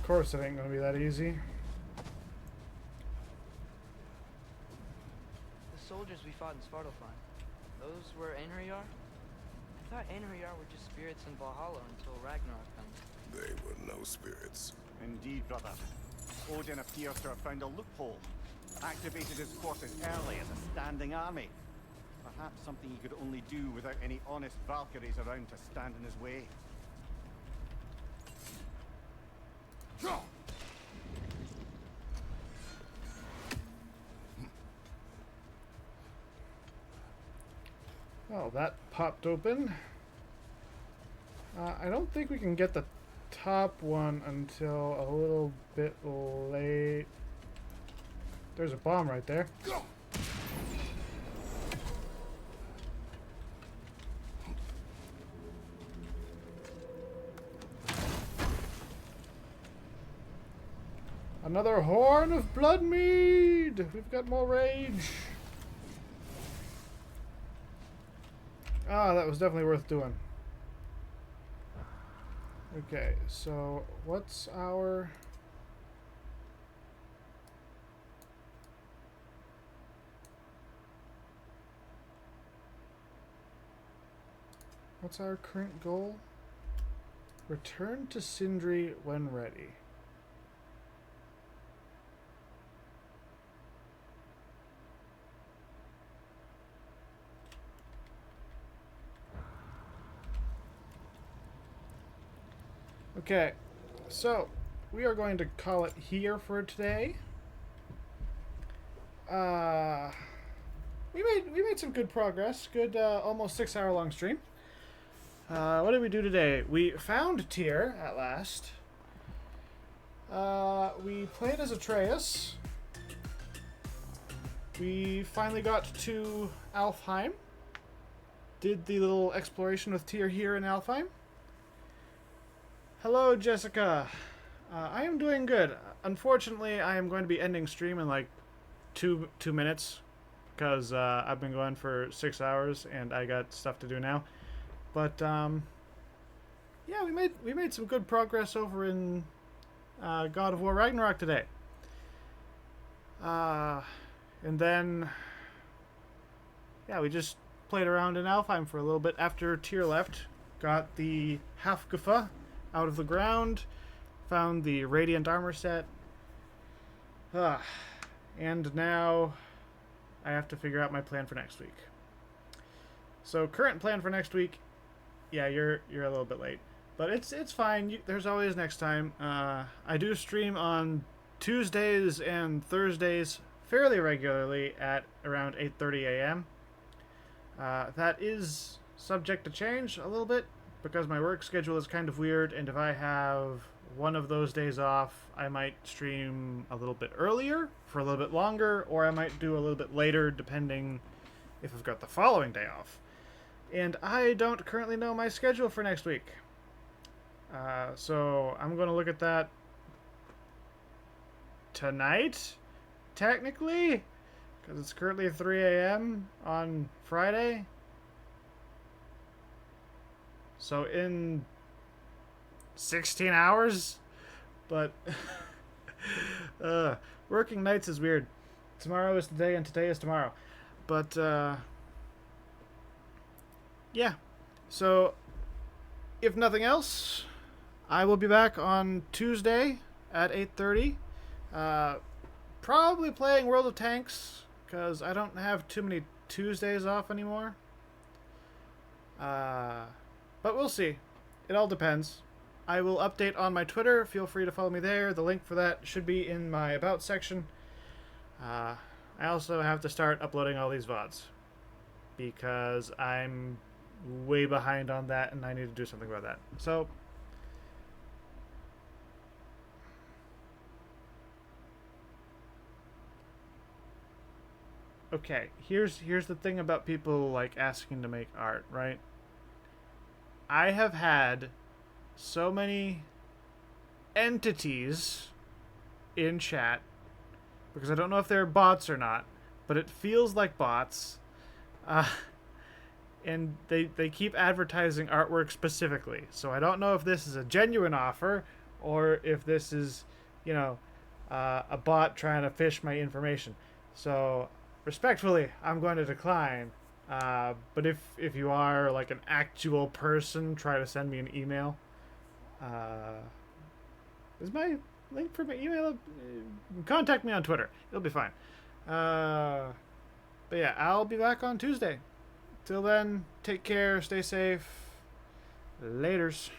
Of course it ain't going to be that easy. Soldiers we fought in Svartalfheim. Those were Einherjar? I thought Einherjar were just spirits in Valhalla until Ragnarok comes. They were no spirits. Indeed, brother. Odin appears to have found a loophole. Activated his forces early as a standing army. Perhaps something he could only do without any honest Valkyries around to stand in his way. Oh, that popped open. I don't think we can get the top one until a little bit late. There's a bomb right there. Another horn of blood mead! We've got more rage. Ah, that was definitely worth doing. Okay, so what's our... What's our current goal? Return to Sindri when ready. Okay, so we are going to call it here for today. We made some good progress. Good, almost 6 hour long stream. What did we do today? We found Tyr at last. We played as Atreus. We finally got to Alfheim. Did the little exploration with Tyr here in Alfheim. Hello, Jessica. I am doing good. Unfortunately, I am going to be ending stream in like two minutes because I've been going for 6 hours and I got stuff to do now. But yeah, we made some good progress over in God of War Ragnarok today. And then yeah, we just played around in Alfheim for a little bit after Tyr left. Got the Hafgufa out of the ground, found the Radiant armor set, and now I have to figure out my plan for next week. So current plan for next week, yeah, you're a little bit late, but it's fine. There's always next time. I do stream on Tuesdays and Thursdays fairly regularly at around 8:30 a.m. That is subject to change a little bit, because my work schedule is kind of weird, and if I have one of those days off, I might stream a little bit earlier for a little bit longer, or I might do a little bit later depending if I've got the following day off. And I don't currently know my schedule for next week. So I'm going to look at that tonight, technically, because it's currently 3 a.m. on Friday. So in 16 hours, but working nights is weird. Tomorrow is today and today is tomorrow. But yeah, so if nothing else, I will be back on Tuesday at 8:30. Probably playing World of Tanks, because I don't have too many Tuesdays off anymore. But we'll see. It all depends. I will update on my Twitter. Feel free to follow me there. The link for that should be in my About section. I also have to start uploading all these VODs, because I'm way behind on that and I need to do something about that. So okay, here's the thing about people like asking to make art, right? I have had so many entities in chat, because I don't know if they're bots or not, but it feels like bots, and they keep advertising artwork specifically. So I don't know if this is a genuine offer or if this is, you know, a bot trying to fish my information. So respectfully, I'm going to decline. But if you are like an actual person, try to send me an email. Is my link for my email? Contact me on Twitter. It'll be fine. But yeah, I'll be back on Tuesday. Till then, take care, stay safe. Laters.